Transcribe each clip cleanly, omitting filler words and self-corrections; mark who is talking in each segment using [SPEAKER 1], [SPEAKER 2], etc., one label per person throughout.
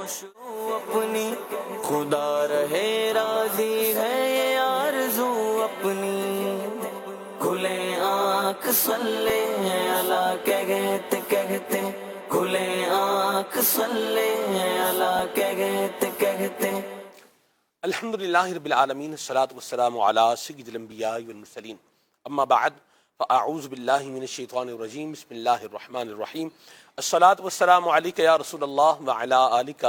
[SPEAKER 1] اپنی خدا رہے راضی ہے یہ آرزو اپنی کھلے آنکھ صلی اللہ کہتے کہتے کھلے آنکھ صلی اللہ کہتے
[SPEAKER 2] الحمدللہ رب العالمین الصلاۃ والسلام علی سید الانبیاء والمرسلین اما بعد فاعوذ باللہ من الشیطان الرجیم بسم اللہ الرحمن الرحیم الصلاۃ والسلام علیک یا رسول اللہ وعلی آلک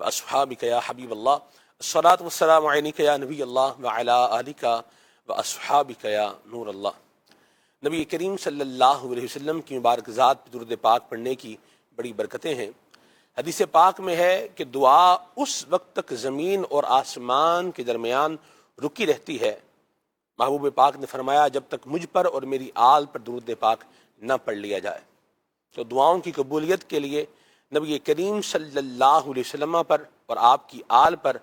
[SPEAKER 2] واصحابک یا حبیب اللہ الصلاۃ والسلام علیک یا نبی اللہ وعلی آلک واصحابک یا نور اللہ۔ نبی کریم صلی اللہ علیہ وسلم کی مبارک ذات پہ درود پاک پڑھنے کی بڑی برکتیں ہیں۔ حدیث پاک میں ہے کہ دعا اس وقت تک زمین اور آسمان کے درمیان رکی رہتی ہے، محبوب پاک نے فرمایا، جب تک مجھ پر اور میری آل پر درود پاک نہ پڑھ لیا جائے۔ تو دعاؤں کی قبولیت کے لیے نبی کریم صلی اللہ علیہ وسلم پر اور آپ کی آل پر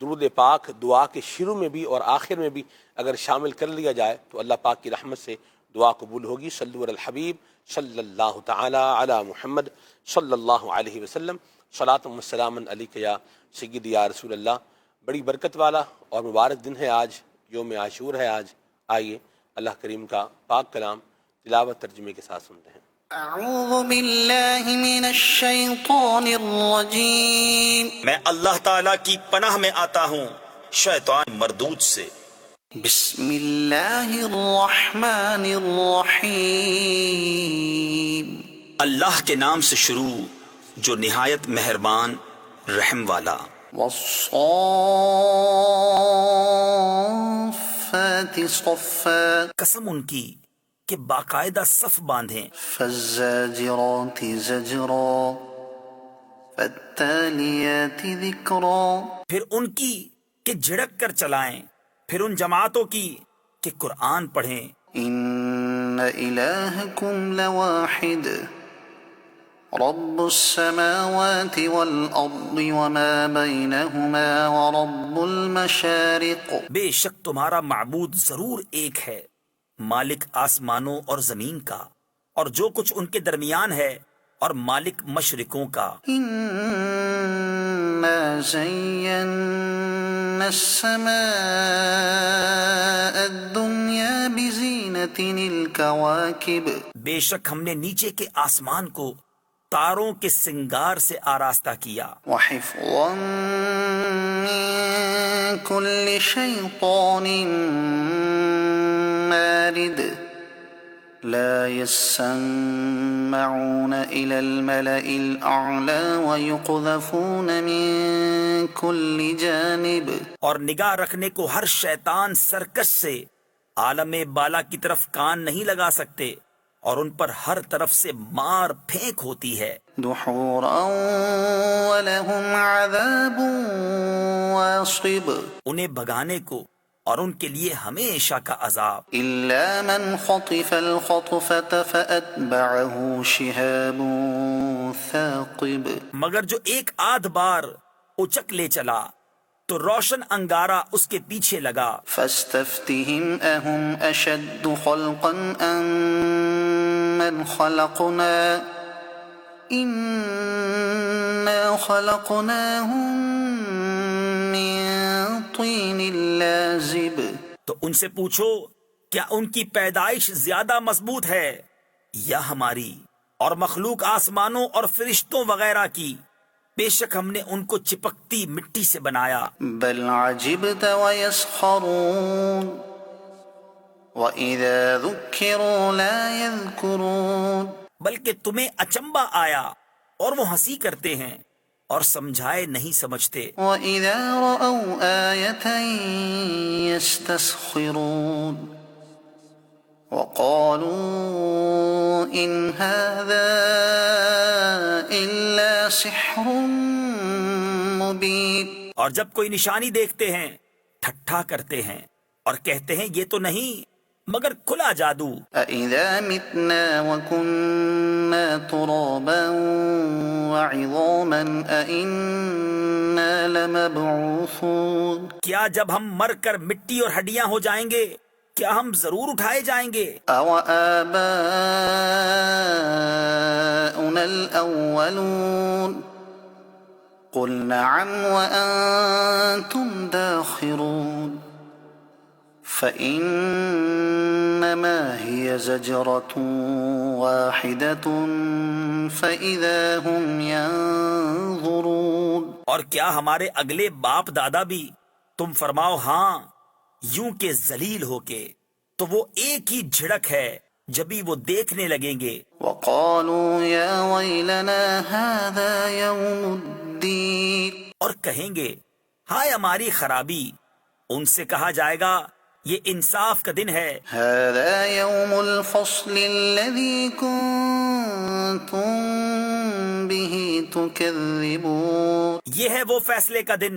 [SPEAKER 2] درود پاک دعا کے شروع میں بھی اور آخر میں بھی اگر شامل کر لیا جائے تو اللہ پاک کی رحمت سے دعا قبول ہوگی۔ صلو علی الحبیب صلی اللہ تعالی علی محمد صلی اللہ علیہ وسلم، صلاۃ و سلام علیک یا سیدی یا رسول اللہ۔ بڑی برکت والا اور مبارک دن ہے آج، یوم عاشور ہے آج۔ آئیے اللہ کریم کا پاک کلام تلاوت ترجمے کے ساتھ سنتے ہیں۔
[SPEAKER 3] اعوذ باللہ من الشیطان الرجیم،
[SPEAKER 4] میں اللہ تعالیٰ کی پناہ میں آتا ہوں شیطان مردود سے۔
[SPEAKER 3] بسم اللہ الرحمن الرحیم،
[SPEAKER 4] اللہ کے نام سے شروع جو نہایت مہربان رحم والا۔
[SPEAKER 3] والصافات صفا،
[SPEAKER 4] قسم ان کی کہ باقاعدہ صف باندھیں،
[SPEAKER 3] فالزاجرات زجرا، فالتالیات ذکرا،
[SPEAKER 4] پھر ان کی کہ جھڑک کر چلائیں، پھر ان جماعتوں کی کہ قرآن پڑھیں۔
[SPEAKER 3] ان الہکم لواحد رب السماوات والارض وما بینہما ورب المشارق،
[SPEAKER 4] بے شک تمہارا معبود ضرور ایک ہے، مالک آسمانوں اور زمین کا اور جو کچھ ان کے درمیان ہے، اور مالک مشرقوں کا۔
[SPEAKER 3] انا زینا السماء الدنیا بزینۃ الکواکب،
[SPEAKER 4] بے شک ہم نے نیچے کے آسمان کو تاروں کے سنگار سے آراستہ کیا،
[SPEAKER 3] وحفظا من کل شیطان مارد، لا يسمعون إلى الملأ الأعلى ويقذفون من كل جانب،
[SPEAKER 4] اور نگاہ رکھنے کو ہر شیطان سرکش سے عالم بالا کی طرف کان نہیں لگا سکتے، اور ان پر ہر طرف سے مار پھینک ہوتی ہے۔
[SPEAKER 3] دحورا ولهم عذاب واصب،
[SPEAKER 4] انہیں بھگانے کو اور ان کے لیے ہمیشہ کا عذاب۔
[SPEAKER 3] إلا من خطف الخطفة فأتبعه شهاب ثاقب،
[SPEAKER 4] مگر جو ایک آدھ بار اچک لے چلا تو روشن انگارہ اس کے پیچھے لگا۔
[SPEAKER 3] فاستفتهم أهم أشد خلقا أم من خلقنا إنا خلقناهم من طين لازب،
[SPEAKER 4] تو ان سے پوچھو کیا ان کی پیدائش زیادہ مضبوط ہے یا ہماری؟ اور مخلوق آسمانوں اور فرشتوں وغیرہ کی، بے شک ہم نے ان کو چپکتی مٹی سے بنایا۔
[SPEAKER 3] بل عجبت ويسخرون وإذا ذكروا لا يذكرون،
[SPEAKER 4] بلکہ تمہیں اچنبا آیا اور وہ ہنسی کرتے ہیں اور سمجھائے نہیں سمجھتے۔
[SPEAKER 3] وإذا رأوا آية يستسخرون وقالوا إن هذا إلا سحر مبين،
[SPEAKER 4] اور جب کوئی نشانی دیکھتے ہیں ٹھٹھا کرتے ہیں اور کہتے ہیں یہ تو نہیں مگر کھلا جادو۔
[SPEAKER 3] أإذا متنا وكنا ترابا وعظاما أإنا لمبعوثون،
[SPEAKER 4] کیا جب ہم مر کر مٹی اور ہڈیاں ہو جائیں گے کیا ہم ضرور اٹھائے جائیں گے؟
[SPEAKER 3] أَوَآبَاؤُنَا الْأَوَّلُونَ قل نعم وأنتم داخرون فإنما هي زجرة واحدة فإذا هم ينظرون.
[SPEAKER 4] اور کیا ہمارے اگلے باپ دادا بھی؟ تم فرماؤ ہاں، یوں کہ ذلیل ہو کے، تو وہ ایک ہی جھڑک ہے جبھی وہ دیکھنے لگیں گے.
[SPEAKER 3] وقالوا يا ويلنا هذا يوم الدين.
[SPEAKER 4] اور کہیں گے ہائے ہماری خرابی. ان سے کہا جائے گا یہ انصاف کا دن ہے.
[SPEAKER 3] هذا يوم الفصل الذي كنتم به تكذبون.
[SPEAKER 4] یہ ہے وہ فیصلے کا دن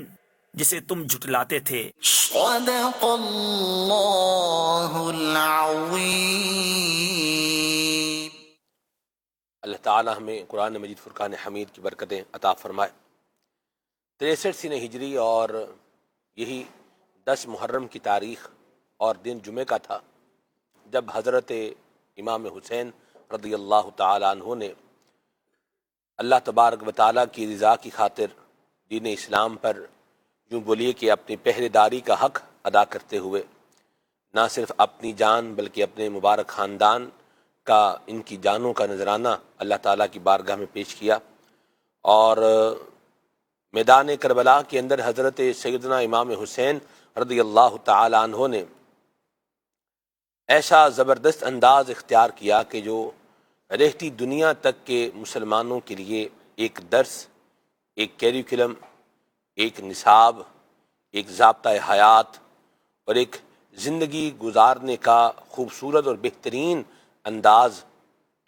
[SPEAKER 4] جسے تم جھٹلاتے تھے.
[SPEAKER 3] صدق اللہ العظیم.
[SPEAKER 2] اللہ تعالی ہمیں قرآن مجید فرقان حمید کی برکتیں عطا فرمائے. 63 سنہ ہجری اور یہی 10 محرم کی تاریخ اور دن جمعہ کا تھا جب حضرت امام حسین رضی اللہ تعالی عنہ نے اللہ تبارک و تعالیٰ کی رضا کی خاطر دین اسلام پر یوں بولیے کہ اپنی پہرے داری کا حق ادا کرتے ہوئے نہ صرف اپنی جان بلکہ اپنے مبارک خاندان کا، ان کی جانوں کا نذرانہ اللہ تعالیٰ کی بارگاہ میں پیش کیا. اور میدان کربلا کے اندر حضرت سیدنا امام حسین رضی اللہ تعالی عنہ نے ایسا زبردست انداز اختیار کیا کہ جو رہتی دنیا تک کے مسلمانوں کے لیے ایک درس، ایک کیریکولم، ایک نصاب، ایک ضابطۂ حیات اور ایک زندگی گزارنے کا خوبصورت اور بہترین انداز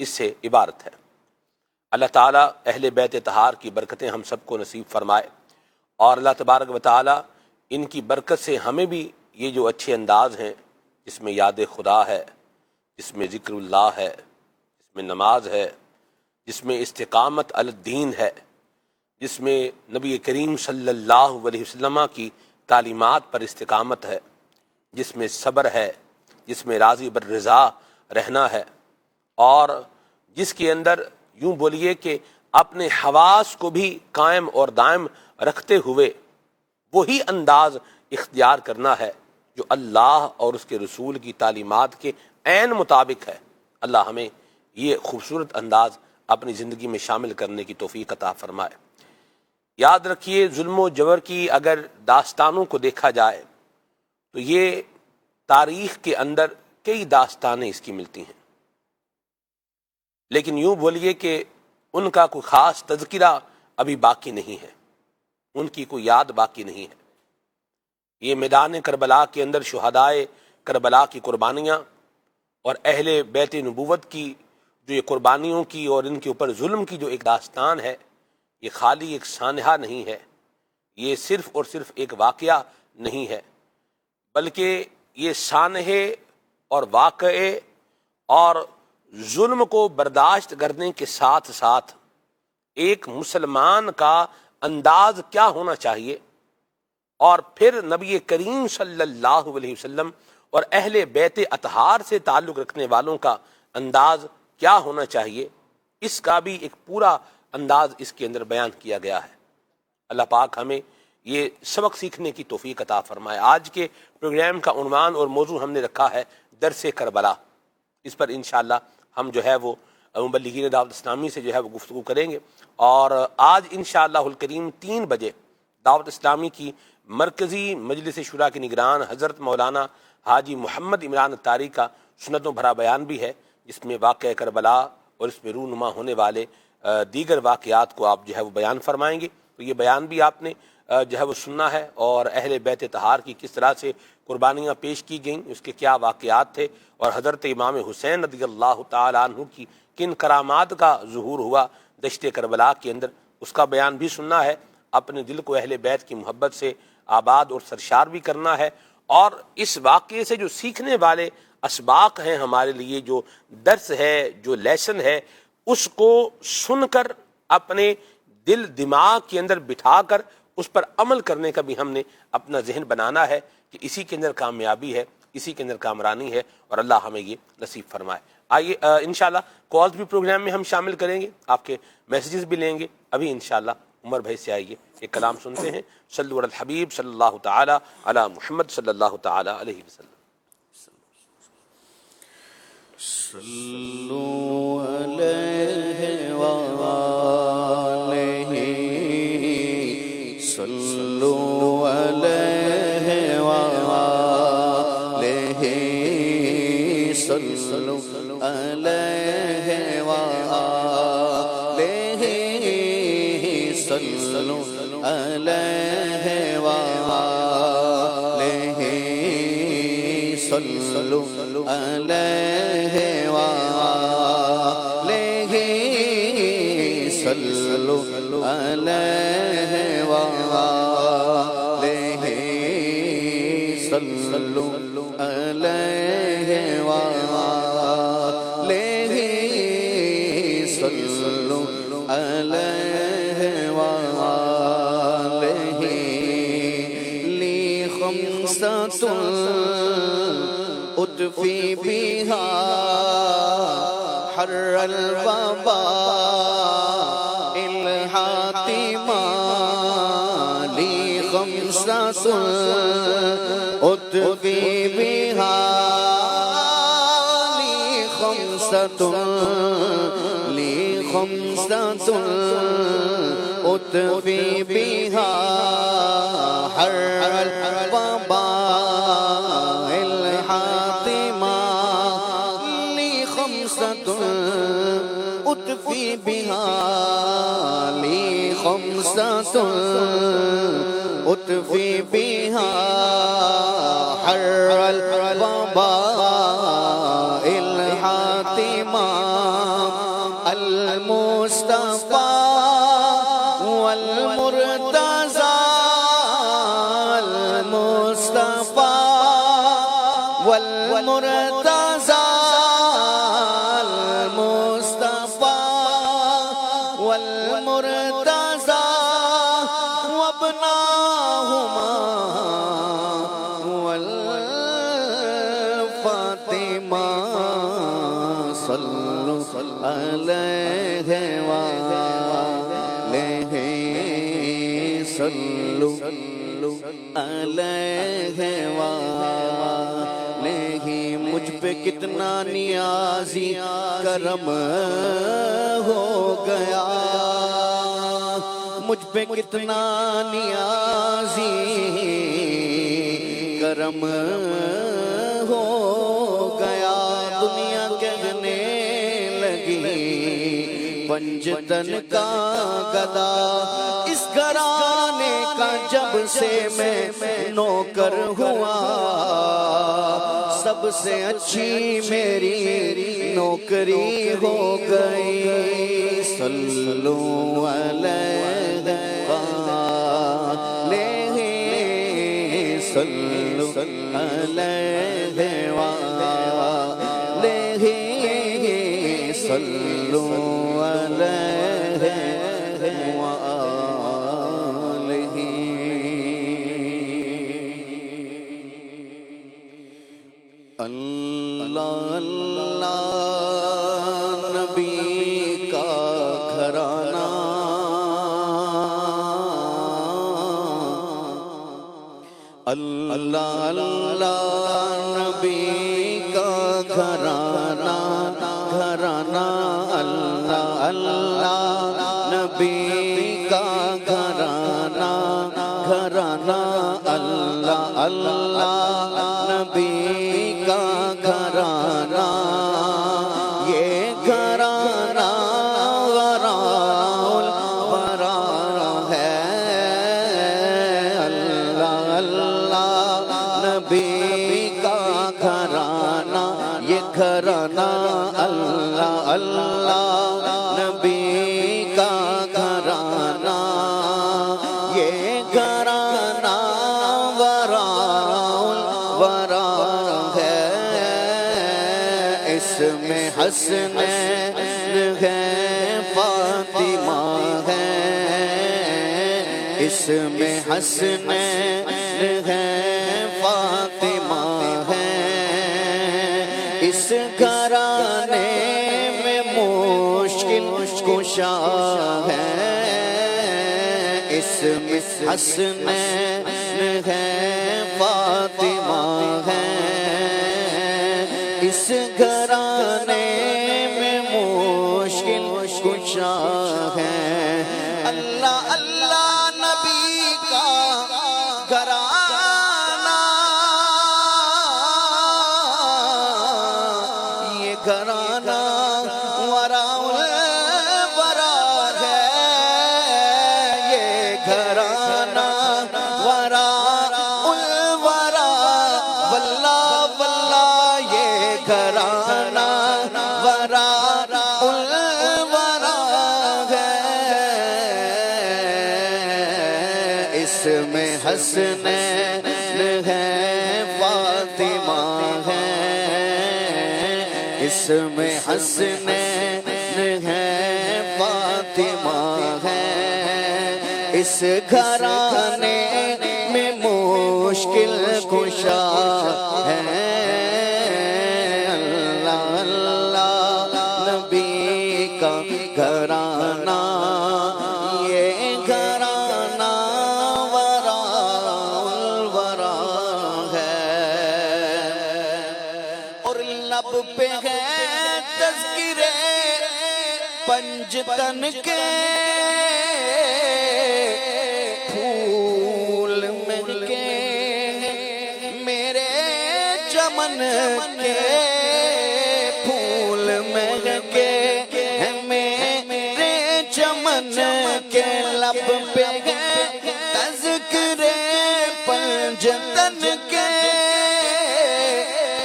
[SPEAKER 2] اس سے عبارت ہے. اللہ تعالیٰ اہل بیت طہار کی برکتیں ہم سب کو نصیب فرمائے، اور اللہ تبارک و تعالیٰ ان کی برکت سے ہمیں بھی یہ جو اچھے انداز ہیں جس میں یاد خدا ہے، جس میں ذکر اللہ ہے، جس میں نماز ہے، جس میں استقامت علی الدین ہے، جس میں نبی کریم صلی اللہ علیہ وسلم کی تعلیمات پر استقامت ہے، جس میں صبر ہے، جس میں راضی بالرضا رہنا ہے، اور جس کے اندر یوں بولیے کہ اپنے حواس کو بھی قائم اور دائم رکھتے ہوئے وہی انداز اختیار کرنا ہے جو اللہ اور اس کے رسول کی تعلیمات کے عین مطابق ہے. اللہ ہمیں یہ خوبصورت انداز اپنی زندگی میں شامل کرنے کی توفیق عطا فرمائے. یاد رکھیے ظلم و جبر کی اگر داستانوں کو دیکھا جائے تو یہ تاریخ کے اندر کئی داستانیں اس کی ملتی ہیں، لیکن یوں بولیے کہ ان کا کوئی خاص تذکرہ ابھی باقی نہیں ہے، ان کی کوئی یاد باقی نہیں ہے. یہ میدان کربلا کے اندر شہدائے کربلا کی قربانیاں اور اہل بیت نبوت کی جو یہ قربانیوں کی اور ان کے اوپر ظلم کی جو ایک داستان ہے، یہ خالی ایک سانحہ نہیں ہے، یہ صرف اور صرف ایک واقعہ نہیں ہے، بلکہ یہ سانحے اور واقعے اور ظلم کو برداشت کرنے کے ساتھ ساتھ ایک مسلمان کا انداز کیا ہونا چاہیے، اور پھر نبی کریم صلی اللہ علیہ وسلم اور اہل بیت اطہار سے تعلق رکھنے والوں کا انداز کیا ہونا چاہیے، اس کا بھی ایک پورا انداز اس کے اندر بیان کیا گیا ہے. اللہ پاک ہمیں یہ سبق سیکھنے کی توفیق عطا فرمائے. آج کے پروگرام کا عنوان اور موضوع ہم نے رکھا ہے درس کربلا. اس پر انشاءاللہ ہم جو ہے وہ مبلغین دعوت اسلامی سے جو ہے وہ گفتگو کریں گے، اور آج انشاءاللہ الکریم 3 بجے دعوت اسلامی کی مرکزی مجلس شورا کے نگران حضرت مولانا حاجی محمد عمران اتاری کا سنتوں بھرا بیان بھی ہے، جس میں واقعہ کربلا اور اس میں رونما ہونے والے دیگر واقعات کو آپ جو ہے وہ بیان فرمائیں گے. تو یہ بیان بھی آپ نے جو ہے وہ سننا ہے، اور اہل بیت طہار کی کس طرح سے قربانیاں پیش کی گئیں، اس کے کیا واقعات تھے، اور حضرت امام حسین رضی اللہ تعالی عنہ کی کن کرامات کا ظہور ہوا دشت کربلا کے اندر، اس کا بیان بھی سننا ہے. اپنے دل کو اہل بیت کی محبت سے آباد اور سرشار بھی کرنا ہے، اور اس واقعے سے جو سیکھنے والے اسباق ہیں ہمارے لیے، جو درس ہے، جو لیسن ہے، اس کو سن کر اپنے دل دماغ کے اندر بٹھا کر اس پر عمل کرنے کا بھی ہم نے اپنا ذہن بنانا ہے کہ اسی کے اندر کامیابی ہے، اسی کے اندر کامرانی ہے، اور اللہ ہمیں یہ نصیب فرمائے. آئیے انشاءاللہ کالز بھی پروگرام میں ہم شامل کریں گے، آپ کے میسیجز بھی لیں گے. ابھی انشاءاللہ عمر بھائی سے آئیے ایک کلام سنتے ہیں. صلو علی الحبیب صلی اللہ تعالی علی محمد صلی اللہ تعالی علیہ وسلم.
[SPEAKER 3] صلو علیہ وآلہ صلو علیہ وآلہ صلو علیہ وآلہ صلو علیہ وآلہ صلو علیہ وآلہ صلو علیہ وآلہ صلو علیہ وآلہ صلو علیہ وآلہ لی خمسۃ اطفی بہا حر الوباء الحاتمہ لی خمسۃ اطفی بہا لی خمسۃ اطفی بہا حر الوباء الحاتمہ لی خمسۃ اطفی بہا لی خمسۃ اطفی بہا حر الوباء الحاتمہ المصطفى والمرتضى المصطفى والمرتضى المصطفى والمرتضى وابناهما والفاطمة صلوا علیہ وآلہ صلوا علیہ وآلہ مجھ پہ کتنا نیازی کرم ہو گیا مجھ پہ کتنا نیازی کرم ہو گیا دنیا کہنے پنجتن کا گدا اس گھرانے کا جب سے میں نوکر ہوا سب سے اچھی میری نوکری ہو گئی صلو علیہ وآلہ صلو علیہ وآلہ صلو علیہ وآلہ اللہ اللہ نبی کا گھرانہ اللہ اللہ نبی کا گھرانہ گھرانہ اللہ اللہ نبی کا گھرانہ گھرانہ اللہ اللہ نبی کا گھرانہ یہ گھرانہ غرانہ ہے اللہ اللہ نبی کا گھرانہ یہ گھرانہ اللہ اللہ نبی کا گھرانہ یہ گھرانہ ورا ہے اس میں حسنین ہے فاطمہ ہے اس میں حسنین ہے فاطمہ ہے اس گھرانے میں مشکل کشا ہے حسنین ہے فاطمہ ہے اس گھرانے میں مشکل کشا ہے اللہ اللہ نبی کا گھرانہ یہ گھرانہ وراء الورا ہے یہ گھرانہ وراء الورا واللہ واللہ یہ گھرانہ وراء الورا ہے اس میں حسنین ہے فاطمہ ہے اس میں حسنین ہے فاطمہ ہے اس گھرانے میں مشکل کشا ہے اللہ اللہ نبی کا گھرانہ یہ گھرانہ وراء الورا ہے اور لب پہ ہے تذکرے پنجتن کے پھول مہکے میرے چمن کے پھول مہکے میرے چمن کے لب پہ ہے تذکرے پنجتن کے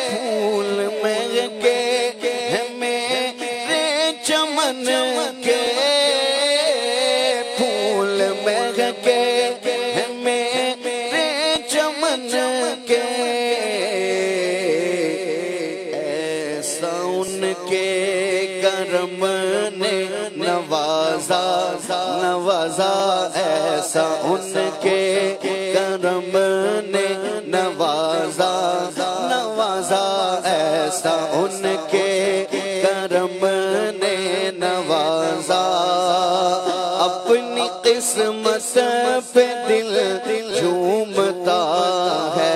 [SPEAKER 3] پھول مہکے میرے چمن کے پھول مہکے میرے چمن کے ایسا ان کے کرم نے نوازا نوازا ایسا ان کے کرم نے نوازا نوازا ایسا ان کے کرم نے نوازا اپنی قسمت پہ دل جھومتا ہے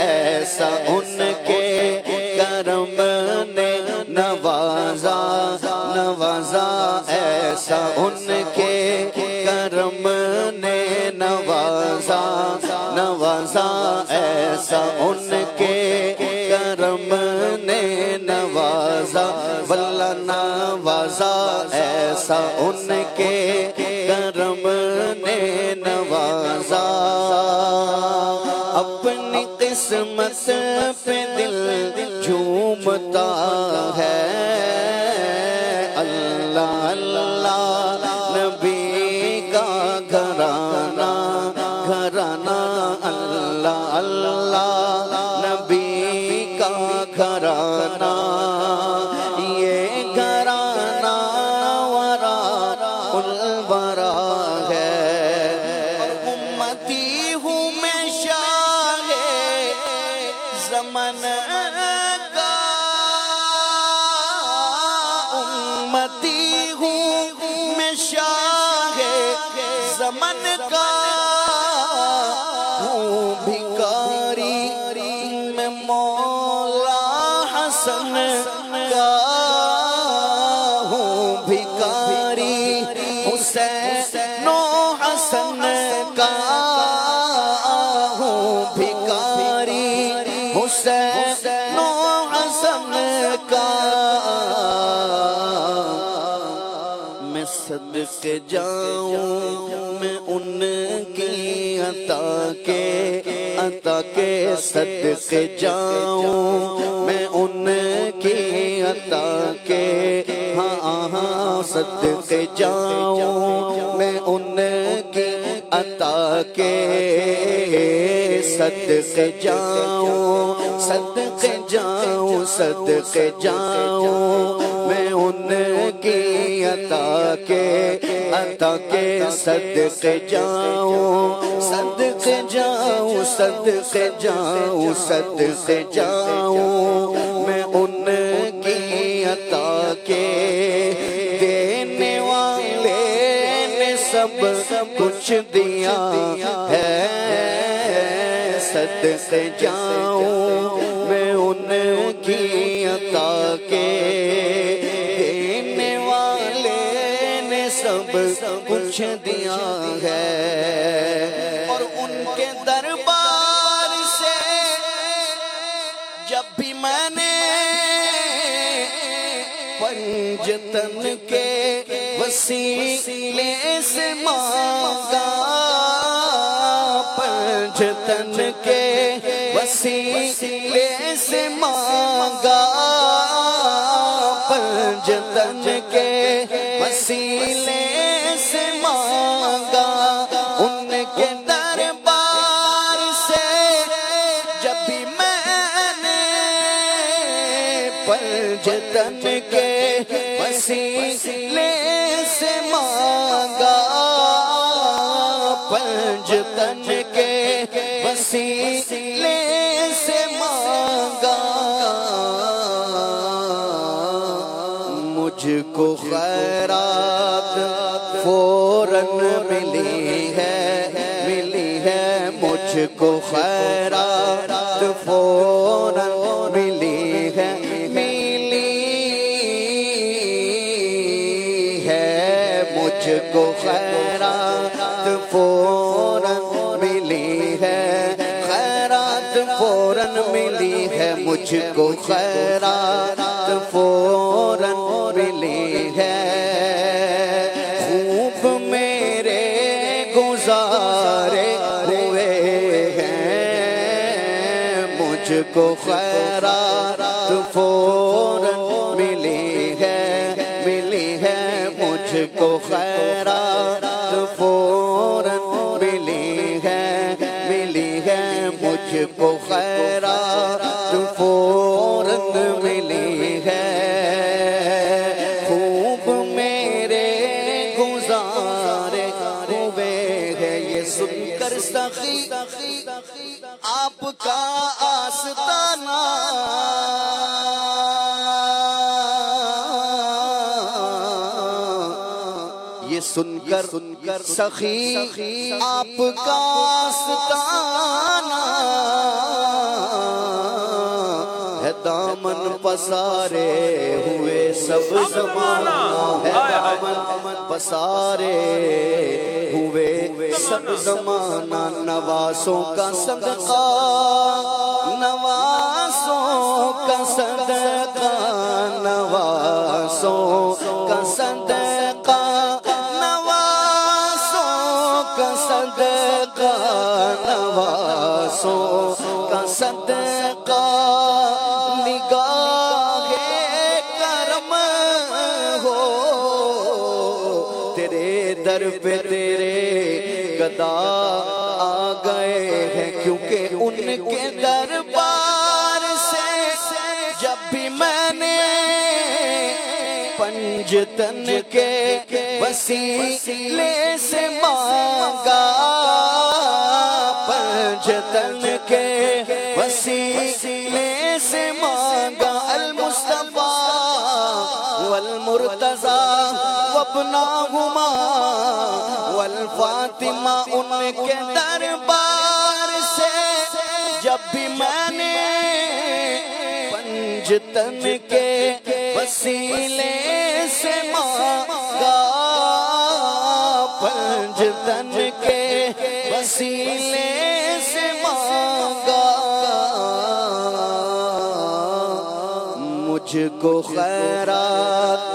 [SPEAKER 3] ایسا ان کے کرم نے نوازا نوازا ایسا ان کے کرم نے نوازا نوازا ایسا ان کے کرم نے نوازا واللہ نوازا ایسا ان کے کرم نے نوازا اپنی قسمت پہ دل جھومتا ہے اللہ اللہ نبی کا گھرانہ گھرانہ اللہ اللہ نبی کا گھرانہ یہ گھرانہ وراء الورا ہے اور امتی ہوں میں شاہ زمن کا امتی ہوں میں شاہ زمن کا ہوں بھکاری میں مولا حسن کا ہوں بھکاری حسین و حسن کا ہوں بھکاری حسین و حسن کا میں صدقے جاؤں میں ان کی عطا کے صدقے جاؤں میں ان کی عطا کے ہاں صدقے جاؤں میں ان کی عطا کے صدقے جاؤں صدقے جاؤں صدقے جاؤں میں ان کی عطا کے صدقے جاؤں صدقے جاؤں صدقے جاؤں صدقے جاؤں میں ان کی عطا کے دینے والے نے سب کچھ کچھ دیا ہے، صدقے جاؤں میں ان کی عطا کے، دینے والے نے سب کچھ دیا ہے، اور ان کے دربار سے جب بھی میں نے پنجتن کے وسیلے سے مانگا، پنجتن کے وسیلے سے مانگا، پنجتن کے وسیلے سے مانگا، ان کے دربار سے جب بھی میں نے پنجتن کے وسیلے سے مانگا، پنجتن کے وسیلے سے مانگا، مجھ کو خیرات فوراً ملی ہے، مجھ کو خیرات فوراً ملی ہے، مجھ کو خیرات فوراً ملی ہے، خیرات فوراً ملی ہے، مجھ کو خیرات فوراً ملی ہے، خوب میرے گزارے ہوئے ہیں، مجھ کو خیرات فوراً ملی ہے، مجھ کو خیرات فوراً ملی ہے، مجھ کو خیرات فوراً ملی ہے، خوب میرے گزارے ہوئے ہیں، یہ سن کر سخی آپ کا آستانہ سن کر سخی آپ کا آستانہ ہے، دامن پسارے ہوئے سب زمانہ ہے، دامن پسارے ہوئے سب زمانہ، نواسوں کا صدقہ، نواسوں کا صدقہ، نواسوں کا صدقہ، نواسوں کا صدقہ، نگاہ کرم ہو، تیرے در پہ تیرے گدا آ گئے ہیں، کیونکہ ان کے دربار سے جب بھی میں نے پنجتن کے وسیلے سے مانگا، پنجتن کے وسیلے سے مانگا، المصطفیٰ والمرتضیٰ وابناہما والفاطمہ، ان کے دربار سے جب بھی میں نے پنجتن کے وسیلے سے مانگا، پنجتن کے وسیلے سے مانگا، مجھ کو خیرات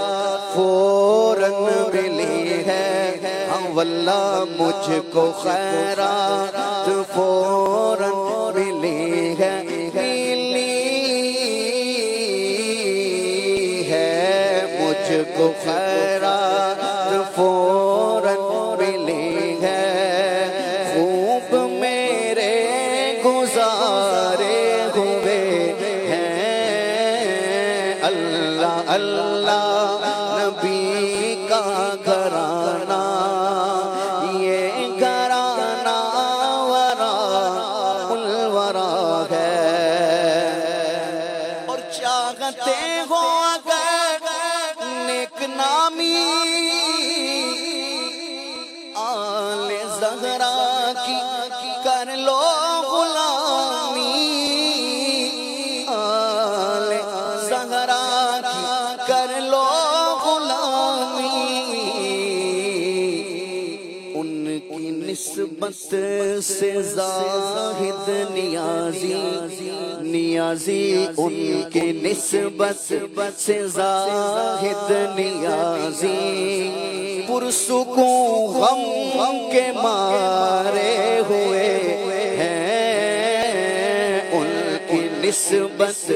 [SPEAKER 3] فوراً ملی ہے، ہاں واللہ مجھ کو خیرات فوراً ملی ہے، مجھ کو خیرات فوراً ملی ہے، خوب میرے گزارے ہوئے ہیں، اللہ اللہ نبی کا گھرانہ، یہ گھرانہ ورا زہرا کی کر لو غلامی، آل زہرا کی کر لو غلامی، ان کی نسبت سے زاہد نیازی، نیازی ان کی نسبت سے زاہد نیازی، پرسکون غم کے مارے ہوئے ہیں، ان کی نسبت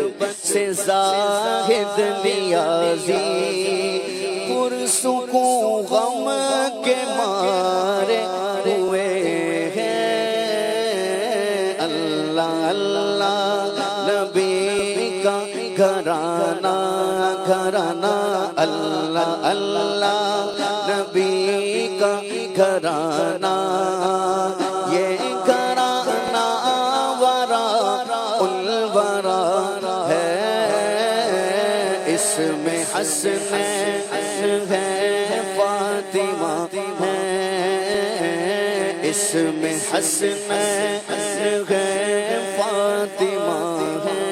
[SPEAKER 3] سے زاہد نیازی، پرسکون غم کے مارے ہوئے ہیں، اللہ اللہ نبی کا گھرانہ گھرانہ، اللہ اللہ نبی کا گھرانہ، یہ گھرانہ ورا الورا ہے، اس میں حسنین ہے فاطمہ ہے، اس میں حسنین ہے فاطمہ ہے،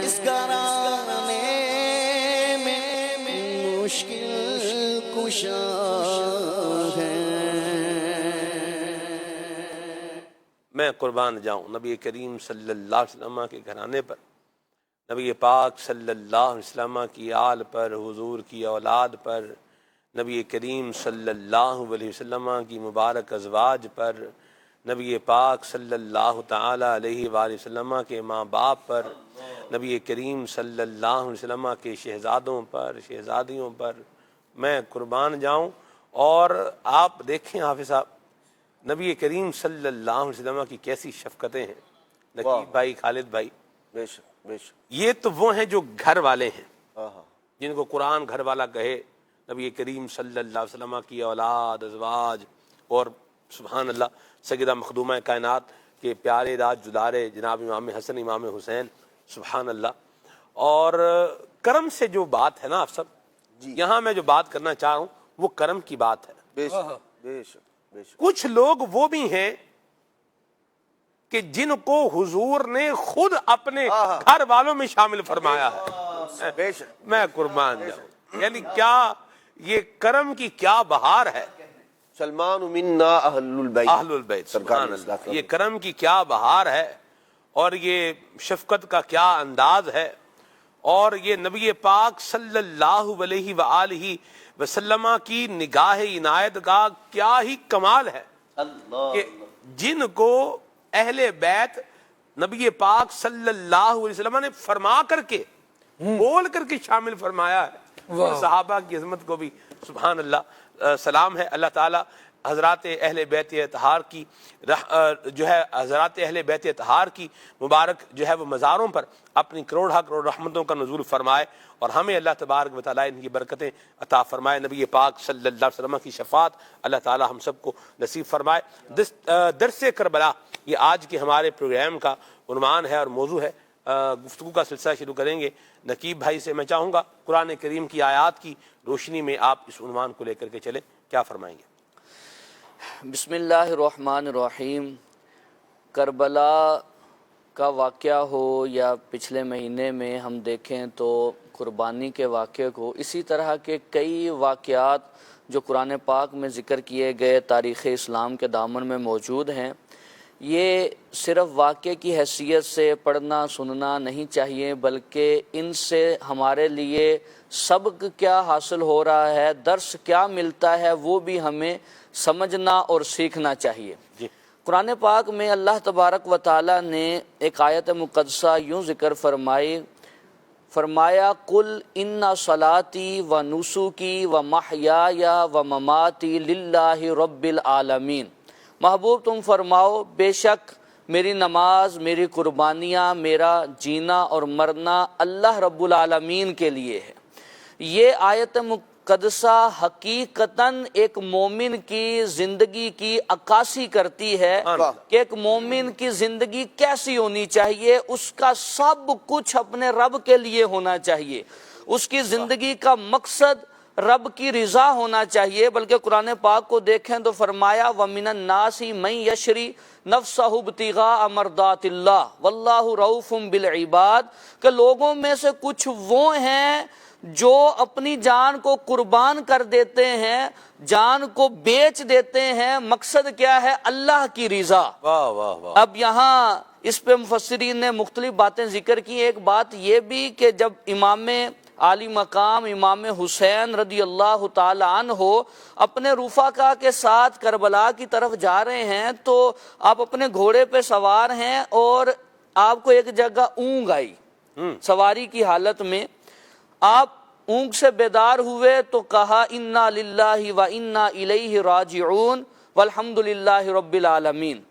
[SPEAKER 3] اس گھرانے میں مشکل کشا ہے۔
[SPEAKER 2] میں قربان جاؤں نبی کریم صلی اللہ علیہ وسلم کے گھرانے پر، نبی پاک صلی اللہ علیہ وسلم کی آل پر، حضور کی اولاد پر، نبی کریم صلی اللہ علیہ وسلم کی مبارک ازواج پر، نبی پاک صلی اللہ تعالی علیہ وآلہ وسلم کے ماں باپ پر، نبی کریم صلی اللہ علیہ وسلم کے شہزادوں پر، شہزادیوں پر میں قربان جاؤں۔ اور آپ دیکھیں حافظ صاحب، نبی کریم صلی اللہ علیہ وسلم کی کیسی شفقتیں ہیں، نقیب بھائی، خالد بھائی،
[SPEAKER 5] بے شک بے شک،
[SPEAKER 2] یہ تو وہ ہیں جو گھر والے ہیں، جن کو قرآن گھر والا کہے، نبی کریم صلی اللہ علیہ وسلم کی اولاد، ازواج، اور سبحان اللہ سیدہ مخدومہ کائنات کے پیارے راج جدارے جناب امام حسن امام حسین، سبحان اللہ۔ اور کرم سے جو بات ہے نا آپ سب، یہاں میں جو بات کرنا چاہ رہا ہوں وہ کرم کی بات ہے۔
[SPEAKER 5] بے شک بے شک بے شک،
[SPEAKER 2] کچھ لوگ وہ بھی ہیں کہ جن کو حضور نے خود اپنے گھر والوں میں شامل فرمایا ہے،
[SPEAKER 5] بے شک،
[SPEAKER 2] میں قربان جاؤں، یعنی کیا یہ کرم کی کیا بہار ہے،
[SPEAKER 5] سلمان منا اہل البیت،
[SPEAKER 2] اہل البیت، سبحان اللہ، یہ کرم کی کیا بہار ہے، اور یہ شفقت کا کیا انداز ہے، اور یہ نبی پاک صلی اللہ علیہ وآلہ وسلم کی نگاہ عنایت کا کیا ہی کمال ہے کہ جن کو اہل بیت نبی پاک صلی اللہ علیہ وسلم نے فرما کر کے، بول کر کے شامل فرمایا ہے۔ صحابہ کی عظمت کو بھی سبحان اللہ سلام ہے۔ اللہ تعالی حضرات اہل بیت اطہار کی جو ہے حضرات اہل بیت اطہار کی مبارک جو ہے وہ مزاروں پر اپنی کروڑا کروڑ رحمتوں کا نزول فرمائے، اور ہمیں اللہ تبارک و تعالیٰ ان کی برکتیں عطا فرمائے، نبی پاک صلی اللہ علیہ وسلم کی شفاعت اللہ تعالیٰ ہم سب کو نصیب فرمائے۔ درس کربلا یہ آج کے ہمارے پروگرام کا عنوان ہے اور موضوع ہے۔ گفتگو کا سلسلہ شروع کریں گے نقیب بھائی سے۔ میں چاہوں گا قرآن کریم کی آیات کی روشنی میں آپ اس عنوان کو لے کر کے چلیں، کیا فرمائیں گے؟
[SPEAKER 6] بسم اللہ الرحمن الرحیم۔ کربلا کا واقعہ ہو یا پچھلے مہینے میں ہم دیکھیں تو قربانی کے واقعے کو، اسی طرح کے کئی واقعات جو قرآن پاک میں ذکر کیے گئے تاریخ اسلام کے دامن میں موجود ہیں، یہ صرف واقعے کی حیثیت سے پڑھنا سننا نہیں چاہیے، بلکہ ان سے ہمارے لیے سبق کیا حاصل ہو رہا ہے، درس کیا ملتا ہے، وہ بھی ہمیں سمجھنا اور سیکھنا چاہیے۔ قرآن پاک میں اللہ تبارک و تعالی نے ایک آیت مقدسہ یوں ذکر فرمایا قل ان صلاتی و نسکی و محیای و مماتی للہ رب العالمین۔ محبوب تم فرماؤ بے شک میری نماز، میری قربانیاں، میرا جینا اور مرنا اللہ رب العالمین کے لیے ہے۔ یہ آیت مقدسہ حقیقتاً ایک مومن کی زندگی کی عکاسی کرتی ہے کہ ایک مومن کی زندگی کیسی ہونی چاہیے، اس کا سب کچھ اپنے رب کے لیے ہونا چاہیے، اس کی زندگی کا مقصد رب کی رضا ہونا چاہیے، بلکہ قرآن پاک کو دیکھیں تو فرمایا وَمِنَ النَّاسِ مَن يَشْرِي نَفْسَهُ ابْتِغَاءَ مَرْضَاتِ اللَّهِ وَاللَّهُ رَءُوفٌ بِالْعِبَادِ، کہ لوگوں میں سے کچھ وہ ہیں جو اپنی جان کو قربان کر دیتے ہیں، جان کو بیچ دیتے ہیں، مقصد کیا ہے؟ اللہ کی رضا۔
[SPEAKER 2] واہ واہ واہ۔
[SPEAKER 6] اب یہاں اس پہ مفسرین نے مختلف باتیں ذکر کی۔ ایک بات یہ بھی کہ جب امام عالی مقام امام حسین رضی اللہ تعالی عنہ اپنے رفقا کے ساتھ کربلا کی طرف جا رہے ہیں تو آپ اپنے گھوڑے پہ سوار ہیں اور آپ کو ایک جگہ اونگ آئی سواری کی حالت میں، آپ اونگ سے بیدار ہوئے تو کہا انا للہ و انا الیہ راجعون والحمد للہ رب العالمین،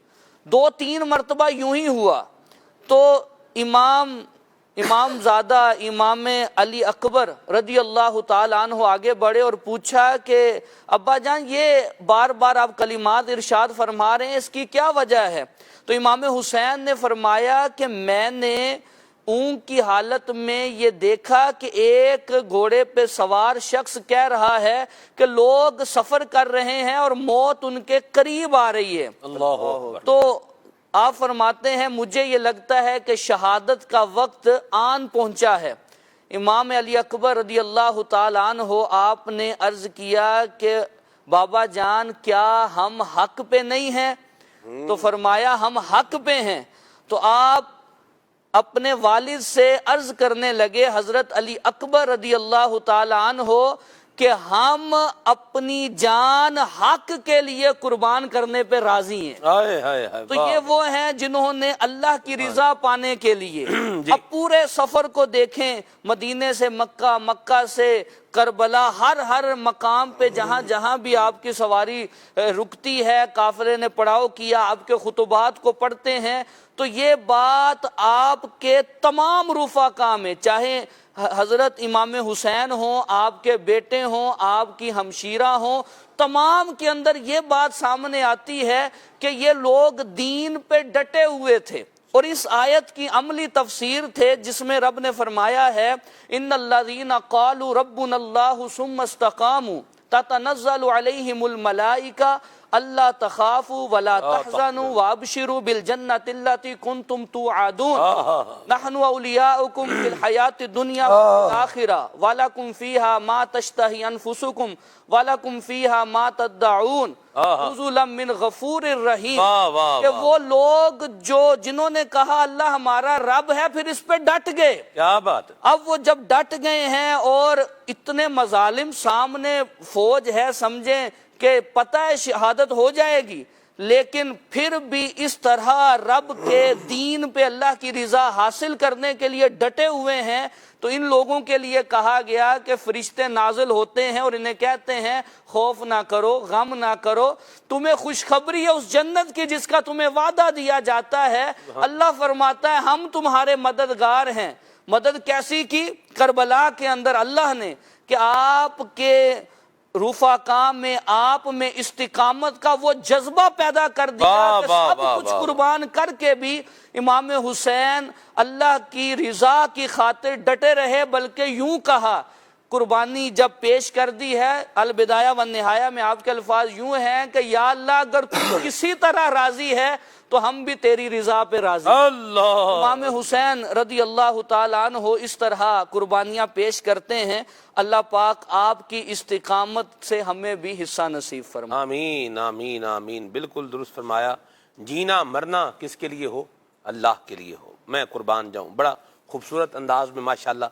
[SPEAKER 6] 2-3 مرتبہ یوں ہی ہوا۔ تو امام زادہ امام علی اکبر رضی اللہ تعالیٰ عنہ آگے بڑھے اور پوچھا کہ ابا جان یہ بار بار آپ کلمات ارشاد فرما رہے ہیں، اس کی کیا وجہ ہے؟ تو امام حسین نے فرمایا کہ میں نے اونگ کی حالت میں یہ دیکھا کہ ایک گھوڑے پہ سوار شخص کہہ رہا ہے کہ لوگ سفر کر رہے ہیں اور موت ان کے قریب آ رہی ہے۔
[SPEAKER 2] اللہ اکبر۔
[SPEAKER 6] تو آپ فرماتے ہیں مجھے یہ لگتا ہے کہ شہادت کا وقت آن پہنچا ہے۔ امام علی اکبر رضی اللہ تعالیٰ عنہ آپ نے عرض کیا کہ بابا جان کیا ہم حق پہ نہیں ہیں؟ تو فرمایا ہم حق پہ ہیں۔ تو آپ اپنے والد سے عرض کرنے لگے حضرت علی اکبر رضی اللہ تعالیٰ عنہ کہ ہم اپنی جان حق کے لیے قربان کرنے پہ راضی ہیں۔ تو یہ وہ ہیں جنہوں نے اللہ کی رضا پانے کے لیے اب پورے سفر کو دیکھیں، مدینے سے مکہ، مکہ سے کربلا، ہر مقام پہ جہاں جہاں بھی آپ کی سواری رکتی ہے، قافلے نے پڑاؤ کیا، آپ کے خطبات کو پڑھتے ہیں تو یہ بات آپ کے تمام رفقا میں، چاہے حضرت امام حسین ہوں، آپ کے بیٹے ہوں، آپ کی ہمشیرہ ہوں، تمام کے اندر یہ بات سامنے آتی ہے کہ یہ لوگ دین پہ ڈٹے ہوئے تھے۔ اور اس آیت کی عملی تفسیر تھے جس میں رب نے فرمایا ہے ان الذین قالوا ربنا اللہ ثم استقاموا تتنزل علیہم الملائکہ اللہ تخافوا ولا تحزنوا وابشروا بالجنۃ التي كنتم توعدون نحن اولیاؤکم فی الحیاۃ الدنیا والآخرہ ولکم فیہا ما تشتہی انفسکم ولکم فیہا ما تدعون نزلا من غفور الرحیم۔ کہ وہ لوگ جنہوں نے کہا اللہ ہمارا رب ہے پھر اس پہ ڈٹ گئے۔
[SPEAKER 2] کیا بات ہے۔
[SPEAKER 6] اب وہ جب ڈٹ گئے ہیں اور اتنے مظالم سامنے فوج ہے، سمجھیں کہ پتہ ہے شہادت ہو جائے گی، لیکن پھر بھی اس طرح رب کے دین پہ اللہ کی رضا حاصل کرنے کے لیے ڈٹے ہوئے ہیں، تو ان لوگوں کے لیے کہا گیا کہ فرشتے نازل ہوتے ہیں اور انہیں کہتے ہیں خوف نہ کرو، غم نہ کرو، تمہیں خوشخبری ہے اس جنت کی جس کا تمہیں وعدہ دیا جاتا ہے۔ اللہ فرماتا ہے ہم تمہارے مددگار ہیں۔ مدد کیسی کی؟ کربلا کے اندر اللہ نے کہ آپ کے رفقا میں، آپ میں استقامت کا وہ جذبہ پیدا کر دیا کہ سب کچھ قربان کر کے بھی امام حسین اللہ کی رضا کی خاطر ڈٹے رہے، بلکہ یوں کہا، قربانی جب پیش کر دی ہے، البدایہ والنہایہ میں آپ کے الفاظ یوں ہیں کہ یا اللہ اگر تو کسی طرح راضی ہے تو ہم بھی تیری رضا پہ راضی۔ امام حسین رضی اللہ تعالیٰ عنہ اس طرح قربانیاں پیش کرتے ہیں۔ اللہ پاک آپ کی استقامت سے ہمیں بھی حصہ نصیب فرمائے۔
[SPEAKER 2] آمین آمین آمین، بالکل درست فرمایا۔ جینا مرنا کس کے لیے ہو؟ اللہ کے لیے ہو، میں قربان جاؤں۔ بڑا خوبصورت انداز میں ماشاءاللہ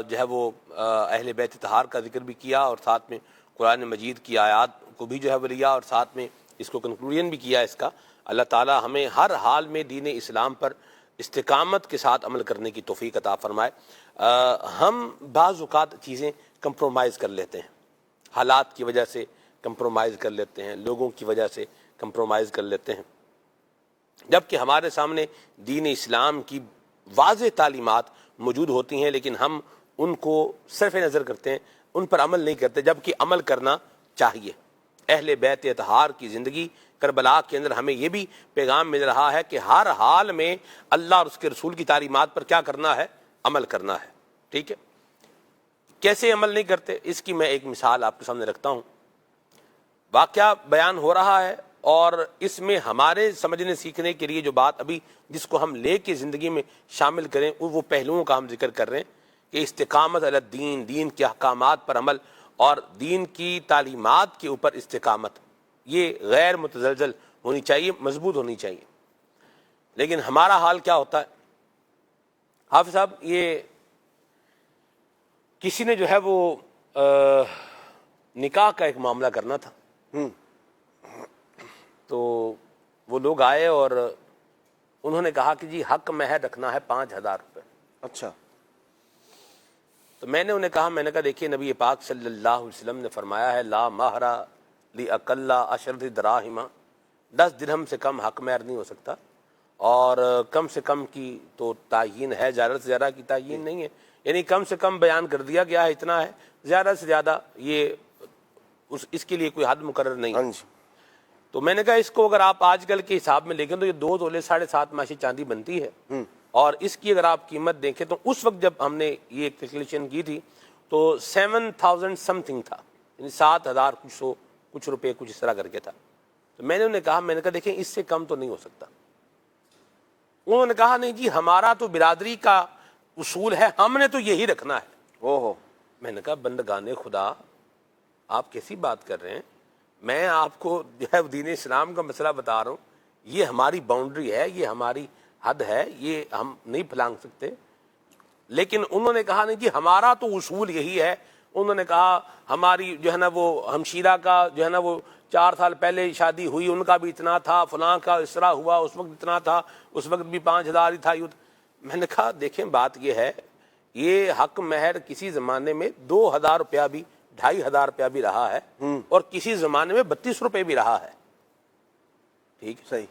[SPEAKER 2] جو ہے وہ اہل بیت طہار کا ذکر بھی کیا اور ساتھ میں قرآن مجید کی آیات کو بھی جو ہے وہ لیا اور ساتھ میں اس کو کنکلوژن بھی کیا اس کا۔ اللہ تعالی ہمیں ہر حال میں دین اسلام پر استقامت کے ساتھ عمل کرنے کی توفیق عطا فرمائے۔ ہم بعض اوقات چیزیں کمپرومائز کر لیتے ہیں، حالات کی وجہ سے کمپرومائز کر لیتے ہیں، لوگوں کی وجہ سے کمپرومائز کر لیتے ہیں، جبکہ ہمارے سامنے دین اسلام کی واضح تعلیمات موجود ہوتی ہیں لیکن ہم ان کو صرف نظر کرتے ہیں، ان پر عمل نہیں کرتے، جبکہ عمل کرنا چاہیے۔ اہل بیت اطہار کی زندگی کربلا کے اندر ہمیں یہ بھی پیغام مل رہا ہے کہ ہر حال میں اللہ اور اس کے رسول کی تعلیمات پر کیا کرنا ہے؟ عمل کرنا ہے۔ ٹھیک ہے، کیسے عمل نہیں کرتے، اس کی میں ایک مثال آپ کے سامنے رکھتا ہوں۔ واقعہ بیان ہو رہا ہے اور اس میں ہمارے سمجھنے سیکھنے کے لیے جو بات ابھی جس کو ہم لے کے زندگی میں شامل کریں وہ پہلوؤں کا ہم ذکر کر رہے ہیں کہ استقامت علی الدین، دین کے احکامات پر عمل اور دین کی تعلیمات کے اوپر استقامت، یہ غیر متزلزل ہونی چاہیے، مضبوط ہونی چاہیے۔ لیکن ہمارا حال کیا ہوتا ہے؟ حافظ صاحب، یہ کسی نے جو ہے وہ نکاح کا ایک معاملہ کرنا تھا، تو وہ لوگ آئے اور انہوں نے کہا کہ جی حق مہر رکھنا ہے 5,000 روپے۔
[SPEAKER 5] اچھا،
[SPEAKER 2] تو میں نے انہیں کہا، میں نے کہا دیکھیے نبی پاک صلی اللہ علیہ وسلم نے فرمایا ہے لا مہر لأقل عشرۃ دراہم، 10 درہم سے کم حق مہر نہیں ہو سکتا، اور کم سے کم کی تو تعیین ہے، زیادہ سے زیادہ کی تعیین نہیں ہے، یعنی کم سے کم بیان کر دیا گیا ہے اتنا ہے، زیادہ سے زیادہ یہ اس کے لیے کوئی حد مقرر نہیں ہے۔ تو میں نے کہا اس کو اگر آپ آج کل کے حساب میں دیکھیں تو یہ 2 تولے 7.5 ماشی چاندی بنتی ہے، اور اس کی اگر آپ قیمت دیکھیں تو اس وقت جب ہم نے یہ کیلکولیشن کی تھی تو 7,000 سم تھنگ تھا، یعنی 7,000 کچھ روپے کچھ اس طرح کر کے تھا۔ تو میں نے انہیں کہا، میں نے کہا دیکھیں اس سے کم تو نہیں ہو سکتا۔ انہوں نے کہا نہیں جی ہمارا تو برادری کا اصول ہے، ہم نے تو یہی رکھنا ہے۔ میں نے کہا بندگان خدا آپ کیسی بات کر رہے ہیں، میں آپ کو جو ہے دین اسلام کا مسئلہ بتا رہا ہوں، یہ ہماری باؤنڈری ہے، یہ ہماری حد ہے، یہ ہم نہیں پھلانگ سکتے۔ لیکن انہوں نے کہا نہیں جی ہمارا تو اصول یہی ہے۔ انہوں نے کہا ہماری جو ہے نا وہ ہمشیرہ کا جو ہے نا وہ 4 سال پہلے شادی ہوئی، ان کا بھی اتنا تھا، فلاں کا اس طرح ہوا، اس وقت اتنا تھا، اس وقت بھی 5,000 ہی تھا۔ میں نے کہا دیکھیں بات یہ ہے، یہ حق مہر کسی زمانے میں 2,000 روپیہ بھی 2,500 روپیہ بھی رہا ہے، اور کسی زمانے میں 32 روپے بھی رہا ہے۔ ٹھیک ہے،
[SPEAKER 5] صحیح۔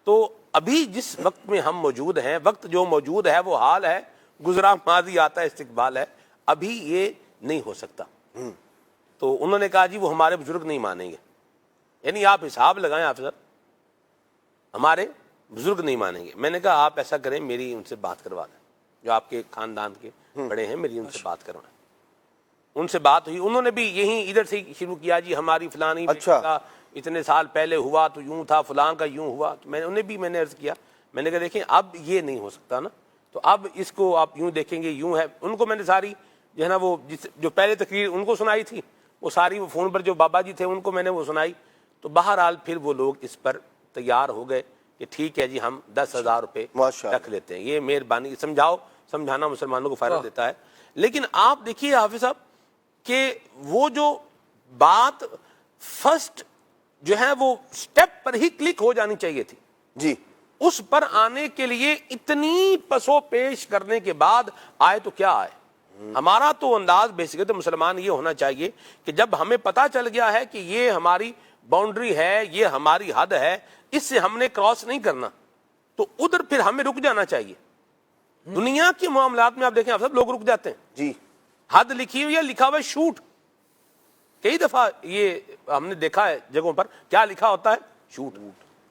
[SPEAKER 2] تو ابھی جس وقت میں ہم موجود ہیں، وقت جو موجود ہے وہ حال ہے، گزرا ماضی آتا ہے استقبال ہے، ابھی یہ نہیں ہو سکتا۔ تو انہوں نے کہا جی وہ ہمارے بزرگ نہیں مانیں گے، یعنی آپ حساب لگائیں افسر، ہمارے بزرگ نہیں مانیں گے۔ میں نے کہا آپ ایسا کریں میری ان سے بات کروا دیں، جو آپ کے خاندان کے بڑے ہیں، میری ان سے بات کروائیں۔ ان سے بات ہوئی، انہوں نے بھی یہیں ادھر سے شروع کیا، جی ہماری فلانی بیٹی کا اتنے سال پہلے ہوا تو یوں تھا، فلاں کا یوں ہوا۔ تو میں نے عرض کیا، میں نے کہا دیکھیں اب یہ نہیں ہو سکتا نا، تو اب اس کو آپ یوں دیکھیں گے، یوں ہے۔ ان کو میں نے ساری جو ہے نا وہ جو پہلے تقریر ان کو سنائی تھی، وہ ساری وہ فون پر جو بابا جی تھے ان کو میں نے وہ سنائی۔ تو بہرحال پھر وہ لوگ اس پر تیار ہو گئے کہ ٹھیک ہے جی ہم 10,000 روپے رکھ لیتے ہیں، یہ مہربانی، سمجھانا مسلمانوں کو فائدہ دیتا ہے۔ لیکن آپ دیکھیے حافظ صاحب کہ وہ جو بات فرسٹ جو ہے وہ سٹیپ پر ہی کلک ہو جانی چاہیے تھی
[SPEAKER 5] جی،
[SPEAKER 2] اس پر آنے کے لیے اتنی پسو پیش کرنے کے بعد آئے تو کیا آئے۔ ہمارا تو انداز بیسکلی تو مسلمان یہ ہونا چاہیے کہ جب ہمیں پتا چل گیا ہے کہ یہ ہماری باؤنڈری ہے، یہ ہماری حد ہے، اس سے ہم نے کراس نہیں کرنا، تو ادھر پھر ہمیں رک جانا چاہیے۔ دنیا کے معاملات میں آپ دیکھیں آپ سب لوگ رک جاتے ہیں،
[SPEAKER 5] جی،
[SPEAKER 2] حد لکھی ہوئی ہے، لکھا ہوا ہے شوٹ۔ کئی دفعہ یہ ہم نے دیکھا ہے جگہوں پر کیا لکھا ہوتا ہے، شوٹ۔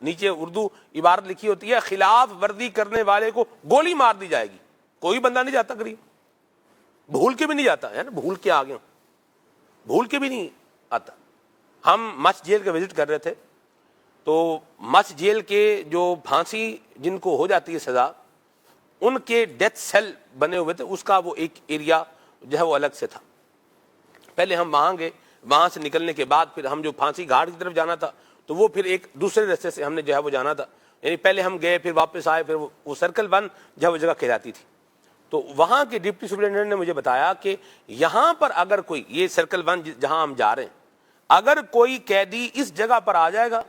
[SPEAKER 2] نیچے اردو عبارت لکھی ہوتی ہے خلاف ورزی کرنے والے کو گولی مار دی جائے گی۔ کوئی بندہ نہیں جاتا قریب، بھول کے بھی نہیں جاتا ہے نا، بھول کے آ گیا، بھول کے بھی نہیں آتا۔ ہم مچھ جیل کا وزٹ کر رہے تھے، تو مچھ جیل کے جو پھانسی جن کو ہو جاتی ہے سزا، ان کے ڈیتھ سیل بنے ہوئے تھے، اس کا وہ ایک ایریا جو ہے وہ الگ سے تھا۔ پہلے ہم وہاں گئے، وہاں سے نکلنے کے بعد پھر ہم جو پھانسی گھاٹ کی طرف جانا تھا تو وہ پھر ایک دوسرے راستے سے ہم نے جو ہے وہ جانا تھا، یعنی پہلے ہم گئے پھر واپس آئے، پھر وہ سرکل 1 جو ہے وہ جگہ کہلاتی تھی۔ تو وہاں کے ڈپٹی سپرنٹینڈنٹ نے مجھے بتایا کہ یہاں پر اگر کوئی، یہ سرکل 1 جہاں ہم جا رہے ہیں، اگر کوئی قیدی اس جگہ پر آ جائے گا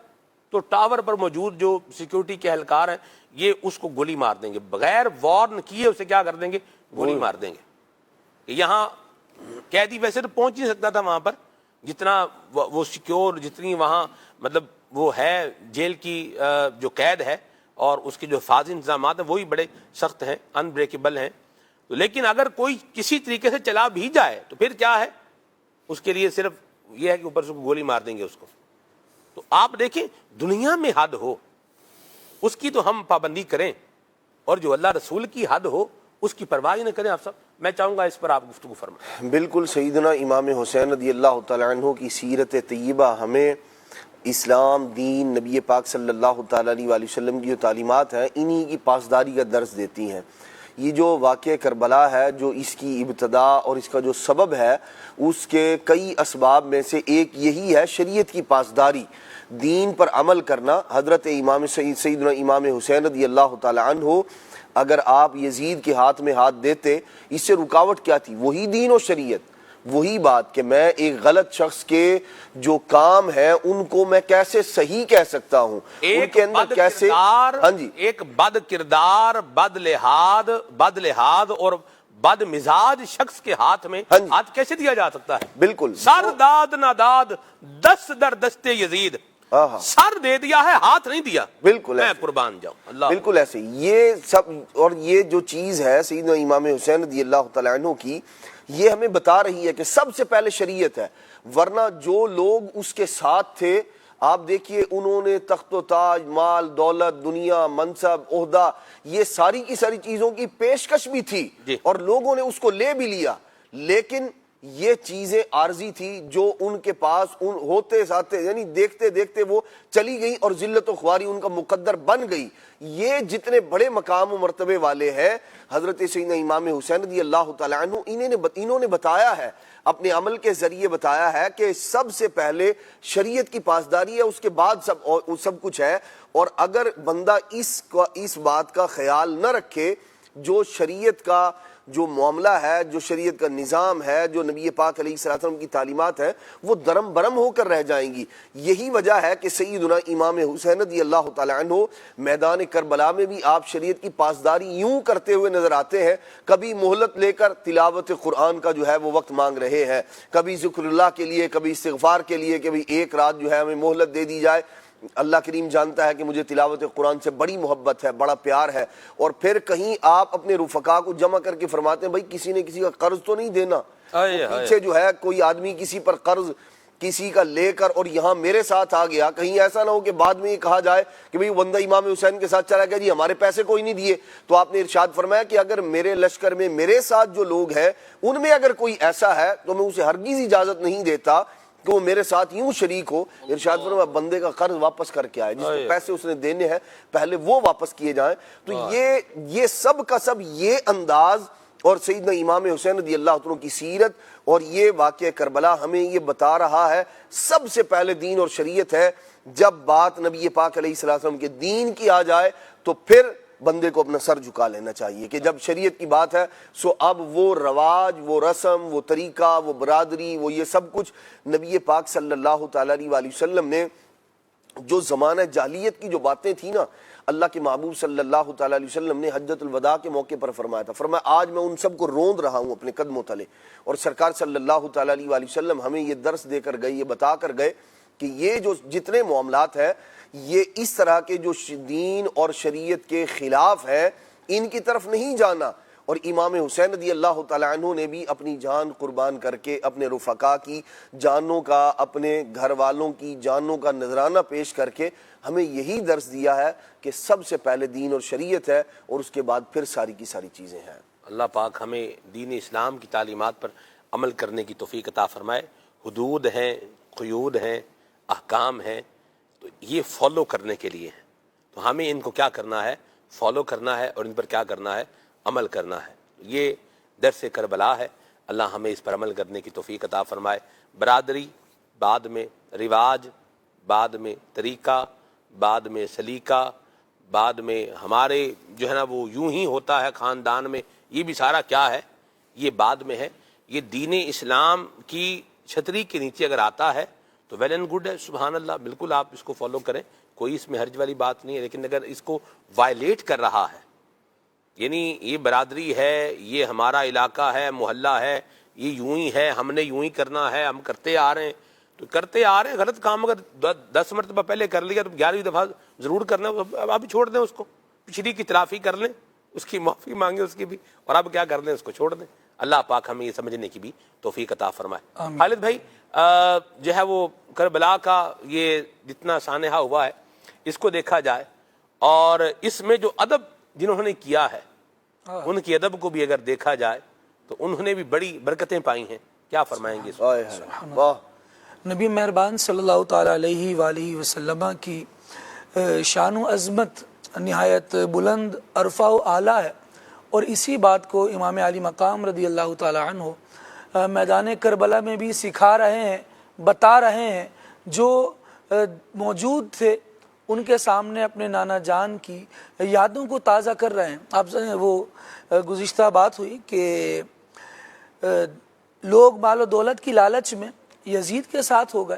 [SPEAKER 2] تو ٹاور پر موجود جو سیکیورٹی کے اہلکار ہیں یہ اس کو گولی مار دیں گے، بغیر وارن کیے اسے کیا کر دیں گے، گولی مار دیں گے۔ یہاں قیدی ویسے تو پہنچ نہیں سکتا تھا وہاں پر، جتنا وہ سیکیور، جتنی وہاں مطلب وہ ہے جیل کی جو قید ہے اور اس کے جو حفاظی انتظامات ہیں وہی بڑے سخت ہیں، انبریکیبل ہیں۔ لیکن اگر کوئی کسی طریقے سے چلا بھی جائے تو پھر کیا ہے، اس کے لیے صرف یہ ہے کہ اوپر سے گولی مار دیں گے اس کو۔ تو آپ دیکھیں دنیا میں حد ہو اس کی تو ہم پابندی کریں، اور جو اللہ رسول کی حد ہو اس کی پرواہ ہی نہ کریں. آپ صاحب میں چاہوں گا اس پر آپ گفتگو فرمائیں.
[SPEAKER 5] بالکل سیدنا امام حسین رضی اللہ تعالیٰ عنہ کی سیرت طیبہ ہمیں اسلام، دین، نبی پاک صلی اللہ تعالیٰ علیہ وآلہ وسلم کی جو تعلیمات ہیں انہی کی پاسداری کا درس دیتی ہیں. یہ جو واقعہ کربلا ہے، جو اس کی ابتدا اور اس کا جو سبب ہے، اس کے کئی اسباب میں سے ایک یہی ہے شریعت کی پاسداری، دین پر عمل کرنا. حضرت امام سیدنا امام حسین رضی اللہ تعالیٰ عنہ اگر آپ یزید کے ہاتھ میں ہاتھ دیتے، اس سے رکاوٹ کیا تھی؟ وہی دین و شریعت، وہی بات کہ میں ایک غلط شخص کے جو کام ہے ان کو میں کیسے صحیح کہہ سکتا ہوں، ان کے اندر کیسے. ہاں جی،
[SPEAKER 2] ایک بد کردار، بد لحاظ اور بد مزاج شخص کے ہاتھ میں ہاتھ کیسے دیا جا سکتا ہے؟
[SPEAKER 5] بالکل.
[SPEAKER 2] سر داد ناداد، دست در دستے یزید، سر دے دیا ہے، ہاتھ نہیں دیا.
[SPEAKER 5] بالکل
[SPEAKER 2] میں قربان جاؤں. اللہ
[SPEAKER 5] بالکل ایسے. یہ سب اور یہ جو چیز ہے سیدنا امام حسین رضی اللہ تعالیٰ عنہ کی، یہ ہمیں بتا رہی ہے کہ سب سے پہلے شریعت ہے. ورنہ جو لوگ اس کے ساتھ تھے، آپ دیکھیے انہوں نے تخت و تاج، مال، دولت، دنیا، منصب، عہدہ، یہ ساری کی ساری چیزوں کی پیشکش بھی تھی اور لوگوں نے اس کو لے بھی لیا، لیکن یہ چیزیں عارضی تھی جو ان کے پاس ہوتے ساتھے، یعنی دیکھتے دیکھتے وہ چلی گئی اور ذلت و خواری ان کا مقدر بن گئی. یہ جتنے بڑے مقام و مرتبے والے ہیں، حضرت سیدنا امام حسین رضی اللہ تعالیٰ عنہ انہوں نے بتایا ہے، اپنے عمل کے ذریعے بتایا ہے کہ سب سے پہلے شریعت کی پاسداری ہے، اس کے بعد سب کچھ ہے. اور اگر بندہ اس بات کا خیال نہ رکھے، جو شریعت کا جو معاملہ ہے، جو شریعت کا نظام ہے، جو نبی پاک علیہ الصلوۃ والسلام کی تعلیمات ہیں، وہ درم برم ہو کر رہ جائیں گی. یہی وجہ ہے کہ سیدنا امام حسین رضی اللہ تعالیٰ عنہ میدان کربلا میں بھی آپ شریعت کی پاسداری یوں کرتے ہوئے نظر آتے ہیں. کبھی مہلت لے کر تلاوت قرآن کا جو ہے وہ وقت مانگ رہے ہیں، کبھی ذکر اللہ کے لیے، کبھی استغفار کے لیے، کبھی ایک رات جو ہے ہمیں مہلت دے دی جائے. اللہ کریم جانتا ہے کہ مجھے تلاوت قرآن سے بڑی محبت ہے، بڑا پیار ہے. اور پھر کہیں آپ اپنے رفقا کو جمع کر کے فرماتے ہیں بھائی کسی نے کسی کا قرض تو نہیں دینا. پیچھے جو ہے کوئی آدمی کسی پر قرض کسی کا لے کر اور یہاں میرے ساتھ آ گیا، کہیں ایسا نہ ہو کہ بعد میں یہ کہا جائے کہ بھئی بندہ امام حسین کے ساتھ چلا گیا جی ہمارے پیسے کوئی نہیں دیے. تو آپ نے ارشاد فرمایا کہ اگر میرے لشکر میں میرے ساتھ جو لوگ ہیں ان میں اگر کوئی ایسا ہے تو میں اسے ہرگز اجازت نہیں دیتا کہ وہ میرے ساتھ یوں شریک ہو. ارشاد فرمایا بندے کا قرض واپس کر کے آئے، جس کو پیسے اس نے دینے ہیں پہلے وہ واپس کیے جائیں. تو یہ سب کا سب یہ انداز اور سیدنا امام حسین رضی اللہ عنہ کی سیرت اور یہ واقعہ کربلا ہمیں یہ بتا رہا ہے سب سے پہلے دین اور شریعت ہے. جب بات نبی پاک علیہ الصلوۃ والسلام کے دین کی آ جائے تو پھر بندے کو اپنا سر جھکا لینا چاہیے کہ جب شریعت کی بات ہے سو اب وہ رواج، وہ رسم، وہ طریقہ، وہ برادری، وہ یہ سب کچھ نبی پاک صلی اللہ تعالیٰ علیہ وآلہ وسلم نے جو زمانہ جاہلیت کی جو باتیں تھیں نا، اللہ کے محبوب صلی اللہ تعالیٰ علیہ وسلم نے حجۃ الوداع کے موقع پر فرمایا تھا. فرمایا آج میں ان سب کو روند رہا ہوں اپنے قدموں تلے. اور سرکار صلی اللہ تعالیٰ علیہ وآلہ وسلم ہمیں یہ درس دے کر گئے، یہ بتا کر گئے کہ یہ جو جتنے معاملات ہیں یہ اس طرح کے جو دین اور شریعت کے خلاف ہیں ان کی طرف نہیں جانا. اور امام حسین رضی اللہ تعالیٰ عنہ نے بھی اپنی جان قربان کر کے اپنے رفقا کی جانوں کا، اپنے گھر والوں کی جانوں کا نذرانہ پیش کر کے ہمیں یہی درس دیا ہے کہ سب سے پہلے دین اور شریعت ہے اور اس کے بعد پھر ساری کی ساری چیزیں ہیں.
[SPEAKER 2] اللہ پاک ہمیں دین اسلام کی تعلیمات پر عمل کرنے کی توفیق عطا فرمائے. حدود ہیں، قیود ہیں، احکام ہیں، تو یہ فالو کرنے کے لیے ہیں. تو ہمیں ان کو کیا کرنا ہے؟ فالو کرنا ہے اور ان پر کیا کرنا ہے؟ عمل کرنا ہے. یہ درس کربلا ہے. اللہ ہمیں اس پر عمل کرنے کی توفیق عطا فرمائے. برادری بعد میں، رواج بعد میں، طریقہ بعد میں، سلیقہ بعد میں، ہمارے جو ہے نا وہ یوں ہی ہوتا ہے خاندان میں، یہ بھی سارا کیا ہے؟ یہ بعد میں ہے. یہ دین اسلام کی چھتری کے نیچے اگر آتا ہے تو ویل اینڈ گڈ ہے، سبحان اللہ، بالکل آپ اس کو فالو کریں، کوئی اس میں حرج والی بات نہیں ہے. لیکن اگر اس کو وائلیٹ کر رہا ہے، یعنی یہ برادری ہے، یہ ہمارا علاقہ ہے، محلہ ہے، یہ یوں ہی ہے، ہم نے یوں ہی کرنا ہے، ہم کرتے آ رہے ہیں، تو کرتے آ رہے ہیں غلط کام اگر 10 مرتبہ پہلے کر لیا تو 11ویں دفعہ ضرور کرنا ہے. اب چھوڑ دیں اس کو، پچھلی کی تلافی کر لیں، اس کی معافی مانگیں اس کی بھی، اور اب کیا کر دیں، اس کو چھوڑ دیں. اللہ پاک ہمیں یہ سمجھنے کی بھی توفیق عطا فرمائے. خالد بھائی جو ہے وہ کربلا کا یہ جتنا سانحہ ہوا ہے اس کو دیکھا جائے اور اس میں جو ادب جنہوں نے کیا ہے ان کی ادب کو بھی اگر دیکھا جائے تو انہوں نے بھی بڑی برکتیں پائی ہیں. کیا فرمائیں گے اس
[SPEAKER 5] آئے واہ.
[SPEAKER 7] نبی مہربان صلی اللہ تعالیٰ علیہ وآلہ وسلم کی شان و عظمت نہایت بلند عرفہ و اعلیٰ ہے، اور اسی بات کو امام علی مقام رضی اللہ تعالیٰ عنہ میدان کربلا میں بھی سکھا رہے ہیں، بتا رہے ہیں. جو موجود تھے ان کے سامنے اپنے نانا جان کی یادوں کو تازہ کر رہے ہیں. آپ وہ گزشتہ بات ہوئی کہ لوگ مال و دولت کی لالچ میں یزید کے ساتھ ہو گئے،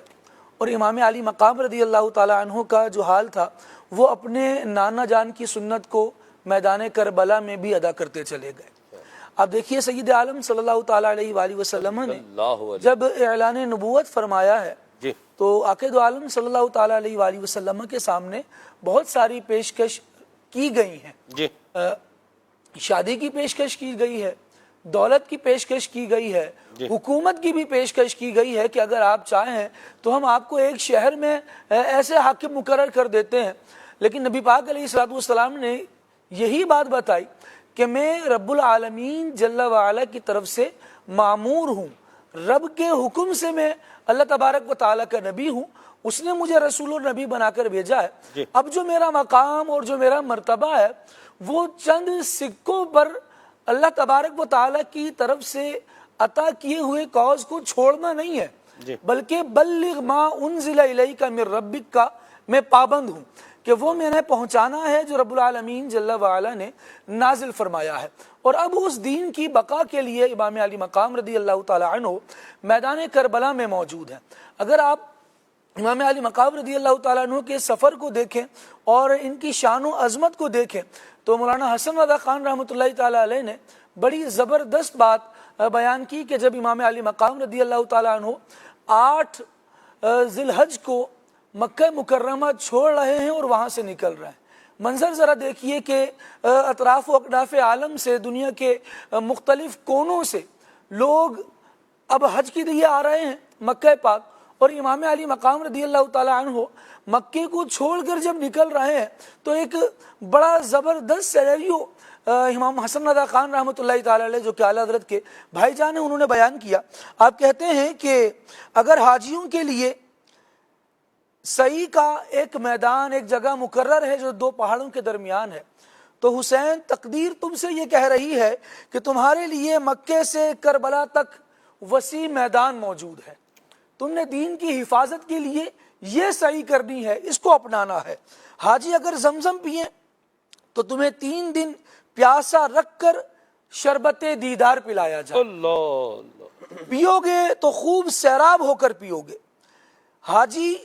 [SPEAKER 7] اور امام علی مقام رضی اللہ تعالیٰ عنہ کا جو حال تھا وہ اپنے نانا جان کی سنت کو میدان کربلا میں بھی ادا کرتے چلے گئے. آپ دیکھیے سید عالم صلی اللہ تعالیٰ علیہ وآلہ وسلم نے جب اعلان نبوت فرمایا ہے تو عاقد عالم صلی اللہ تعالیٰ علیہ وآلہ وسلم کے سامنے بہت ساری پیشکش کی گئی ہیں. شادی کی پیشکش کی گئی ہے، دولت کی پیشکش کی گئی ہے، حکومت کی بھی پیشکش کی گئی ہے کہ اگر آپ چاہیں تو ہم آپ کو ایک شہر میں ایسے حاکم مقرر کر دیتے ہیں. لیکن نبی پاک علیہ الصلوۃ والسلام نے یہی بات بتائی کہ میں رب العالمین جل وعلا کی طرف سے معمور ہوں، رب کے حکم سے میں اللہ تبارک و تعالیٰ کا نبی ہوں، اس نے مجھے رسول اور نبی بنا کر بھیجا ہے. اب جو میرا مقام اور جو میرا مرتبہ ہے وہ چند سکوں پر اللہ تبارک و تعالیٰ کی طرف سے عطا کیے ہوئے کاز کو چھوڑنا نہیں ہے، بلکہ بلغ ما انزل الیک من ربک کا میں پابند ہوں کہ وہ میں نے پہنچانا ہے جو رب العالمین جل وعلا نے نازل فرمایا ہے. اور اب اس دین کی بقا کے لیے امام علی مقام رضی اللہ تعالیٰ عنہ میدان کربلا میں موجود ہیں. اگر آپ امام علی مقام رضی اللہ تعالیٰ عنہ کے سفر کو دیکھیں اور ان کی شان و عظمت کو دیکھیں تو مولانا حسن رضا خان رحمۃ اللہ تعالیٰ علیہ نے بڑی زبردست بات بیان کی کہ جب امام علی مقام رضی اللہ تعالیٰ عنہ 8 ذی الحج کو مکہ مکرمہ چھوڑ رہے ہیں اور وہاں سے نکل رہے ہیں، منظر ذرا دیکھیے کہ اطراف و اکناف عالم سے، دنیا کے مختلف کونوں سے لوگ اب حج کے لیے آ رہے ہیں مکہ پاک، اور امام علی مقام رضی اللہ تعالیٰ عنہ مکے کو چھوڑ کر جب نکل رہے ہیں تو ایک بڑا زبردست سینیریو امام حسن رضا خان رحمۃ اللہ تعالیٰ علیہ جو کہ اعلیٰ حضرت کے بھائی جان ہیں انہوں نے بیان کیا. آپ کہتے ہیں کہ اگر حاجیوں کے لیے سعی کا ایک میدان، ایک جگہ مقرر ہے جو 2 پہاڑوں کے درمیان ہے، تو حسین تقدیر تم سے یہ کہہ رہی ہے کہ تمہارے لیے مکے سے کربلا تک وسیع میدان موجود ہے، تم نے دین کی حفاظت کے لیے یہ سعی کرنی ہے، اس کو اپنانا ہے. حاجی اگر زمزم پئیں تو تمہیں 3 دن پیاسا رکھ کر شربت دیدار پلایا جائے، پیو گے تو خوب سیراب ہو کر پیو گے. حاجی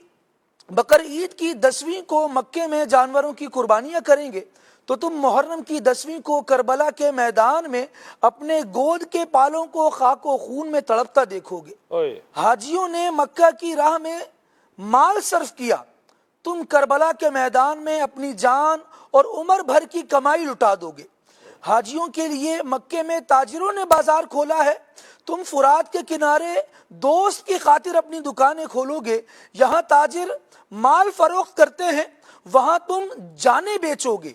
[SPEAKER 7] بقر عید کی 10ویں کو مکے میں جانوروں کی قربانیاں کریں گے تو تم محرم کی 10ویں کو کربلا کے میدان میں اپنے گود کے پالوں کو خاک و خون میں تڑپتا دیکھو گے. حاجیوں نے مکہ کی راہ میں مال صرف کیا، تم کربلا کے میدان میں اپنی جان اور عمر بھر کی کمائی لٹا دو گے. حاجیوں کے لیے مکے میں تاجروں نے بازار کھولا ہے، تم فرات کے کنارے دوست کی خاطر اپنی دکانیں کھولو گے. یہاں تاجر مال فروخت کرتے ہیں، وہاں تم جانیں بیچو گے.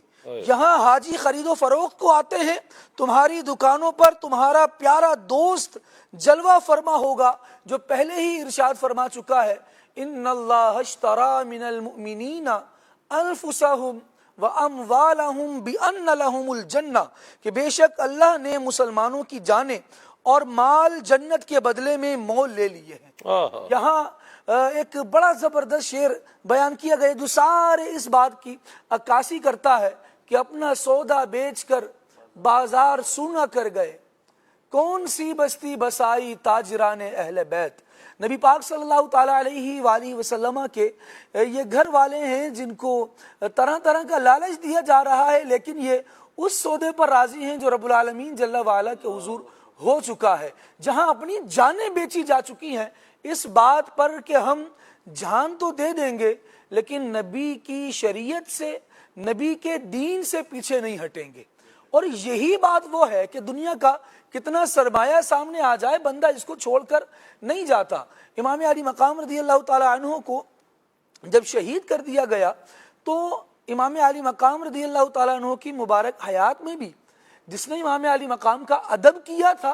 [SPEAKER 7] یہاں حاجی خرید و فروخت کو آتے ہیں، تمہاری دکانوں پر تمہارا پیارا دوست جلوہ فرما ہوگا جو پہلے ہی ارشاد فرما چکا ہے، ان اللہ اشترى من المؤمنین انفسهم واموالهم بان لهم الجنہ، کہ بے شک اللہ نے مسلمانوں کی جانیں اور مال جنت کے بدلے میں مول لے لیے ہیں. یہاں ایک بڑا زبردست شعر بیان کیا گیا جو سارے اس بات کی عکاسی کرتا ہے کہ اپنا سودا بیچ کر بازار سونا کر گئے، کون سی بستی بسائی تاجران اہل بیت. نبی پاک صلی اللہ تعالیٰ علیہ وآلہ وسلم کے یہ گھر والے ہیں جن کو طرح طرح کا لالچ دیا جا رہا ہے، لیکن یہ اس سودے پر راضی ہیں جو رب العالمین جل وعلا کے حضور ہو چکا ہے، جہاں اپنی جانیں بیچی جا چکی ہیں اس بات پر کہ ہم جان تو دے دیں گے لیکن نبی کی شریعت سے، نبی کے دین سے پیچھے نہیں ہٹیں گے. اور یہی بات وہ ہے کہ دنیا کا کتنا سرمایہ سامنے آ جائے بندہ اس کو چھوڑ کر نہیں جاتا. امام علی مقام رضی اللہ تعالی عنہ کو جب شہید کر دیا گیا تو امام علی مقام رضی اللہ تعالی عنہ کی مبارک حیات میں بھی جس نے امام علی مقام کا ادب کیا تھا،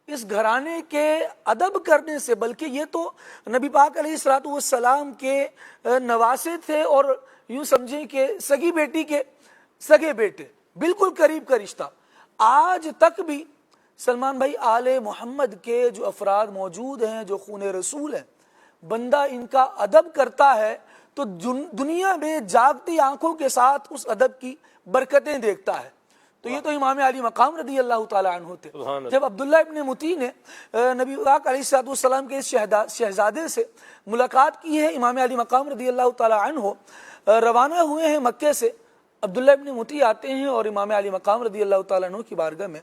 [SPEAKER 7] اس گھرانے کے ادب کرنے سے، بلکہ یہ تو نبی پاک علیہ الصلوۃ والسلام کے نواسے تھے، اور یوں سمجھیں کہ سگی بیٹی کے سگے بیٹے، بالکل قریب کا رشتہ. آج تک بھی سلمان بھائی آل محمد کے جو افراد موجود ہیں، جو خون رسول ہیں، بندہ ان کا ادب کرتا ہے تو دنیا میں جاگتی آنکھوں کے ساتھ اس ادب کی برکتیں دیکھتا ہے. تو یہ تو امام علی مقام رضی اللہ تعالیٰ عنہ تھے. جب عبداللہ ابن متی نے نبی پاک علیہ الصلوۃ والسلام کے اس شہزادے سے ملاقات کی ہے، امام علی مقام رضی اللہ تعالیٰ عنہ روانہ ہوئے ہیں مکے سے. عبداللہ ابن متی آتے ہیں اور امام علی مقام رضی اللہ تعالیٰ عنہ کی بارگاہ میں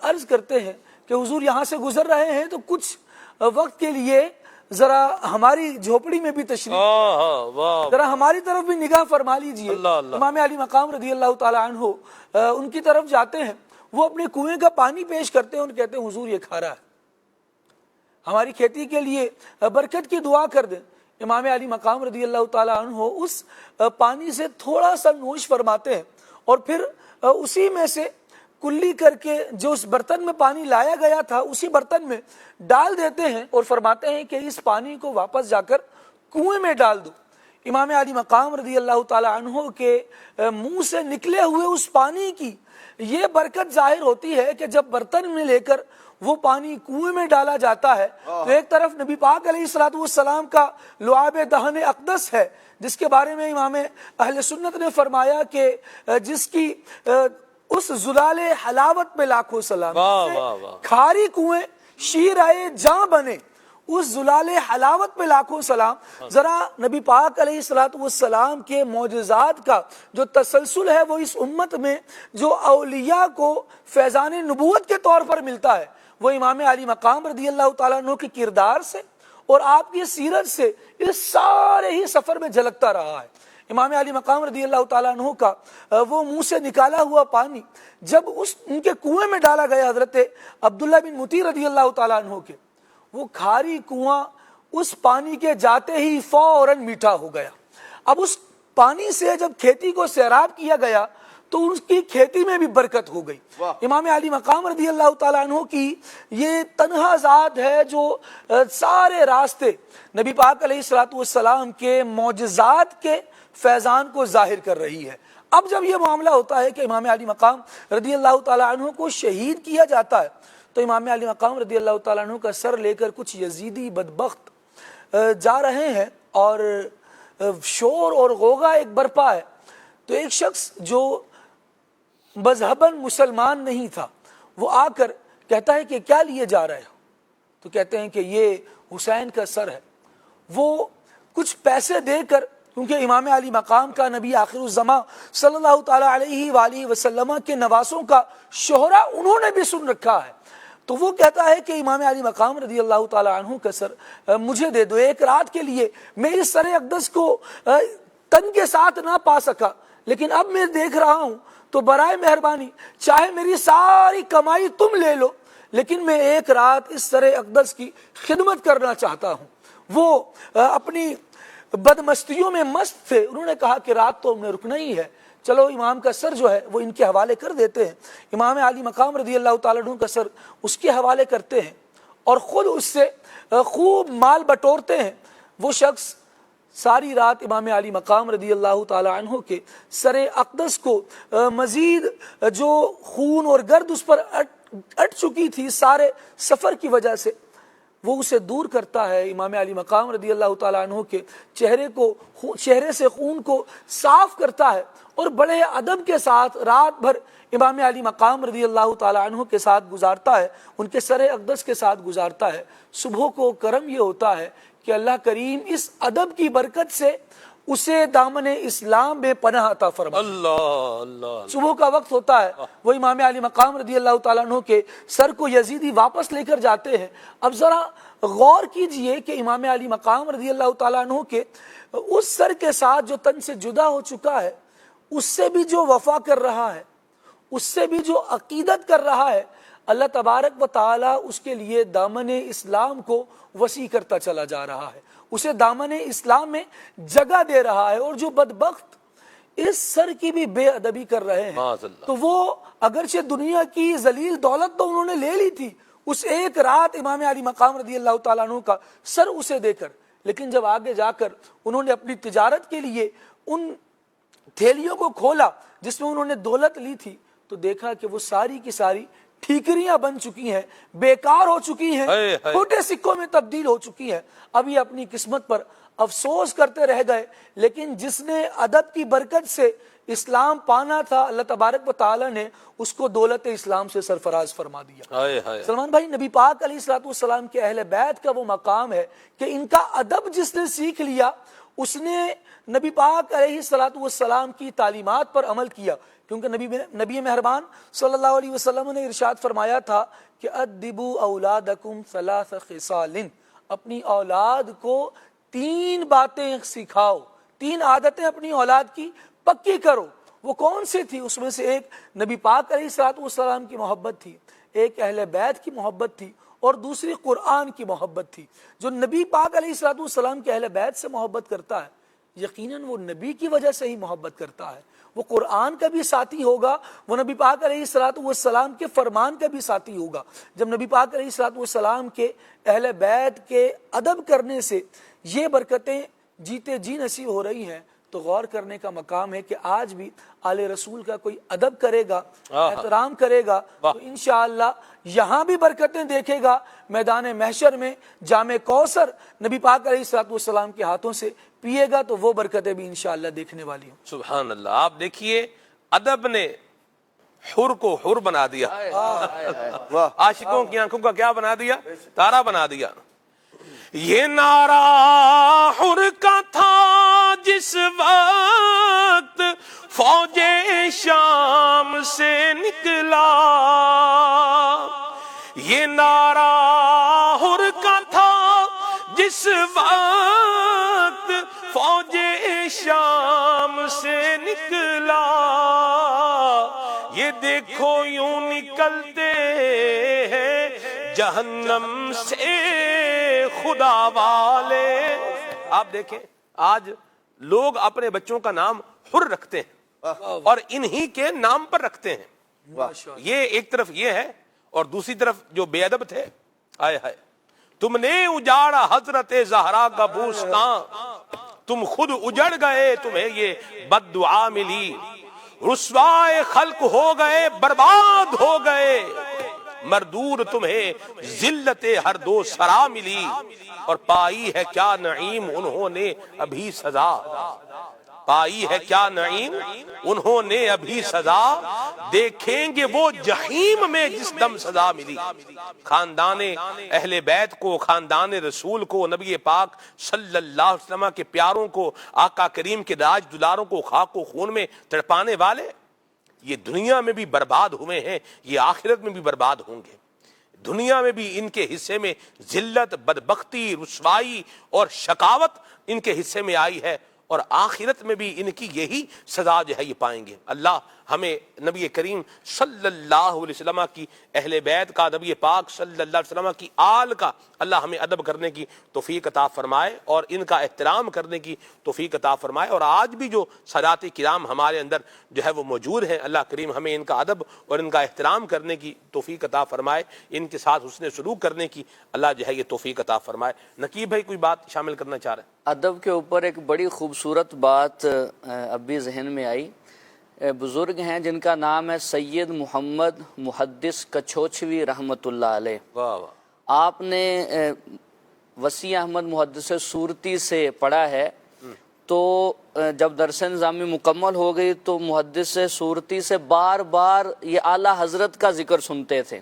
[SPEAKER 7] عرض کرتے ہیں کہ حضور یہاں سے گزر رہے ہیں تو کچھ وقت کے لیے ذرا ہماری جھوپڑی میں بھی تشریف، ذرا ہماری طرف بھی نگاہ فرما لیجئے. امام علی مقام رضی اللہ تعالیٰ عنہ ان کی طرف جاتے ہیں، وہ اپنے کنویں کا پانی پیش کرتے ہیں اور کہتے ہیں حضور یہ کھارا ہے، ہماری کھیتی کے لیے برکت کی دعا کر دیں. امام علی مقام رضی اللہ تعالیٰ عنہ اس پانی سے تھوڑا سا نوش فرماتے ہیں اور پھر اسی میں سے کلی کر کے جو اس برتن میں پانی لایا گیا تھا اسی برتن میں ڈال دیتے ہیں اور فرماتے ہیں کہ اس پانی کو واپس جا کر کنویں میں ڈال دو. امام علی مقام رضی اللہ تعالیٰ عنہ کے منہ سے نکلے ہوئے اس پانی کی یہ برکت ظاہر ہوتی ہے کہ جب برتن میں لے کر وہ پانی کنویں میں ڈالا جاتا ہے تو ایک طرف نبی پاک علیہ الصلوۃ والسلام کا لعاب دہن اقدس ہے، جس کے بارے میں امام اہل سنت نے فرمایا کہ جس کی اس زلال حلاوت پہ لاکھوں سلام، کھاری کنویں شیر آئے جاں بنے، اس زلال حلاوت پہ لاکھوں سلام. ذرا نبی پاک علیہ الصلوۃ والسلام کے معجزات کا جو تسلسل ہے وہ اس امت میں جو اولیاء کو فیضان نبوت کے طور پر ملتا ہے وہ امام علی مقام رضی اللہ تعالیٰ عنہ کے کردار سے اور آپ کی سیرت سے اس سارے ہی سفر میں جھلکتا رہا ہے. امام علی مقام رضی اللہ تعالیٰ عنہ کا وہ منہ سے نکالا ہوا پانی جب ان کے کنویں میں ڈالا گیا حضرت عبداللہ بن متی رضی اللہ تعالیٰ عنہ کے، وہ کھاری کنواں اس پانی کے جاتے ہی فوراً میٹھا ہو گیا. اب اس پانی سے جب کھیتی کو سیراب کیا گیا تو اس کی کھیتی میں بھی برکت ہو گئی. امام علی مقام رضی اللہ تعالیٰ عنہ کی یہ تنہا ذات ہے جو سارے راستے نبی پاک علیہ الصلوۃ والسلام کے معجزات کے فیضان کو ظاہر کر رہی ہے. اب جب یہ معاملہ ہوتا ہے کہ امام علی مقام رضی اللہ تعالیٰ عنہ کو شہید کیا جاتا ہے تو امام علی مقام رضی اللہ تعالیٰ عنہ کا سر لے کر کچھ یزیدی بدبخت جا رہے ہیں اور شور اور غوغا ایک برپا ہے. تو ایک شخص جو مذہباً مسلمان نہیں تھا وہ آ کر کہتا ہے کہ کیا لیے جا رہے ہو؟ تو کہتے ہیں کہ یہ حسین کا سر ہے. وہ کچھ پیسے دے کر، کیونکہ امام علی مقام کا نبی آخر الزماں صلی اللہ تعالیٰ علیہ وآلہ وسلم کے نواسوں کا شہرہ انہوں نے بھی سن رکھا ہے، تو وہ کہتا ہے کہ امام علی مقام رضی اللہ تعالیٰ عنہ کا سر مجھے دے دو، ایک رات کے لیے میں اس سر اقدس کو تن کے ساتھ نہ پا سکا، لیکن اب میں دیکھ رہا ہوں تو برائے مہربانی چاہے میری ساری کمائی تم لے لو لیکن میں ایک رات اس سر اقدس کی خدمت کرنا چاہتا ہوں. وہ اپنی بدمستیوں میں مست تھے، انہوں نے کہا کہ رات تو ہم نے رکنا ہی ہے، چلو امام کا سر جو ہے وہ ان کے حوالے کر دیتے ہیں. امام علی مقام رضی اللہ تعالیٰ عنہ کا سر اس کے حوالے کرتے ہیں اور خود اس سے خوب مال بٹورتے ہیں. وہ شخص ساری رات امام علی مقام رضی اللہ تعالیٰ عنہ کے سر اقدس کو مزید جو خون اور گرد اس پر اٹ چکی تھی سارے سفر کی وجہ سے، وہ اسے دور کرتا ہے. امام علی مقام رضی اللہ تعالیٰ عنہ کے چہرے سے خون کو صاف کرتا ہے اور بڑے ادب کے ساتھ رات بھر امام علی مقام رضی اللہ تعالیٰ عنہ کے ساتھ گزارتا ہے، ان کے سر اقدس کے ساتھ گزارتا ہے. صبح کو کرم یہ ہوتا ہے کہ اللہ کریم اس ادب کی برکت سے اسے دامن اسلام میں پناہ عطا فرمائے. اللہ صبح کا وقت ہوتا ہے، وہ امام علی مقام رضی اللہ تعالیٰ عنہ کے سر کو یزیدی واپس لے کر جاتے ہیں. اب ذرا غور کیجئے کہ امام علی مقام رضی اللہ تعالیٰ عنہ کے اس سر کے ساتھ جو تن سے جدا ہو چکا ہے، اس سے بھی جو وفا کر رہا ہے، اس سے بھی جو عقیدت کر رہا ہے، اللہ تبارک و تعالی اس کے لیے دامن اسلام کو وسیع کرتا چلا جا رہا ہے، اسے دامن اسلام میں جگہ دے رہا ہے. اور جو بدبخت اس سر کی بھی بے ادبی کر رہے ہیں. تو وہ اگرچہ دنیا کی ذلیل دولت تو انہوں نے لے لی تھی اس ایک رات امام علی مقام رضی اللہ تعالیٰ عنہ کا سر اسے دے کر، لیکن جب آگے جا کر انہوں نے اپنی تجارت کے لیے ان تھیلیوں کو کھولا جس میں انہوں نے دولت لی تھی تو دیکھا کہ وہ ساری کی ساری ٹھیکریاں بن چکی ہیں، بیکار ہو چکی ہیں، چھوٹے سکوں میں تبدیل ہو چکی ہیں. اب یہ اپنی قسمت پر افسوس کرتے رہ گئے. لیکن جس نے ادب کی برکت سے اسلام پانا تھا، اللہ تبارک و تعالی نے اس کو دولت اسلام سے سرفراز فرما دیا. سلمان بھائی، نبی پاک علیہ الصلوۃ والسلام کے اہل بیت کا وہ مقام ہے کہ ان کا ادب جس نے سیکھ لیا اس نے نبی پاک علیہ الصلوۃ والسلام کی تعلیمات پر عمل کیا. کیونکہ نبی مہربان صلی اللہ علیہ وسلم نے ارشاد فرمایا تھا کہ ادبوا اولادکم ثلاث خصال، اپنی اولاد کو 3 باتیں سکھاؤ، 3 عادتیں اپنی اولاد کی پکی کرو. وہ کون سی تھی؟ اس میں سے ایک نبی پاک علیہ الصلوۃ والسلام کی محبت تھی، ایک اہل بیت کی محبت تھی، اور دوسری قرآن کی محبت تھی. جو نبی پاک علیہ الصلوۃ والسلام کے اہل بیت سے محبت کرتا ہے یقیناً وہ نبی کی وجہ سے ہی محبت کرتا ہے، وہ قرآن کا بھی ساتھی ہوگا، وہ نبی پاک علیہ الصلوۃ والسلام کے فرمان کا بھی ساتھی ہوگا. جب نبی پاک علیہ الصلوۃ والسلام کے اہل بیت کے ادب کرنے سے یہ برکتیں جیتے جی نصیب ہو رہی ہیں تو غور کرنے کا مقام ہے کہ آج بھی آل رسول کا کوئی ادب کرے گا، احترام کرے گا تو انشاءاللہ یہاں بھی برکتیں دیکھے گا. میدان محشر میں جام کوثر نبی پاک علیہ الصلوۃ والسلام کے ہاتھوں سے پیے گا تو وہ برکتیں بھی انشاءاللہ دیکھنے والی ہوں.
[SPEAKER 2] سبحان اللہ. آپ دیکھیے ادب نے حر کو حر بنا دیا، عاشقوں کی آنکھوں کا کیا بنا دیا؟ تارا بنا دیا. یہ نعرہ حر کا تھا جس وقت فوج شام سے نکلا، یہ نعرہ حر کا تھا جس وقت فوج شام سے نکلا. یہ دیکھو یوں نکلتے ہیں جہنم سے خدا والے. آپ دیکھیں آج لوگ اپنے بچوں کا نام حر رکھتے ہیں اور انہی کے نام پر رکھتے ہیں. یہ ایک طرف یہ ہے، اور دوسری طرف جو بے ادب تھے، آئے ہائے تم نے اجاڑا حضرت زہرا کا بوستان، تم خود اجڑ گئے تمہیں یہ بد دعا ملی، رسوائے خلق ہو گئے برباد ہو گئے، مردور تمہیں ذلت ہر دو سرا ملی، اور پائی ہے کیا نعیم انہوں نے ابھی سزا، پائی ہے کیا نعیم انہوں نے ابھی سزا، دیکھیں گے وہ جہیم میں جس دم سزا ملی. خاندان اہل بیت کو، خاندان رسول کو، نبی پاک صلی اللہ علیہ وسلم کے پیاروں کو، آقا کریم کے راج دلاروں کو خاک و خون میں تڑپانے والے یہ دنیا میں بھی برباد ہوئے ہیں، یہ آخرت میں بھی برباد ہوں گے. دنیا میں بھی ان کے حصے میں ذلت، بدبختی، رسوائی اور شقاوت ان کے حصے میں آئی ہے، اور آخرت میں بھی ان کی یہی سزا جو ہے یہ پائیں گے. اللہ ہمیں نبی کریم صلی اللہ علیہ وسلم کی اہل بیت کا، نبی پاک صلی اللہ علیہ وسلم کی آل کا اللہ ہمیں ادب کرنے کی توفیق عطا فرمائے اور ان کا احترام کرنے کی توفیق عطا فرمائے. اور آج بھی جو سادات کرام ہمارے اندر جو ہے وہ موجود ہیں، اللہ کریم ہمیں ان کا ادب اور ان کا احترام کرنے کی توفیق عطا فرمائے، ان کے ساتھ حسن سلوک کرنے کی اللہ جو ہے یہ توفیق عطا فرمائے. نقیب بھائی کوئی بات شامل کرنا چاہ رہے ہیں؟
[SPEAKER 6] ادب کے اوپر ایک بڑی خوبصورت بات ابھی ذہن میں آئی. بزرگ ہیں جن کا نام ہے سید محمد محدث کچھوچھوی رحمۃ اللہ علیہ.
[SPEAKER 2] واہ واہ.
[SPEAKER 6] آپ نے وسیع احمد محدث صورتی سے پڑھا ہے، تو جب درس نظامی مکمل ہو گئی تو محدث صورتی سے بار بار یہ اعلیٰ حضرت کا ذکر سنتے تھے.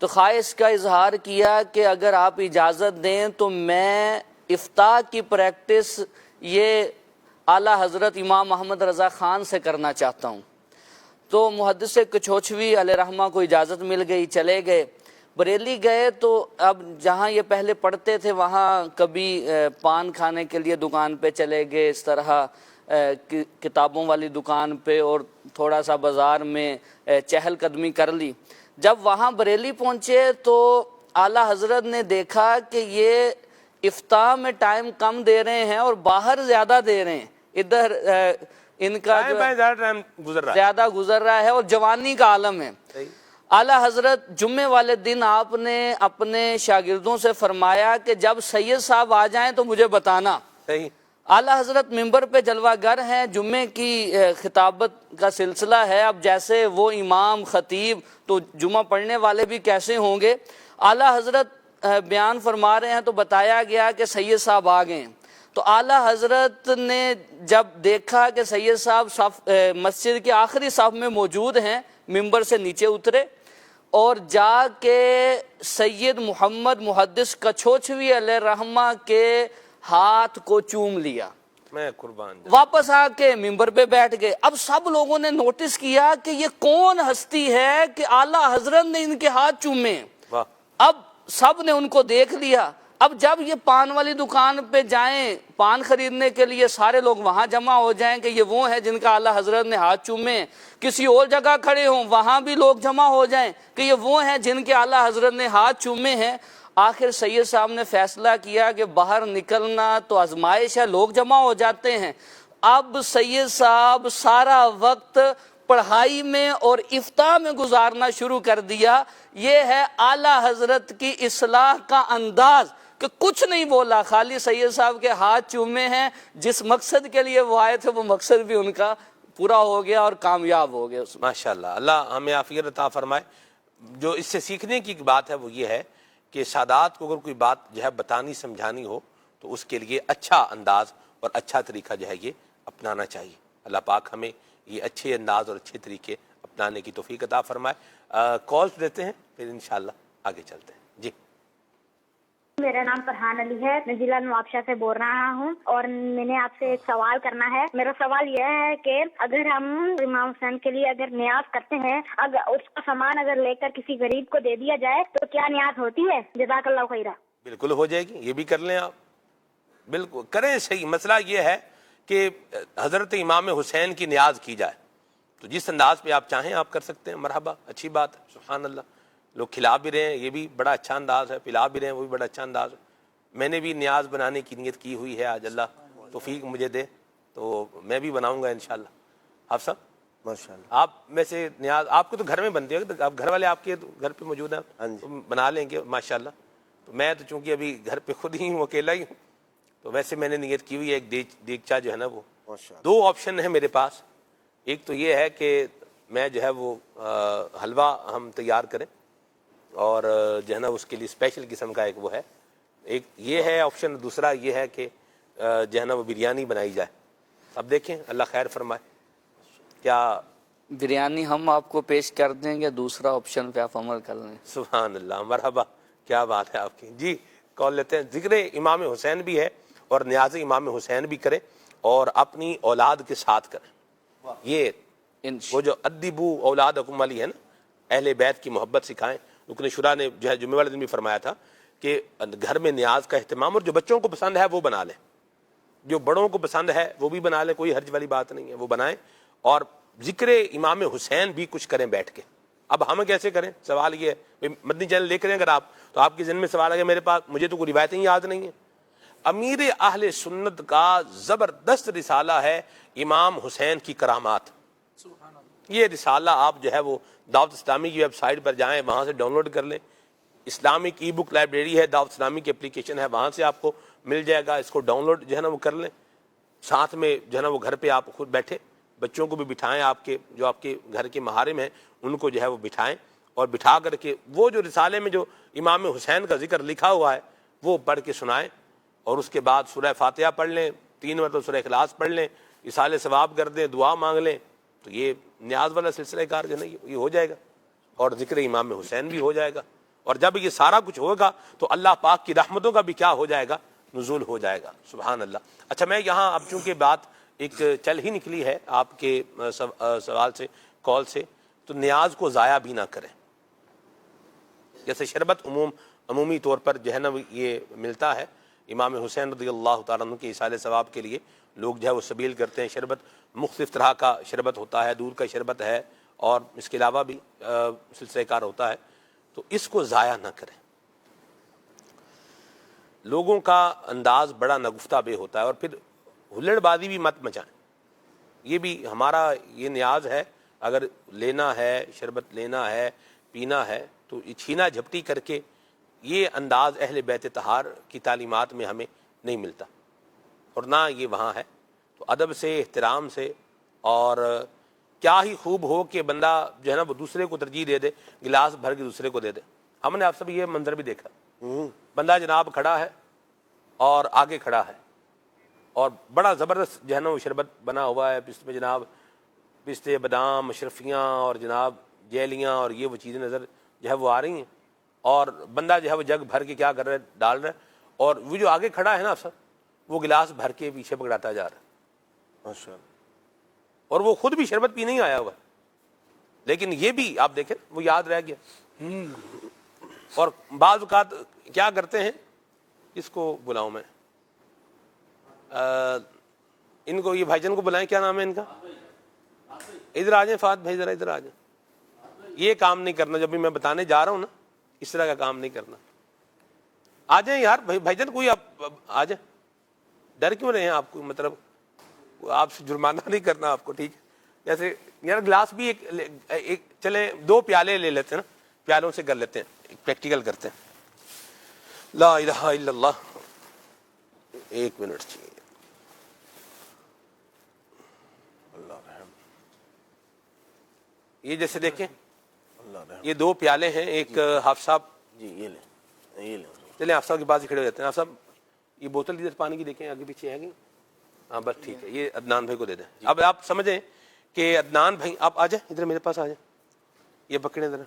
[SPEAKER 6] تو خواہش کا اظہار کیا کہ اگر آپ اجازت دیں تو میں افتاء کی پریکٹس یہ اعلیٰ حضرت امام محمد رضا خان سے کرنا چاہتا ہوں. تو محدث کچھوچھوی علیہ رحمہ کو اجازت مل گئی، چلے گئے. بریلی گئے تو اب جہاں یہ پہلے پڑھتے تھے وہاں کبھی پان کھانے کے لیے دکان پہ چلے گئے، اس طرح کتابوں والی دکان پہ، اور تھوڑا سا بازار میں چہل قدمی کر لی. جب وہاں بریلی پہنچے تو اعلیٰ حضرت نے دیکھا کہ یہ افتاء میں ٹائم کم دے رہے ہیں اور باہر زیادہ دے رہے ہیں. ادھر ان کا جو
[SPEAKER 2] زیادہ ٹائم گزر رہا ہے.
[SPEAKER 6] زیادہ گزر رہا ہے اور جوانی کا عالم ہے. اعلیٰ حضرت جمعے والے دن آپ نے اپنے شاگردوں سے فرمایا کہ جب سید صاحب آ جائیں تو مجھے بتانا.
[SPEAKER 2] صحیح.
[SPEAKER 6] اعلیٰ حضرت ممبر پہ جلوہ گر ہیں, جمعے کی خطابت کا سلسلہ ہے. اب جیسے وہ امام خطیب تو جمعہ پڑھنے والے بھی کیسے ہوں گے. اعلیٰ حضرت بیان فرما رہے ہیں تو بتایا گیا کہ سید صاحب آ گئے. تو اعلیٰ حضرت نے جب دیکھا کہ سید صاحب مسجد کے آخری صف میں موجود ہیں, ممبر سے نیچے اترے اور جا کے سید محمد محدث کچھوچھوی علیہ رحمہ کے ہاتھ کو چوم لیا.
[SPEAKER 2] میں قربان.
[SPEAKER 6] واپس آ کے ممبر پہ بیٹھ گئے. اب سب لوگوں نے نوٹس کیا کہ یہ کون ہستی ہے کہ اعلیٰ حضرت نے ان کے ہاتھ چومے. اب سب نے ان کو دیکھ لیا. اب جب یہ پان والی دکان پہ جائیں پان خریدنے کے لیے, سارے لوگ وہاں جمع ہو جائیں کہ یہ وہ ہیں جن کا اعلیٰ حضرت نے ہاتھ چومے. کسی اور جگہ کھڑے ہوں وہاں بھی لوگ جمع ہو جائیں کہ یہ وہ ہیں جن کے اعلیٰ حضرت نے ہاتھ چومے ہیں. آخر سید صاحب نے فیصلہ کیا کہ باہر نکلنا تو آزمائش ہے, لوگ جمع ہو جاتے ہیں. اب سید صاحب سارا وقت پڑھائی میں اور افتاء میں گزارنا شروع کر دیا. یہ ہے اعلیٰ حضرت کی اصلاح کا انداز کہ کچھ نہیں بولا, خالی سید صاحب کے ہاتھ چومے ہیں. جس مقصد کے لیے وہ آئے تھے وہ مقصد بھی ان کا پورا ہو گیا اور کامیاب ہو گیا.
[SPEAKER 2] ماشاءاللہ, اللہ ہمیں عافیت عطا فرمائے. جو اس سے سیکھنے کی بات ہے وہ یہ ہے کہ سادات کو اگر کوئی بات جو ہے بتانی سمجھانی ہو تو اس کے لیے اچھا انداز اور اچھا طریقہ جو ہے یہ اپنانا چاہیے. اللہ پاک ہمیں یہ اچھے انداز اور اچھے طریقے اپنانے کی توفیق عطا فرمائے. کالز دیتے ہیں پھر انشاءاللہ آگے چلتے ہیں. جی,
[SPEAKER 8] میرا نام فرحان علی ہے, میں ضلع نوابشاہ سے بول رہا ہوں اور میں نے آپ سے ایک سوال کرنا ہے. میرا سوال یہ ہے کہ اگر ہم امام حسین کے لیے اگر نیاز کرتے ہیں, اگر اس کا سامان اگر لے کر کسی غریب کو دے دیا جائے تو کیا نیاز ہوتی ہے؟ جزاک اللہ خیرہ.
[SPEAKER 2] بالکل ہو جائے گی, یہ بھی کر لیں آپ, بالکل کریں. صحیح مسئلہ یہ ہے کہ حضرت امام حسین کی نیاز کی جائے تو جس انداز پہ آپ چاہیں آپ کر سکتے ہیں. مرحبا, اچھی بات ہے, سبحان اللہ. لوگ کھلا بھی رہے ہیں, یہ بھی بڑا اچھا انداز ہے. پلا بھی رہے ہیں, وہ بھی بڑا اچھا انداز ہے. میں نے بھی نیاز بنانے کی نیت کی ہوئی ہے, آج اللہ توفیق مجھے دے تو میں بھی بناؤں گا انشاءاللہ. آپ صاحب
[SPEAKER 5] ماشاءاللہ.
[SPEAKER 2] آپ میں سے نیاز آپ کو تو گھر میں بنتی ہے, آپ گھر والے آپ کے گھر پہ موجود ہیں, تو بنا لیں گے ماشاءاللہ. تو میں تو چونکہ ابھی گھر پہ خود ہی ہوں, اکیلا ہی ہوں, تو ویسے میں نے نیت کی ہوئی ہے ایک دیگچا جو ہے نا وہ. دو آپشن ہیں میرے پاس. ایک تو یہ ہے کہ میں جو ہے وہ حلوہ ہم تیار کریں اور جو ہے نا اس کے لیے اسپیشل قسم کا ایک وہ ہے, ایک یہ ہے آپشن. دوسرا یہ ہے کہ جو ہے نا وہ بریانی بنائی جائے. اب دیکھیں اللہ خیر فرمائے. کیا
[SPEAKER 6] بریانی ہم آپ کو پیش کر دیں گے, دوسرا آپشن پہ آپ عمل کر لیں.
[SPEAKER 2] سبحان اللہ, مرحبا, کیا بات ہے آپ کی. جی کال لیتے ہیں. ذکر امام حسین بھی ہے اور نیاز امام حسین بھی کریں اور اپنی اولاد کے ساتھ کریں. یہ وہ جو ادبو اولادکم والی ہے نا, اہل بیت کی محبت سکھائیں. رکن شورا نے جو ہے جمعے والے دن بھی فرمایا تھا کہ گھر میں نیاز کا اہتمام, اور جو بچوں کو پسند ہے وہ بنا لیں, جو بڑوں کو پسند ہے وہ بھی بنا لیں, کوئی حرج والی بات نہیں ہے, وہ بنائیں. اور ذکر امام حسین بھی کچھ کریں بیٹھ کے. اب ہم کیسے کریں؟ سوال یہ ہے, مدنی چینل دیکھ رہے ہیں اگر آپ, تو آپ کے ذہن میں سوال ہے کہ میرے پاس مجھے تو کوئی روایتیں یاد نہیں ہیں. امیر اہل سنت کا زبردست رسالہ ہے امام حسین کی کرامات. یہ رسالہ آپ جو ہے وہ دعوت اسلامی کی ویب سائٹ پر جائیں, وہاں سے ڈاؤن لوڈ کر لیں. اسلامک ای بک لائبریری ہے, دعوت اسلامی کی اپلیکیشن ہے, وہاں سے آپ کو مل جائے گا. اس کو ڈاؤن لوڈ جو ہے نا وہ کر لیں. ساتھ میں جو ہے نا وہ گھر پہ آپ خود بیٹھے, بچوں کو بھی بٹھائیں, آپ کے جو آپ کے گھر کے محارم ہیں ان کو جو ہے وہ بٹھائیں, اور بٹھا کر کے وہ جو رسالے میں جو امام حسین کا ذکر لکھا ہوا ہے وہ پڑھ کے سنائیں. اور اس کے بعد سورہ فاتحہ پڑھ لیں, 3 مرتبہ سورہ اخلاص پڑھ لیں, اصال ثواب کر دیں, دعا مانگ لیں, تو یہ نیاز والا سلسلہ کار جو ہے یہ ہو جائے گا, اور ذکر امام حسین بھی ہو جائے گا. اور جب یہ سارا کچھ ہوگا تو اللہ پاک کی رحمتوں کا بھی کیا ہو جائے گا, نزول ہو جائے گا. سبحان اللہ. اچھا, میں یہاں اب چونکہ بات ایک چل ہی نکلی ہے آپ کے سوال سے, کال سے, تو نیاز کو ضائع بھی نہ کریں. جیسے شربت عمومی طور پر جو ہے نا یہ ملتا ہے, امام حسین رضی اللہ تعالیٰ عنہ کے اصال ثواب کے لیے لوگ جو ہے وہ سبیل کرتے ہیں. شربت مختلف طرح کا شربت ہوتا ہے, دودھ کا شربت ہے, اور اس کے علاوہ بھی سلسلہ کار ہوتا ہے. تو اس کو ضائع نہ کریں. لوگوں کا انداز بڑا نگفتہ بے ہوتا ہے, اور پھر ہلڑ بازی بھی مت مچائیں. یہ بھی ہمارا یہ نیاز ہے، اگر لینا ہے، شربت لینا ہے، پینا ہے، تو چھینا جھپٹی کر کے یہ انداز اہل بیت طہار کی تعلیمات میں ہمیں نہیں ملتا، اور نہ یہ وہاں ہے۔ تو ادب سے، احترام سے، اور کیا ہی خوب ہو کہ بندہ جو ہے نا وہ دوسرے کو ترجیح دے دے، گلاس بھر کے دوسرے کو دے دے۔ ہم نے آپ سب یہ منظر بھی دیکھا، بندہ جناب کھڑا ہے اور آگے کھڑا ہے اور بڑا زبردست جو ہے نا وہ شربت بنا ہوا ہے، اس میں جناب پستے، بادام، اشرفیاں اور جناب جیلیاں اور یہ وہ چیزیں نظر جو ہے وہ آ رہی ہیں، اور بندہ جو ہے وہ جگ بھر کے کیا کر رہا ہے، ڈال رہا ہے، اور وہ جو آگے کھڑا ہے نا افسر، وہ گلاس بھر کے پیچھے پکڑاتا جا رہا ہے،
[SPEAKER 5] ماشاءاللہ،
[SPEAKER 2] اور وہ خود بھی شربت پینے ہی آیا ہوا ہے، لیکن یہ بھی آپ دیکھیں وہ یاد رہ گیا۔ اور بعض اوقات کیا کرتے ہیں، اس کو بلاؤں میں ان کو، یہ بھائی جان کو بلائیں، کیا نام ہے ان کا، ادھر آ جائیں، فہد بھائی ذرا ادھر آ جائیں۔ یہ کام نہیں کرنا، جب بھی میں بتانے جا رہا ہوں نا، اس طرح کا کام نہیں کرنا۔ آ جائیں یار بھائی جان، کوئی آپ آ جائیں، ڈر کیوں رہے ہیں آپ کو، مطلب آپ سے جرمانہ نہیں کرنا آپ کو، ٹھیک ہے؟ جیسے یار گلاس بھی ایک چلے 2 پیالے لے لیتے ہیں نا، پیالوں سے کر لیتے ہیں، پریکٹیکل کرتے ہیں۔ لا الہ الا اللہ، 1 منٹ چاہیے۔ یہ جیسے دیکھیں، یہ 2 پیالے ہیں، ایک حافظ صاحب،
[SPEAKER 5] جی یہ لیں۔
[SPEAKER 2] چلیں حافظ صاحب کے پاس ہی کھڑے ہو جاتے ہیں۔ حافظ صاحب یہ بوتل ادھر پانی کی دیکھیں، آگے پیچھے ہے گی، ہاں بس ٹھیک ہے، یہ عدنان بھائی کو دے دیں۔ اب آپ سمجھیں کہ عدنان بھائی آپ آ جائیں ادھر میرے پاس آ جائیں، یہ پکڑیں ذرا۔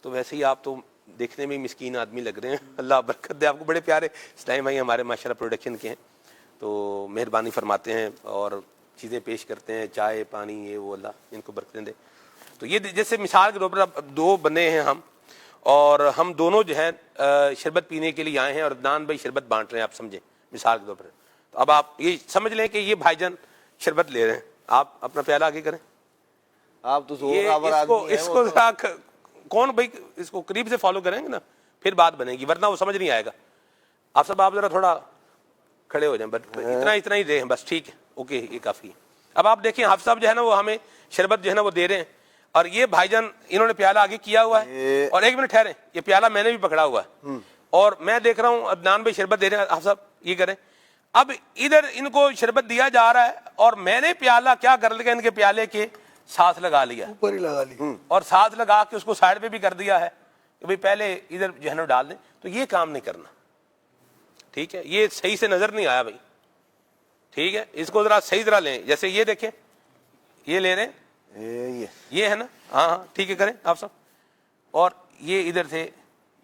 [SPEAKER 2] تو ویسے ہی آپ تو دیکھنے میں مسکین آدمی لگ رہے ہیں، اللہ برکت دے آپ کو، بڑے پیارے اسلام بھائی ہمارے ماشاءاللہ پروڈکشن کے ہیں، تو مہربانی فرماتے ہیں اور چیزیں پیش کرتے ہیں، چائے پانی یہ وہ، اللہ ان کو برکتیں دے۔ تو یہ جیسے مثال کے طور پر اب 2 بندے ہیں ہم، اور ہم دونوں جو ہیں شربت پینے کے لیے آئے ہیں، اور عدنان بھائی شربت بانٹ رہے ہیں، آپ سمجھیں مثال کے طور پر۔ تو اب آپ یہ سمجھ لیں کہ یہ بھائی جان شربت لے رہے ہیں، آپ اپنا پیالہ آگے کریں۔
[SPEAKER 5] آپ تو زور
[SPEAKER 2] یہ
[SPEAKER 5] آور آدمی ہیں،
[SPEAKER 2] اس کو ذرا کون بھائی اس کو قریب سے فالو کریں گے نا، پھر بات بنے گی، ورنہ وہ سمجھ نہیں آئے گا۔ آپ سب آپ ذرا تھوڑا کھڑے ہو جائیں، بس اتنا ہی رہے ہیں، بس ٹھیک ہے، اوکے، یہ کافی ہے۔ اب آپ دیکھیں حافظ صاحب جو ہے نا وہ ہمیں شربت جو ہے نا وہ دے رہے ہیں، اور یہ بھائی جان انہوں نے پیالہ آگے کیا ہوا ہے، اور 1 منٹ ٹھہریں، یہ پیالہ میں نے بھی پکڑا ہوا ہے، اور میں دیکھ رہا ہوں عدنان بھائی شربت دے رہے ہیں، حافظ صاحب یہ کریں۔ اب ادھر ان کو شربت دیا جا رہا ہے، اور میں نے پیالہ کیا کر لیا، ان کے پیالے کے ساتھ لگا لیا،
[SPEAKER 7] اوپر ہی لگا لی،
[SPEAKER 2] اور ساتھ لگا کے اس کو سائڈ پہ بھی کر دیا ہے کہ بھائی پہلے ادھر جو ہے نا ڈال دیں۔ تو یہ کام نہیں کرنا، ٹھیک ہے؟ یہ صحیح سے نظر نہیں آیا بھائی، ٹھیک ہے؟ اس کو ذرا صحیح ذرا لیں، جیسے یہ دیکھیں، یہ لے رہے ہیں، یہ ہے نا، ہاں ہاں ٹھیک ہے، کریں آپ سب۔ اور یہ ادھر سے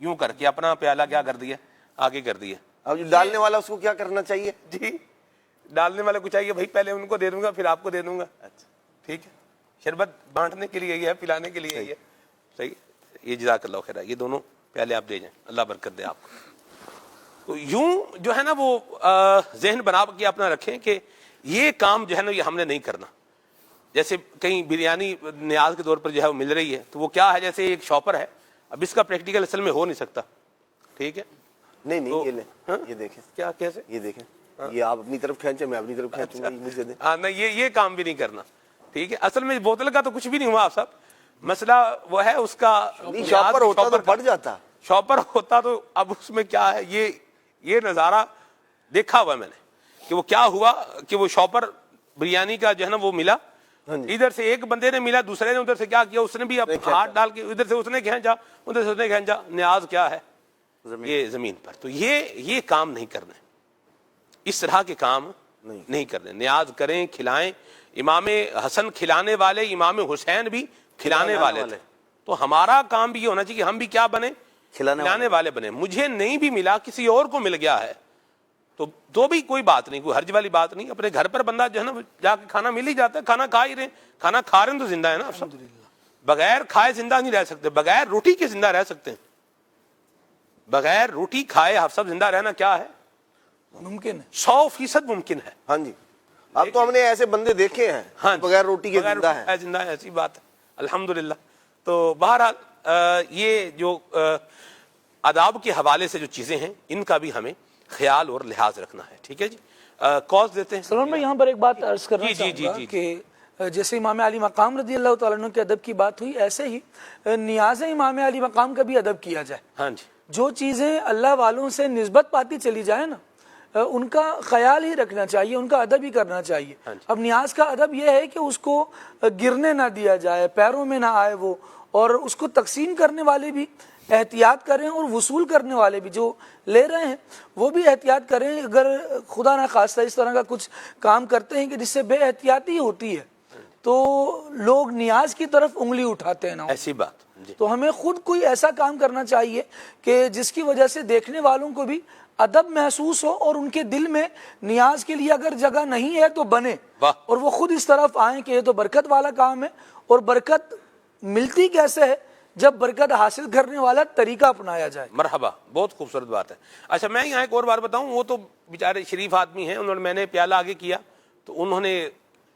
[SPEAKER 2] یوں کر کے اپنا پیالہ کیا کر دیا، آگے کر دیا۔
[SPEAKER 5] اب جو ڈالنے والا اس کو کیا کرنا چاہیے؟
[SPEAKER 2] جی ڈالنے والے کو چاہیے بھائی پہلے ان کو دے دوں گا، پھر آپ کو دے دوں گا، ٹھیک ہے؟ شربت بانٹنے کے لیے یہ ہے، پلانے کے لیے یہ ہے، صحیح۔ یہ جزاک اللہ خیر، یہ دونوں پہلے آپ دے جائیں، اللہ برکت دے آپ کو۔ تو یوں جو ہے نا وہ ذہن بنا کے اپنا رکھیں کہ یہ کام جو ہے نا یہ ہم نے نہیں کرنا۔ جیسے کہیں بریانی نیاز کے طور پر جو ہے وہ مل رہی ہے، تو وہ کیا ہے، جیسے ایک شاپر ہے، اب اس کا پریکٹیکل اصل میں ہو نہیں سکتا، ٹھیک ہے؟
[SPEAKER 5] نہیں یہ لیں، یہ دیکھیں،
[SPEAKER 2] کیا کیسے،
[SPEAKER 5] یہ دیکھیں، یہ آپ اپنی طرف کھینچیں، میں اپنی طرف کھینچوں گا، مجھے دیں۔
[SPEAKER 2] ہاں نہیں، یہ کام بھی نہیں کرنا، ٹھیک ہے؟ اصل میں بوتل کا تو کچھ بھی نہیں ہوا آپ صاحب، مسئلہ وہ ہے اس کا،
[SPEAKER 5] شاپر ہوتا تو پڑ جاتا،
[SPEAKER 2] شاپر ہوتا تو اب اس میں کیا ہے، یہ نظارہ دیکھا ہوا میں نے کہ وہ کیا ہوا کہ وہ شاپر بریانی کا جو ہے نا وہ ملا، ادھر سے ایک بندے نے ملا، دوسرے نے ادھر سے کیا کیا، اس نے بھی ہاتھ ڈال کے ادھر سے اس نے کھینچا، ادھر سے اس نے کھینچا، نیاز کیا ہے یہ زمین پر۔ تو یہ کام نہیں کرنا، اس طرح کے کام نہیں کرنے۔ نیاز کریں، کھلائیں، امام حسن کھلانے والے، امام حسین بھی کھلانے والے تھے، تو ہمارا کام بھی یہ ہونا چاہیے کہ ہم بھی کیا بنے، کھلانے والے بنے۔ مجھے نہیں بھی ملا، کسی اور کو مل گیا ہے تو بھی کوئی بات نہیں، کوئی حرج والی بات نہیں۔ اپنے گھر پر بندہ جو ہے نا جا کے کھانا مل ہی جاتا ہے، کھانا کھا ہی رہے، کھانا کھا رہے ہیں تو زندہ ہے نا، بغیر کھائے زندہ نہیں رہ سکتے، بغیر روٹی کے زندہ رہ سکتے ہیں، بغیر روٹی کھائے آپ سب زندہ رہنا کیا ہے،
[SPEAKER 7] ممکن ہے،
[SPEAKER 2] 100% ممکن ہے۔
[SPEAKER 5] ہاں جی، اب تو ہم نے ایسے بندے دیکھے ہیں بغیر روٹی کے زندہ ہیں،
[SPEAKER 2] زندہ ہے، ایسی بات ہے الحمدللہ۔ تو بہرحال یہ جو آداب کے حوالے سے جو چیزیں ہیں ان کا بھی ہمیں خیال اور لحاظ رکھنا ہے، ٹھیک ہے جی۔ کالز دیتے ہیں.
[SPEAKER 7] سلمان بھائی یہاں پر ایک بات عرض کرنا
[SPEAKER 2] جی
[SPEAKER 7] چاہوں گا کہ جیسے امام علی مقام رضی اللہ تعالیٰ عنہ کے ادب کی بات ہوئی، ایسے ہی نیاز امام علی مقام کا بھی ادب کیا جائے.
[SPEAKER 2] ہاں جی.
[SPEAKER 7] جو چیزیں اللہ والوں سے نسبت پاتی چلی جائیں نا، ان کا خیال ہی رکھنا چاہیے، ان کا ادب ہی کرنا چاہیے. اب نیاز کا ادب یہ ہے کہ اس کو گرنے نہ دیا جائے، پیروں میں نہ آئے وہ، اور اس کو تقسیم کرنے والے بھی احتیاط کریں اور وصول کرنے والے بھی جو لے رہے ہیں وہ بھی احتیاط کریں. اگر خدا نہ خواستہ اس طرح کا کچھ کام کرتے ہیں کہ جس سے بے احتیاطی ہوتی ہے تو لوگ نیاز کی طرف انگلی اٹھاتے ہیں نا،
[SPEAKER 2] ایسی بات.
[SPEAKER 7] تو ہمیں خود کوئی ایسا کام کرنا چاہیے کہ جس کی وجہ سے دیکھنے والوں کو بھی ادب محسوس ہو اور ان کے دل میں نیاز کے لیے اگر جگہ نہیں ہے تو بنے، اور وہ خود اس طرف آئیں کہ یہ تو برکت والا کام ہے. اور برکت ملتی کیسے ہے؟ جب برکت حاصل کرنے والا طریقہ اپنایا جائے.
[SPEAKER 2] مرحبا، بہت خوبصورت بات ہے. اچھا میں یہاں ایک اور بات بتاؤں، وہ تو بیچارے شریف آدمی ہیں، انہوں نے، میں نے پیالہ آگے کیا تو انہوں نے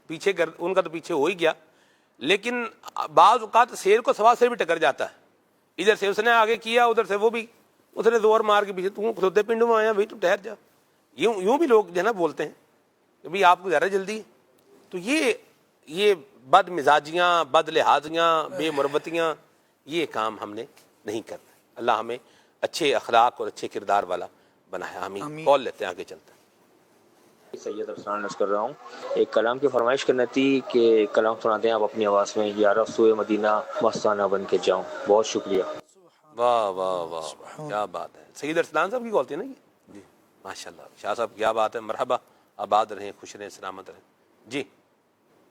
[SPEAKER 2] پیچھے کر، ان کا تو پیچھے ہو ہی گیا، لیکن بعض اوقات شیر کو سوا سے بھی ٹکر جاتا ہے. ادھر سے اس نے آگے کیا، ادھر سے وہ بھی، اس نے زور مار کے پیچھے، تم خودے پنڈ میں آیا بھائی، تو ٹھہر جا. یوں بھی لوگ جو ہے نا بولتے ہیں کہ بھائی آپ کو زیادہ جلدی ہے. تو یہ بد مزاجیاں، بد لحاظیاں، بے مربتیاں، یہ کام ہم نے نہیں کرنا. اللہ ہمیں اچھے اخلاق اور اچھے کردار والا بنایا. آمین. کال لیتے ہیں، آگے چلتے ہیں.
[SPEAKER 9] سید افسان نس کر رہا ہوں. ایک کلام کی فرمائش کرنا تھی کہ کلام سناتے ہیں آپ اپنی آواز میں. یا رسول مدینہ مستانہ بن کے جاؤں. بہت شکریہ.
[SPEAKER 2] واہ واہ واہ، کیا بات ہے. سید ارسلان صاحب کی کال تھی نا یہ؟ جی ماشاء اللہ. شاہ صاحب کیا بات ہے. مرحبا، آباد رہیں، خوش رہیں، سلامت رہیں. جی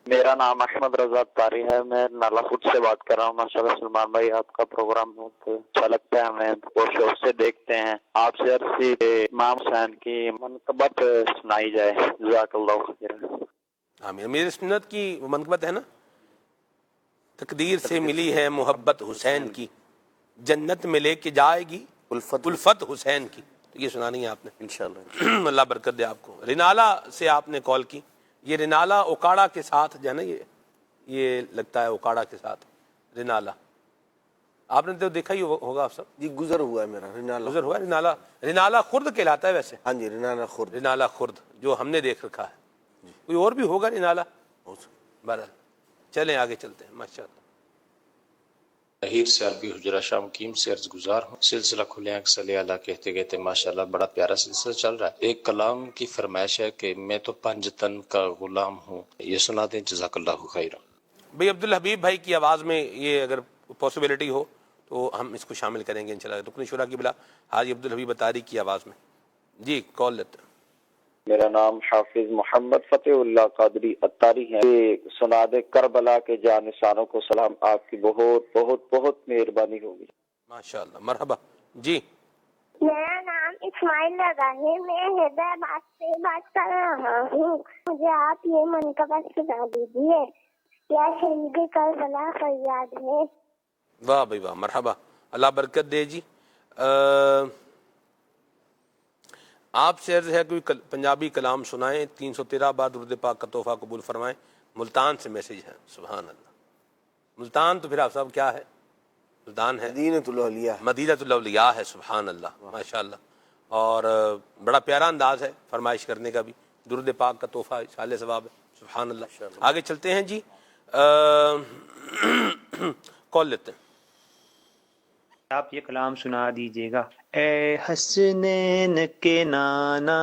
[SPEAKER 10] میرا نام احمد رضا تاری ہے، میں نالا فوڈ سے بات کر رہا ہوں. ماشاءاللہ سلمان بھائی آپ کا پروگرام بہت اچھا لگتا ہے، ہمیں بہت شوق سے دیکھتے ہیں. آپ سے عرض امام حسین کی منقبت سنائی جائے. جزاک اللہ خیر.
[SPEAKER 2] آمین. میری سنت کی وہ منقبت ہے نا، تقدیر سے ملی ہے محبت حسین کی، جنت میں لے کے جائے گی الفت حسین کی. تو یہ سنانی ہے آپ نے انشاءاللہ. اللہ برکت دے آپ کو. رینالا سے آپ نے کال کی. یہ رینالا اوکاڑا کے ساتھ جو ہے نا، یہ لگتا ہے اوکاڑا کے ساتھ رینالا. آپ نے تو دیکھا ہی ہوگا آپ سب.
[SPEAKER 5] جی گزر ہوا ہے میرا رینالا.
[SPEAKER 2] گزر ہوا ہے رینالا. رینالا خرد کہلاتا ہے ویسے.
[SPEAKER 5] ہاں جی رینالا خرد.
[SPEAKER 2] رینالا خرد جو ہم نے دیکھ رکھا ہے. کوئی اور بھی ہوگا رینالا. بہرحال چلیں آگے چلتے ہیں. ماشاءاللہ.
[SPEAKER 11] طہیر سے عربی حجرہ شاہ مقیم سے عرض گزار ہوں. سلسلہ کھلے آنکھ صلی اللہ کہتے کہتے ماشاءاللہ بڑا پیارا سلسلہ چل رہا ہے. ایک کلام کی فرمائش ہے کہ میں تو پنجتن کا غلام ہوں. یہ سنا دیں جزاک اللہ خیر.
[SPEAKER 2] بھائی عبدالحبیب بھائی کی آواز میں یہ اگر پاسبلٹی ہو تو ہم اس کو شامل کریں گے انشاءاللہ. رکن شورا کی بلا حاجی عبدالحبیب اتاری کی آواز میں. جی کال لیتے ہیں.
[SPEAKER 10] میرا نام حافظ محمد فتح اللہ قادری اتاری ہے. سنا دے کربلا کے جانشانوں کو سلام. آپ کی بہت بہت بہت مہربانی ہوگی.
[SPEAKER 2] ماشاءاللہ. مرحبا. جی
[SPEAKER 8] میرا نام اسماعیل لگا ہے، میں حیدرآباد سے بات کر رہا ہوں. مجھے آپ یہ منقبت سنا دیجیے. یا شہید کربلا فریاد ہے.
[SPEAKER 2] واہ بھائی واہ. مرحبا، اللہ برکت دے. جی آپ سے عرض ہے کوئی پنجابی کلام سنائیں. 313 بار درود پاک کا تحفہ قبول فرمائیں. ملتان سے میسج ہے. سبحان اللہ. ملتان تو پھر آپ صاحب کیا ہے؟ ملتان ہے
[SPEAKER 5] مدینۃ الاولیاء.
[SPEAKER 2] مدینۃ الاولیاء ہے. سبحان اللہ، ماشاءاللہ. اور بڑا پیارا انداز ہے فرمائش کرنے کا بھی. درود پاک کا تحفہ سال ثواب ہے. سبحان اللہ. آگے چلتے ہیں. جی کال لیتے ہیں.
[SPEAKER 12] آپ یہ کلام سنا دیجیے گا. اے حسنین کے نانا،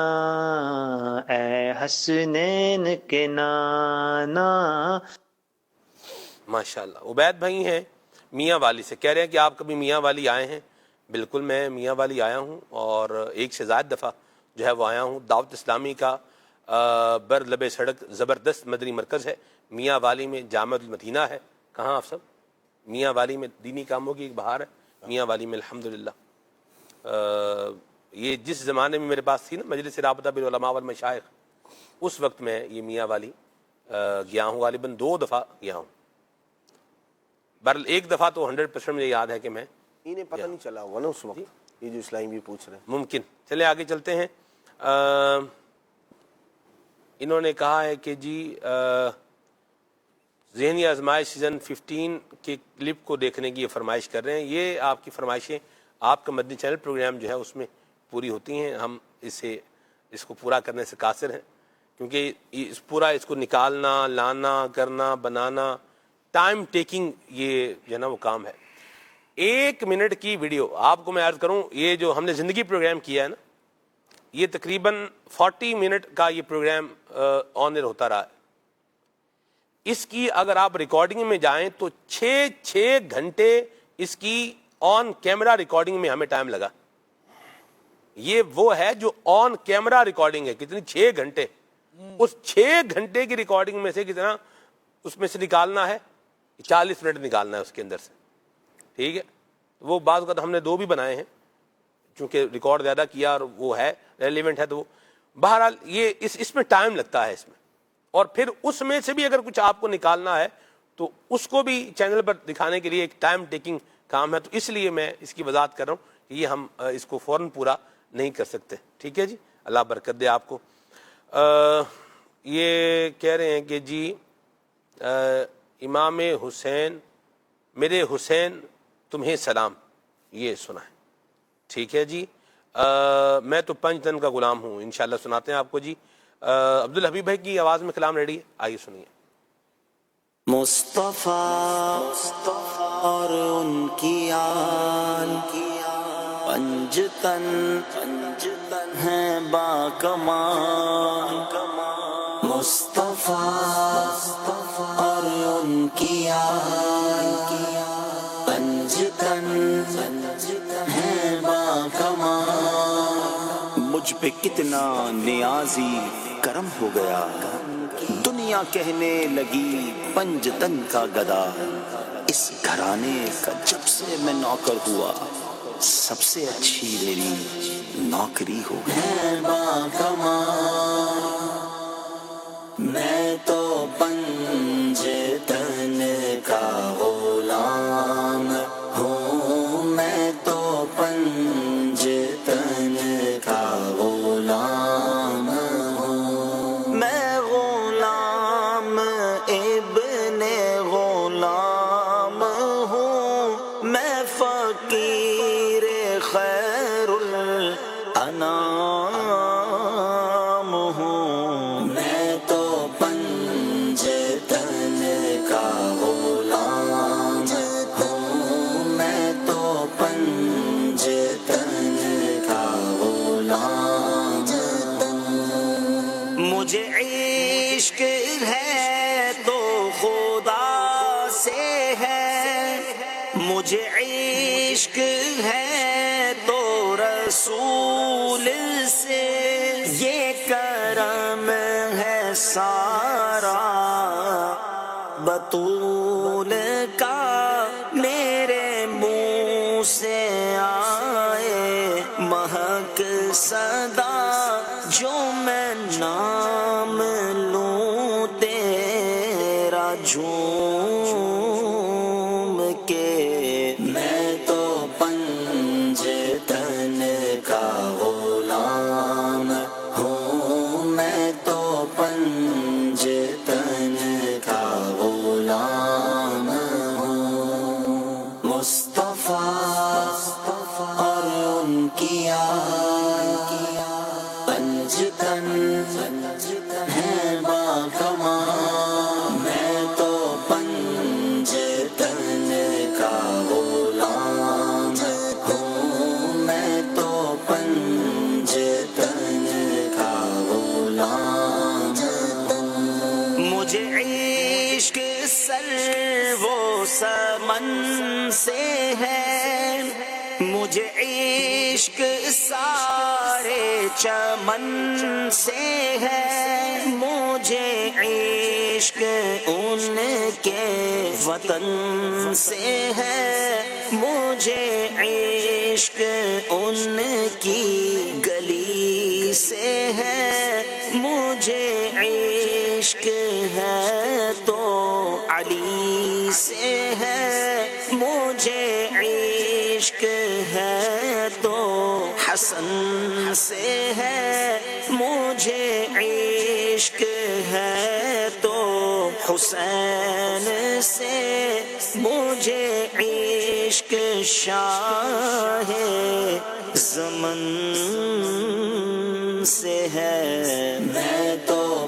[SPEAKER 12] اے حسنین کے نانا.
[SPEAKER 2] ماشاءاللہ. عبید بھائی ہیں میاں والی سے، کہہ رہے ہیں کہ آپ کبھی میاں والی آئے ہیں؟ بالکل میں میاں والی آیا ہوں، اور ایک سے زائد دفعہ جو ہے وہ آیا ہوں. دعوت اسلامی کا بر لب سڑک زبردست مدنی مرکز ہے میاں والی میں. جامع المدینہ ہے. کہاں آپ سب؟ میاں والی میں دینی کاموں کی ایک بہار ہے میاں والی میں الحمدللہ. یہ جس زمانے میں میرے پاس تھی نا مجلس رابطہ بالعلماء والمشائخ، اس وقت میں یہ میاں والی گیا ہوں. غالباً 2 دفعہ گیا ہوں. بہرحال ایک دفعہ تو 100% مجھے یاد ہے کہ میں
[SPEAKER 5] انہیں پتہ نہیں چلا ہوا نا اس وقت. یہ جو اسلام بھی پوچھ رہے ہیں
[SPEAKER 2] ممکن. چلے آگے چلتے ہیں. انہوں نے کہا ہے کہ جی ذہنی آزمائش سیزن 15 کے کلپ کو دیکھنے کی یہ فرمائش کر رہے ہیں. یہ آپ کی فرمائشیں آپ کا مدنی چینل پروگرام جو ہے اس میں پوری ہوتی ہیں. ہم اس کو پورا کرنے سے قاصر ہیں. کیونکہ پورا اس کو نکالنا، لانا، کرنا، بنانا، ٹائم ٹیکنگ یہ جو ہے نا وہ کام ہے. 1 منٹ کی ویڈیو آپ کو میں عرض کروں، یہ جو ہم نے زندگی پروگرام کیا ہے نا، یہ تقریباً 40 منٹ کا یہ پروگرام آن ایئر ہوتا رہا ہے. اس کی اگر آپ ریکارڈنگ میں جائیں تو 6 گھنٹے اس کی آن کیمرہ ریکارڈنگ میں ہمیں ٹائم لگا. یہ وہ ہے جو آن کیمرہ ریکارڈنگ ہے. کتنی؟ 6 گھنٹے. اس 6 گھنٹے کی ریکارڈنگ میں سے کتنا اس میں سے نکالنا ہے؟ 40 منٹ نکالنا ہے اس کے اندر سے. ٹھیک ہے، وہ بعض اوقات ہم نے 2 بھی بنائے ہیں چونکہ ریکارڈ زیادہ کیا اور وہ ہے ریلیونٹ ہے. تو بہرحال یہ اس میں ٹائم لگتا ہے اس میں. اور پھر اس میں سے بھی اگر کچھ آپ کو نکالنا ہے تو اس کو بھی چینل پر دکھانے کے لیے ایک ٹائم ٹیکنگ کام ہے. تو اس لیے میں اس کی وضاحت کر رہا ہوں کہ یہ ہم اس کو فوراً پورا نہیں کر سکتے. ٹھیک ہے جی، اللہ برکت دے آپ کو. یہ کہہ رہے ہیں کہ جی امام حسین، میرے حسین تمہیں سلام، یہ سنا ہے. ٹھیک ہے جی. میں تو 5 دن کا غلام ہوں، انشاءاللہ سناتے ہیں آپ کو جی. عبدالحبیب بھائی کی آواز میں کلام ریڈی ہے، آئیے سنیے.
[SPEAKER 1] مصطفیٰ اور ان کی آل 5 تن ہیں با کمال. مصطفیٰ اور ان کی آل 5 تن ہیں با کمال. مجھ پہ کتنا نیازی کرم ہو گیا، دنیا کہنے لگی 5 تن کا گدا. اس گھرانے کا جب سے میں نوکر ہوا، سب سے اچھی میری نوکری ہو گئی. با کمال میں تو 5 تن کا غلام ہوں، میں تو 5 تن کا غلام ہوں. میں غلام ابن غلام ہوں، میں فقیر خیر الانام ہوں. میں تو 5 تن کا غلام ہوں، میں تو 5 تن کا غلام ہوں. مجھے عشق ہے تو خدا سے ہے، مجھے عشق ہے تو رسول سے. یہ کرم ہے سارا بطول کا، میرے منہ سے آئے مہک صدا. جو میں نام لوں تیرا جھوم کے، میں تو 5 تن کا غلام ہوں، میں تو 5 تن کا غلام ہوں. مصطفیٰ اور ان کی آل 5 تن ہیں با کمال. میں تو 5 تن کا غلام ہوں، میں تو 5 تن کا غلام ہوں. مجھے عشق سر و سمن سے ہے، مجھے عشق سارے چمن سے ہے. مجھے عشق ان کے وطن سے ہے، مجھے عشق ان کی گلی سے ہے. مجھے عشق ہے تو علی سے ہے، مجھے عشق ہے تو حسن سے ہے، مجھے عشق ہے تو حسین سے. مجھے عشق شاہ زمن سے ہے. میں تو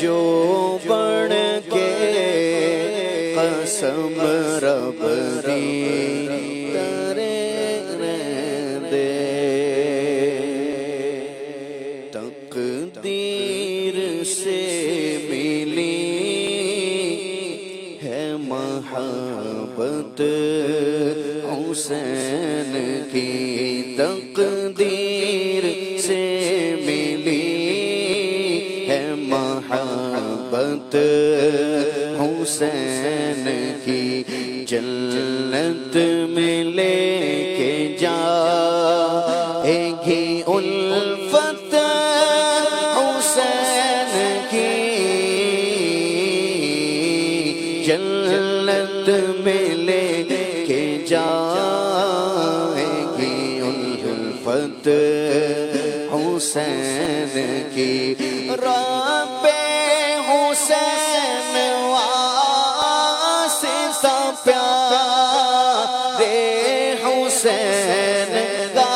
[SPEAKER 3] جو بڑھ کے قسم رب دی کرے دے تقدیر سے ملی ہے محبت حسین کی تقدیر سے ملی ہے محبت حسین کی جنت میں لے کے جائے گی الفت حسین کی جنت میں لے کے جائے گی الفت حسین کی رب حسین واسطہ پیارے حسین دا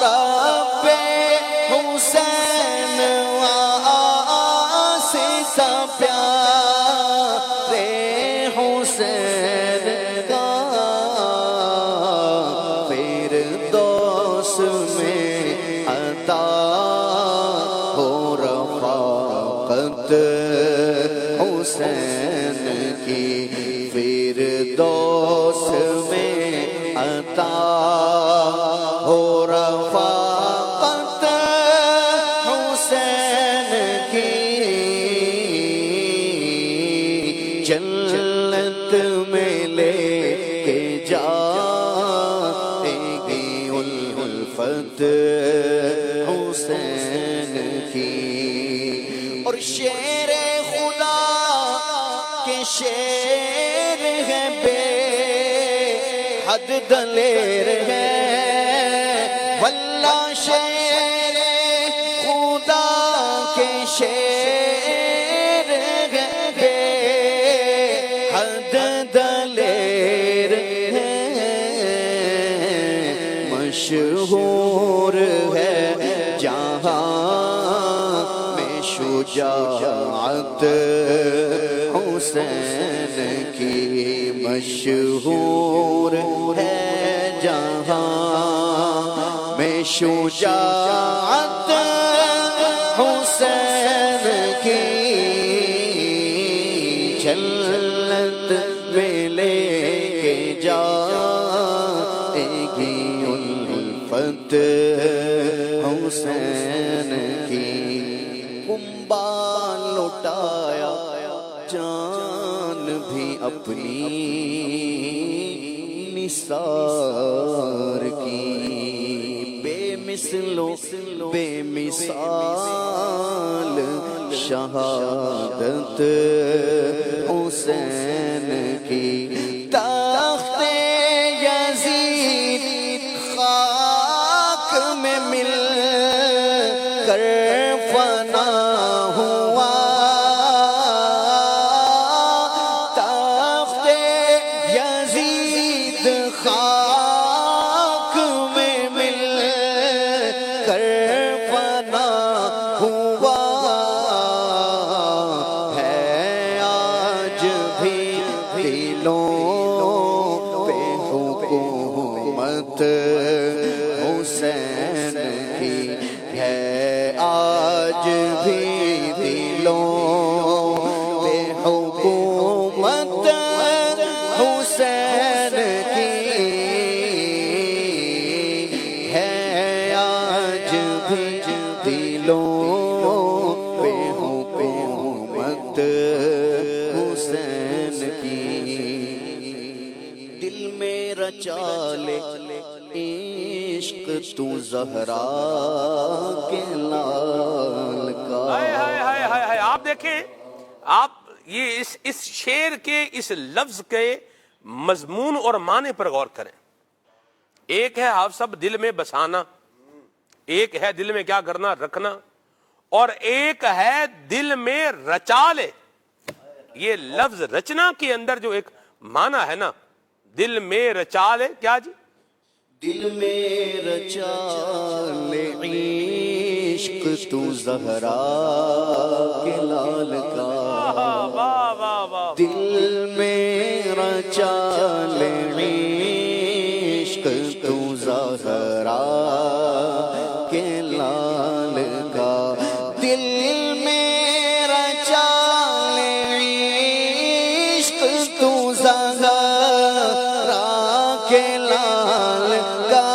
[SPEAKER 3] رب حسین واسطہ پیارے حسین دا فردوس میں عطا ہو رفاقت حسین کی فردوس میں عطا ہو رفاقت حسین کی جنت میں لے کے جائے گی الفت حسین کی اور شیر خدا کے شیر ہے بے حد دلیر ہے واللہ شیر خدا کے شیر ہے بے حد دلیر ہے مشہور ہے جہاں میں شجاعت حسین کی مشہور ہے جہاں میں شجاعت حسین کی جنت میں لے کے جائے گی الفت حسین کی کنبہ لٹایا جان بھی اپنی نثار کی بے مثل بے مثال شہادت حسین کی تخت یزید خاک میں مل کر فنا ہوا تخت یزید خاک میں مل کر فنا ہوا ہے آج بھی دلوں پہ حکومت حسین کی ہے آج بھی دلوں پہ حکومت حسین کی ہے آج بھی دلوں پہ حکومت حسین کی دل میں رچا لے عشق تو زہرا کے لال کا
[SPEAKER 2] آپ دیکھیں آپ یہ اس شعر کے اس لفظ کے مضمون اور معنی پر غور کریں ایک ہے آپ سب دل میں بسانا ایک ہے دل میں کیا کرنا رکھنا اور ایک ہے دل میں رچا لے یہ لفظ رچنا کے اندر جو ایک معنی ہے نا دل میں رچا لے کیا جی
[SPEAKER 3] دل میں رچا لے عشق تو زہرا کے لال کا دل میرا چالے عشق تو زہرا کے لال کا دل میرا چالے عشق تو زہرا کے لال کا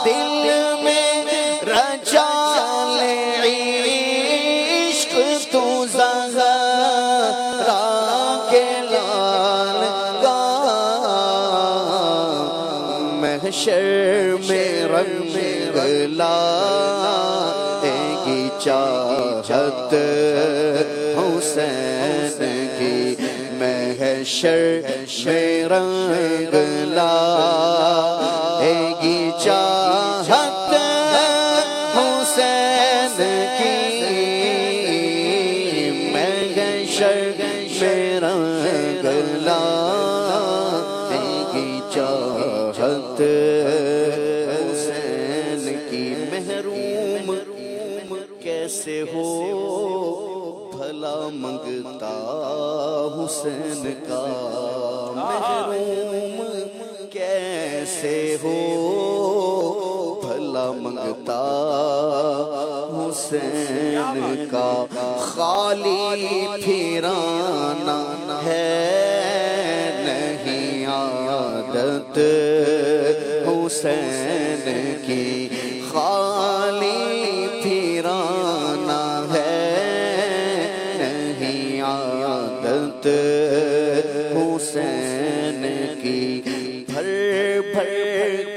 [SPEAKER 3] دل میرا چالے عشق تو زہرا کے لال کا محشر میں رنگ لائے چاہت حسین کی محشر میں رنگ لائے چاہت حسین کی محشر میں رنگ لائے چاہت حسین کی محروم کیسے ہو بھلا منگتا حسین کا محروم کیسے ہو بھلا منگتا حسین کا خالی پھرانا ہے نہیں عادت حسین کی خالی پھرانا ہے نہیں عادت حسین کی بھر بھر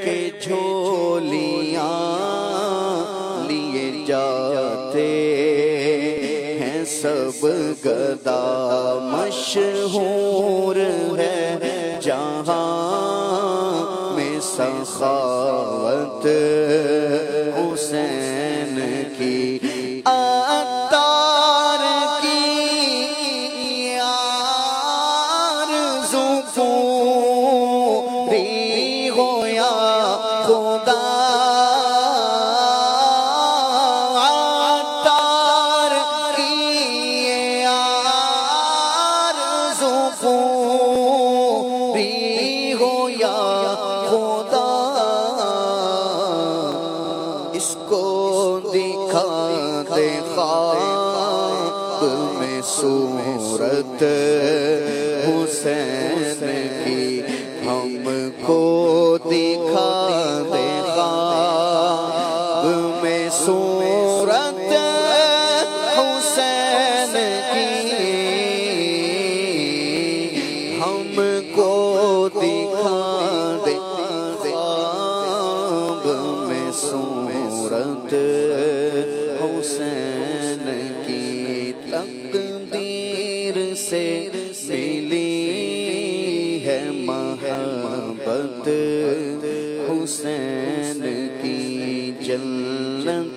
[SPEAKER 3] کے جھولیاں لیے جاتے ہیں سب گدا مشہور ہے جہاں میں سخاوت حسین کی عطار کی آرزو پوری ہو یا خدا عطار کی آرزو پوری ہو یا خدا اس کو دکھا دے خواب میں صورت حسین کی ہم کو دکھا دے خواب میں صورت حسین کی ہم کو دکھا دے خواب میں صورت حسین کی تقدیر سے ملی ہے محبت حسین کی جنت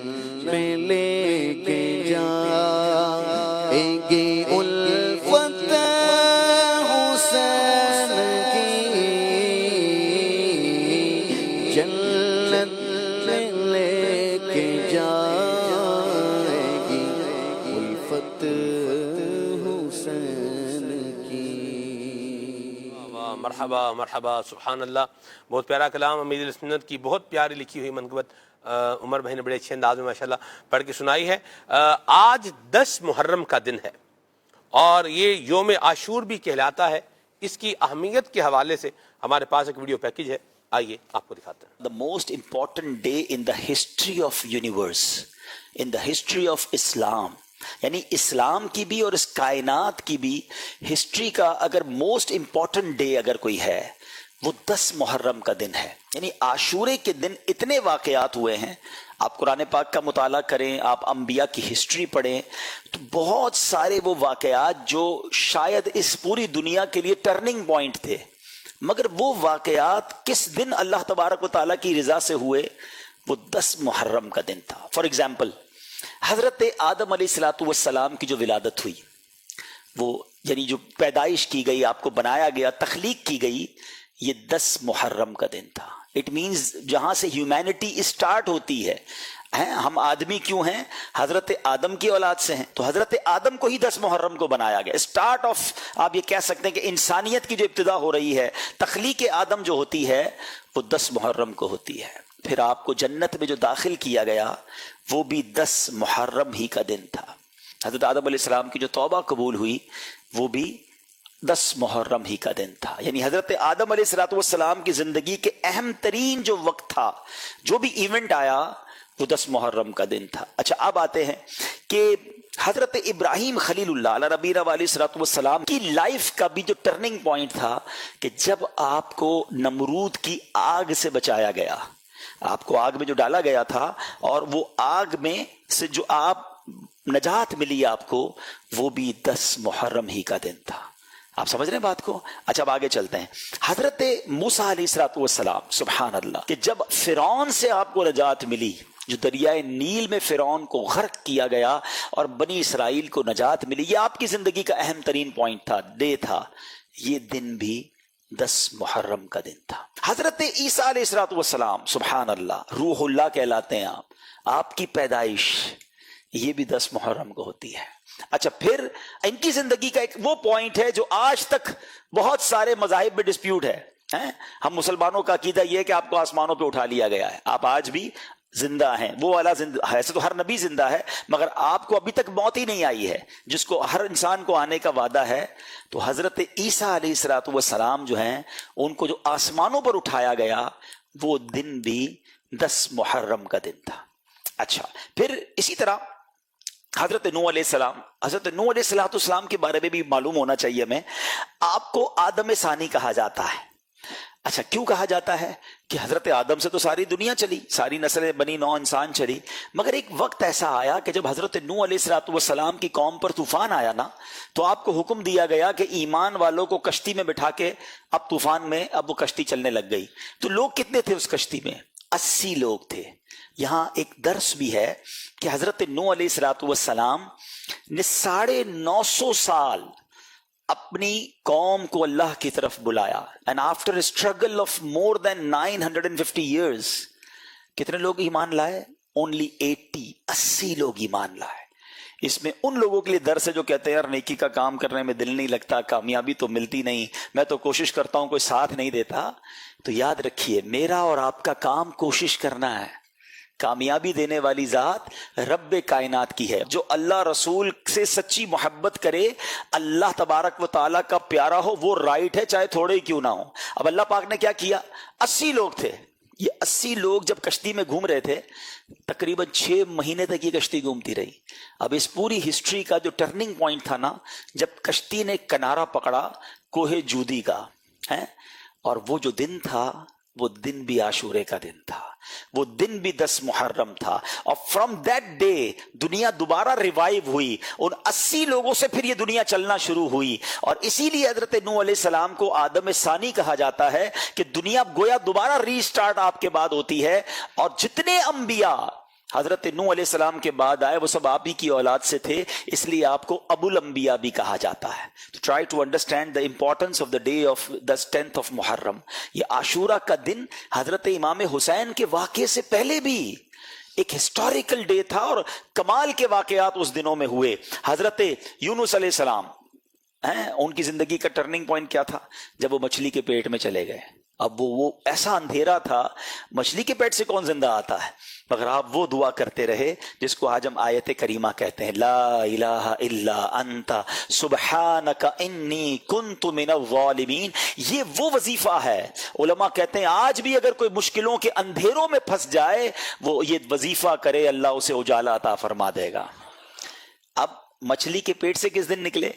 [SPEAKER 3] میں لے کے جائیں گے الفت حسین کی جنت میں لے کے جائیں گی الفت حسین کی.
[SPEAKER 2] مرحبا مرحبا سبحان اللہ. بہت پیارا کلام امیر السنت کی بہت پیاری لکھی ہوئی منقبت عمر بھائی نے بڑے اچھے انداز میں ماشاءاللہ پڑھ کے سنائی ہے. آج 10 محرم کا دن ہے اور یہ یوم عاشور بھی کہلاتا ہے. اس کی اہمیت کے حوالے سے ہمارے پاس ایک ویڈیو پیکج ہے, آئیے آپ کو دکھاتے ہیں.
[SPEAKER 13] The most important day in the history of universe, in the history of Islam, یعنی اسلام کی بھی اور اس کائنات کی بھی ہسٹری کا اگر موسٹ امپورٹنٹ ڈے اگر کوئی ہے وہ 10 محرم کا دن ہے. یعنی عاشورے کے دن اتنے واقعات ہوئے ہیں. آپ قرآن پاک کا مطالعہ کریں, آپ انبیاء کی ہسٹری پڑھیں تو بہت سارے وہ واقعات جو شاید اس پوری دنیا کے لیے ٹرننگ پوائنٹ تھے, مگر وہ واقعات کس دن اللہ تبارک و تعالیٰ کی رضا سے ہوئے, وہ 10 محرم کا دن تھا. فار ایگزامپل حضرت آدم علیہ الصلوۃ والسلام کی جو ولادت ہوئی, وہ یعنی جو پیدائش کی گئی, آپ کو بنایا گیا, تخلیق کی گئی, یہ 10 محرم کا دن تھا. اٹ مینز جہاں سے ہیومینٹی اسٹارٹ ہوتی ہے. ہم آدمی کیوں ہیں؟ حضرت آدم کی اولاد سے ہیں, تو حضرت آدم کو ہی 10 محرم کو بنایا گیا. اسٹارٹ آف آپ یہ کہہ سکتے ہیں کہ انسانیت کی جو ابتدا ہو رہی ہے, تخلیق آدم جو ہوتی ہے وہ 10 محرم کو ہوتی ہے. پھر آپ کو جنت میں جو داخل کیا گیا وہ بھی 10 محرم ہی کا دن تھا. حضرت آدم علیہ السلام کی جو توبہ قبول ہوئی وہ بھی 10 محرم ہی کا دن تھا. یعنی حضرت آدم علیہ السلام کی زندگی کے اہم ترین جو وقت تھا, جو بھی ایونٹ آیا, وہ 10 محرم کا دن تھا. اچھا, اب آتے ہیں کہ حضرت ابراہیم خلیل اللہ علیہ نبینا علیہ السلام کی لائف کا بھی جو ٹرننگ پوائنٹ تھا کہ جب آپ کو نمرود کی آگ سے بچایا گیا, آپ کو آگ میں جو ڈالا گیا تھا, اور وہ آگ میں سے جو آپ نجات ملی آپ کو, وہ بھی 10 محرم ہی کا دن تھا. آپ سمجھ رہے ہیں بات کو؟ اچھا, اب آگے چلتے ہیں. حضرت موسیٰ علیہ السلام سبحان اللہ, کہ جب فرعون سے آپ کو نجات ملی, جو دریائے نیل میں فرعون کو غرق کیا گیا اور بنی اسرائیل کو نجات ملی, یہ آپ کی زندگی کا اہم ترین پوائنٹ تھا, ڈے تھا. یہ دن بھی 10 محرم کا دن تھا. حضرت عیسیٰ علیہ السلام سبحان اللہ, روح اللہ کہلاتے ہیں آپ کی پیدائش یہ بھی 10 محرم کو ہوتی ہے. اچھا, پھر ان کی زندگی کا ایک وہ پوائنٹ ہے جو آج تک بہت سارے مذاہب میں ڈسپیوٹ ہے. ہم مسلمانوں کا عقیدہ یہ ہے کہ آپ کو آسمانوں پہ اٹھا لیا گیا ہے, آپ آج بھی زندہ ہیں. وہ والا زندہ, ایسے تو ہر نبی زندہ ہے, مگر آپ کو ابھی تک موت ہی نہیں آئی ہے, جس کو ہر انسان کو آنے کا وعدہ ہے. تو حضرت عیسیٰ علیہ السلام جو ہیں, ان کو جو آسمانوں پر اٹھایا گیا, وہ دن بھی 10 محرم کا دن تھا. اچھا, پھر اسی طرح حضرت نوح علیہ السلام کے بارے میں بھی معلوم ہونا چاہیے ہمیں. آپ کو آدم ثانی کہا جاتا ہے. اچھا, کیوں کہا جاتا ہے؟ کہ حضرت آدم سے تو ساری دنیا چلی, ساری نسلیں بنی نوح انسان چلی, مگر ایک وقت ایسا آیا کہ جب حضرت نوح علیہ السلام کی قوم پر طوفان آیا نا, تو آپ کو حکم دیا گیا کہ ایمان والوں کو کشتی میں بٹھا کے, اب طوفان میں اب وہ کشتی چلنے لگ گئی. تو لوگ کتنے تھے اس کشتی میں؟ 80 لوگ تھے. یہاں ایک درس بھی ہے کہ حضرت نوح علیہ السلام نے 950 سال اپنی قوم کو اللہ کی طرف بلایا. And after a struggle of more than 950 years, کتنے لوگ ایمان لائے؟ اونلی 80 لوگ ایمان لائے. اس میں ان لوگوں کے لیے درس ہے جو کہتے ہیں یار نیکی کا کام کرنے میں دل نہیں لگتا, کامیابی تو ملتی نہیں, میں تو کوشش کرتا ہوں کوئی ساتھ نہیں دیتا. تو یاد رکھیے, میرا اور آپ کا کام کوشش کرنا ہے. کامیابی دینے والی ذات رب کائنات کی ہے. جو اللہ رسول سے سچی محبت کرے, اللہ تبارک و تعالیٰ کا پیارا ہو, وہ رائٹ ہے چاہے تھوڑے ہی کیوں نہ ہو. اب اللہ پاک نے کیا کیا؟ 80 لوگ تھے. یہ 80 لوگ جب کشتی میں گھوم رہے تھے, تقریباً 6 مہینے تک یہ کشتی گھومتی رہی. اب اس پوری ہسٹری کا جو ٹرننگ پوائنٹ تھا نا, جب کشتی نے کنارہ پکڑا کوہ جودی کا, اور وہ جو دن تھا وہ دن بھی عاشورے کا دن تھا, وہ دن بھی 10 محرم تھا. اور فرام دیٹ ڈے دنیا دوبارہ ریوائیو ہوئی. ان 80 لوگوں سے پھر یہ دنیا چلنا شروع ہوئی. اور اسی لیے حضرت نوح علیہ السلام کو آدم ثانی کہا جاتا ہے کہ دنیا گویا دوبارہ ری سٹارٹ آپ کے بعد ہوتی ہے. اور جتنے انبیاء حضرت نوح علیہ السلام کے بعد آئے وہ سب آپ ہی کی اولاد سے تھے, اس لیے آپ کو ابو الانبیاء بھی کہا جاتا ہے. تو try to understand the importance of the day of the 10th of Muharram. یہ عاشورہ کا دن حضرت امام حسین کے واقعے سے پہلے بھی ایک ہسٹوریکل ڈے تھا, اور کمال کے واقعات اس دنوں میں ہوئے. حضرت یونس علیہ السلام, ان کی زندگی کا ٹرننگ پوائنٹ کیا تھا؟ جب وہ مچھلی کے پیٹ میں چلے گئے. اب وہ ایسا اندھیرا تھا, مچھلی کے پیٹ سے کون زندہ آتا ہے؟ مگر آپ وہ دعا کرتے رہے جس کو آج ہم آیت کریمہ کہتے ہیں, لا الہ الا انت سبحانک انی کنت من الظالمین. یہ وہ وظیفہ ہے. علماء کہتے ہیں آج بھی اگر کوئی مشکلوں کے اندھیروں میں پھنس جائے, وہ یہ وظیفہ کرے, اللہ اسے اجالا عطا فرما دے گا. اب مچھلی کے پیٹ سے کس دن نکلے؟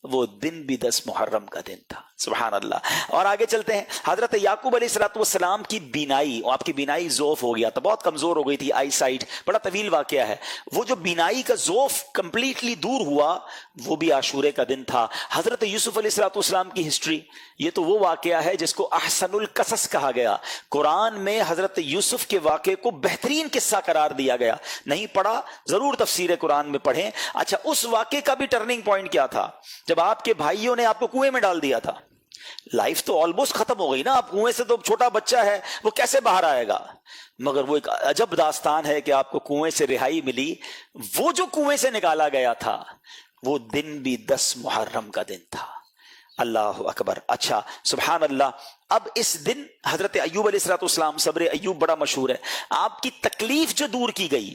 [SPEAKER 13] وہ دن بھی 10 محرم کا دن تھا. سبحان اللہ. اور آگے چلتے ہیں. حضرت یعقوب علیہ السلام کی بینائی, آپ کی بینائی ذوف ہو گیا تھا, بہت کمزور ہو گئی تھی, آئی سائٹ, بڑا طویل واقعہ ہے. وہ جو بینائی کا ذوف کمپلیٹلی دور ہوا, وہ بھی عاشورے کا دن تھا. حضرت یوسف علیہ السلام کی ہسٹری, یہ تو وہ واقعہ ہے جس کو احسن القصص کہا گیا. قرآن میں حضرت یوسف کے واقعے کو بہترین قصہ قرار دیا گیا. نہیں پڑھا ضرور تفسیر قرآن میں پڑھیں. اچھا, اس واقعے کا بھی ٹرننگ پوائنٹ کیا تھا؟ جب آپ کے بھائیوں نے آپ کو کنویں میں ڈال دیا تھا, لائف تو آلموسٹ ختم ہو گئی نا، آپ کنویں سے تو چھوٹا بچہ ہے وہ کیسے باہر آئے گا، مگر وہ ایک عجب داستان ہے کہ آپ کو کنویں سے رہائی ملی. وہ جو کنویں سے نکالا گیا تھا وہ دن بھی 10 محرم کا دن تھا. اللہ اکبر. اچھا سبحان اللہ. اب اس دن حضرت ایوب علیہ السلام، صبر ایوب بڑا مشہور ہے، آپ کی تکلیف جو دور کی گئی،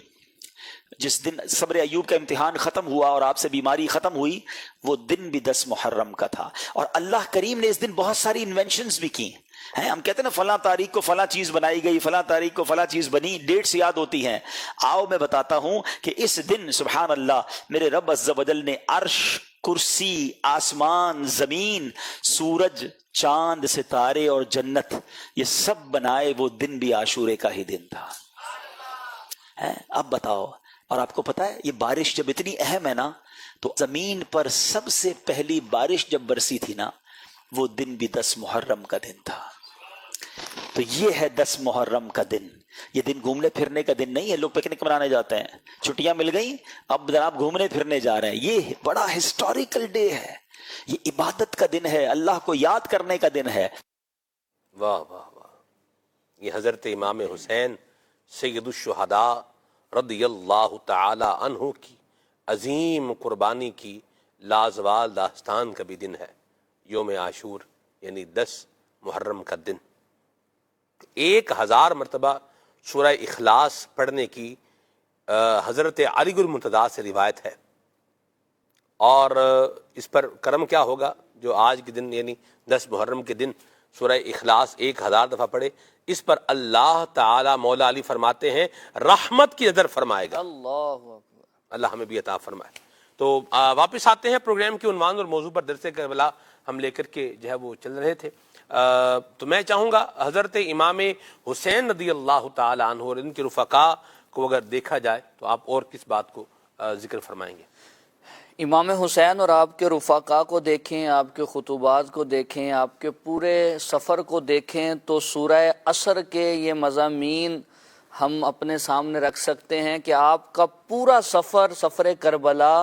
[SPEAKER 13] جس دن صبر ایوب کا امتحان ختم ہوا اور آپ سے بیماری ختم ہوئی، وہ دن بھی 10 محرم کا تھا. اور اللہ کریم نے اس دن بہت ساری انوینشنز بھی کی ہیں. ہم کہتے ہیں نا فلاں تاریخ کو فلاں چیز بنائی گئی، فلاں تاریخ کو فلاں چیز بنی، ڈیٹس یاد ہوتی ہیں. آؤ میں بتاتا ہوں کہ اس دن سبحان اللہ میرے رب عز و جل نے عرش، کرسی، آسمان، زمین، سورج، چاند، ستارے اور جنت یہ سب بنائے، وہ دن بھی عاشورے کا ہی دن تھا. اب بتاؤ، اور آپ کو پتا ہے یہ بارش جب اتنی اہم ہے نا، تو زمین پر سب سے پہلی بارش جب برسی تھی نا، وہ دن بھی 10 محرم کا دن تھا. تو یہ ہے 10 محرم کا دن. یہ دن گھومنے پھرنے کا دن نہیں ہے، لوگ پکنک منانے جاتے ہیں، چھٹیاں مل گئیں اب جناب گھومنے پھرنے جا رہے ہیں. یہ بڑا ہسٹوریکل ڈے ہے، یہ عبادت کا دن ہے، اللہ کو یاد کرنے کا دن ہے.
[SPEAKER 2] واہ واہ واہ. یہ حضرت امام حسین سید الشہداء رضی اللہ تعالی عنہ کی عظیم قربانی کی لازوال داستان کا بھی دن ہے، یوم عاشور یعنی 10 محرم کا دن. 1000 مرتبہ سورہ اخلاص پڑھنے کی حضرت علی المرتضیٰ سے روایت ہے. اور اس پر کرم کیا ہوگا جو آج کے دن یعنی 10 محرم کے دن سورہ اخلاص 1000 دفعہ پڑھے، اس پر اللہ تعالی مولا علی فرماتے ہیں رحمت کی نظر فرمائے گا. اللہ ہمیں بھی عطا فرمائے. تو واپس آتے ہیں پروگرام کے عنوان اور موضوع پر. درس کربلا ہم لے کر کے جو ہے وہ چل رہے تھے. تو میں چاہوں گا حضرت امام حسین رضی اللہ تعالی عنہ اور ان کے رفقا کو اگر دیکھا جائے تو آپ اور کس بات کو ذکر فرمائیں گے؟
[SPEAKER 6] امام حسین اور آپ کے رفقا کو دیکھیں، آپ کے خطوبات کو دیکھیں، آپ کے پورے سفر کو دیکھیں تو سورہ عصر کے یہ مضامین ہم اپنے سامنے رکھ سکتے ہیں کہ آپ کا پورا سفر کربلا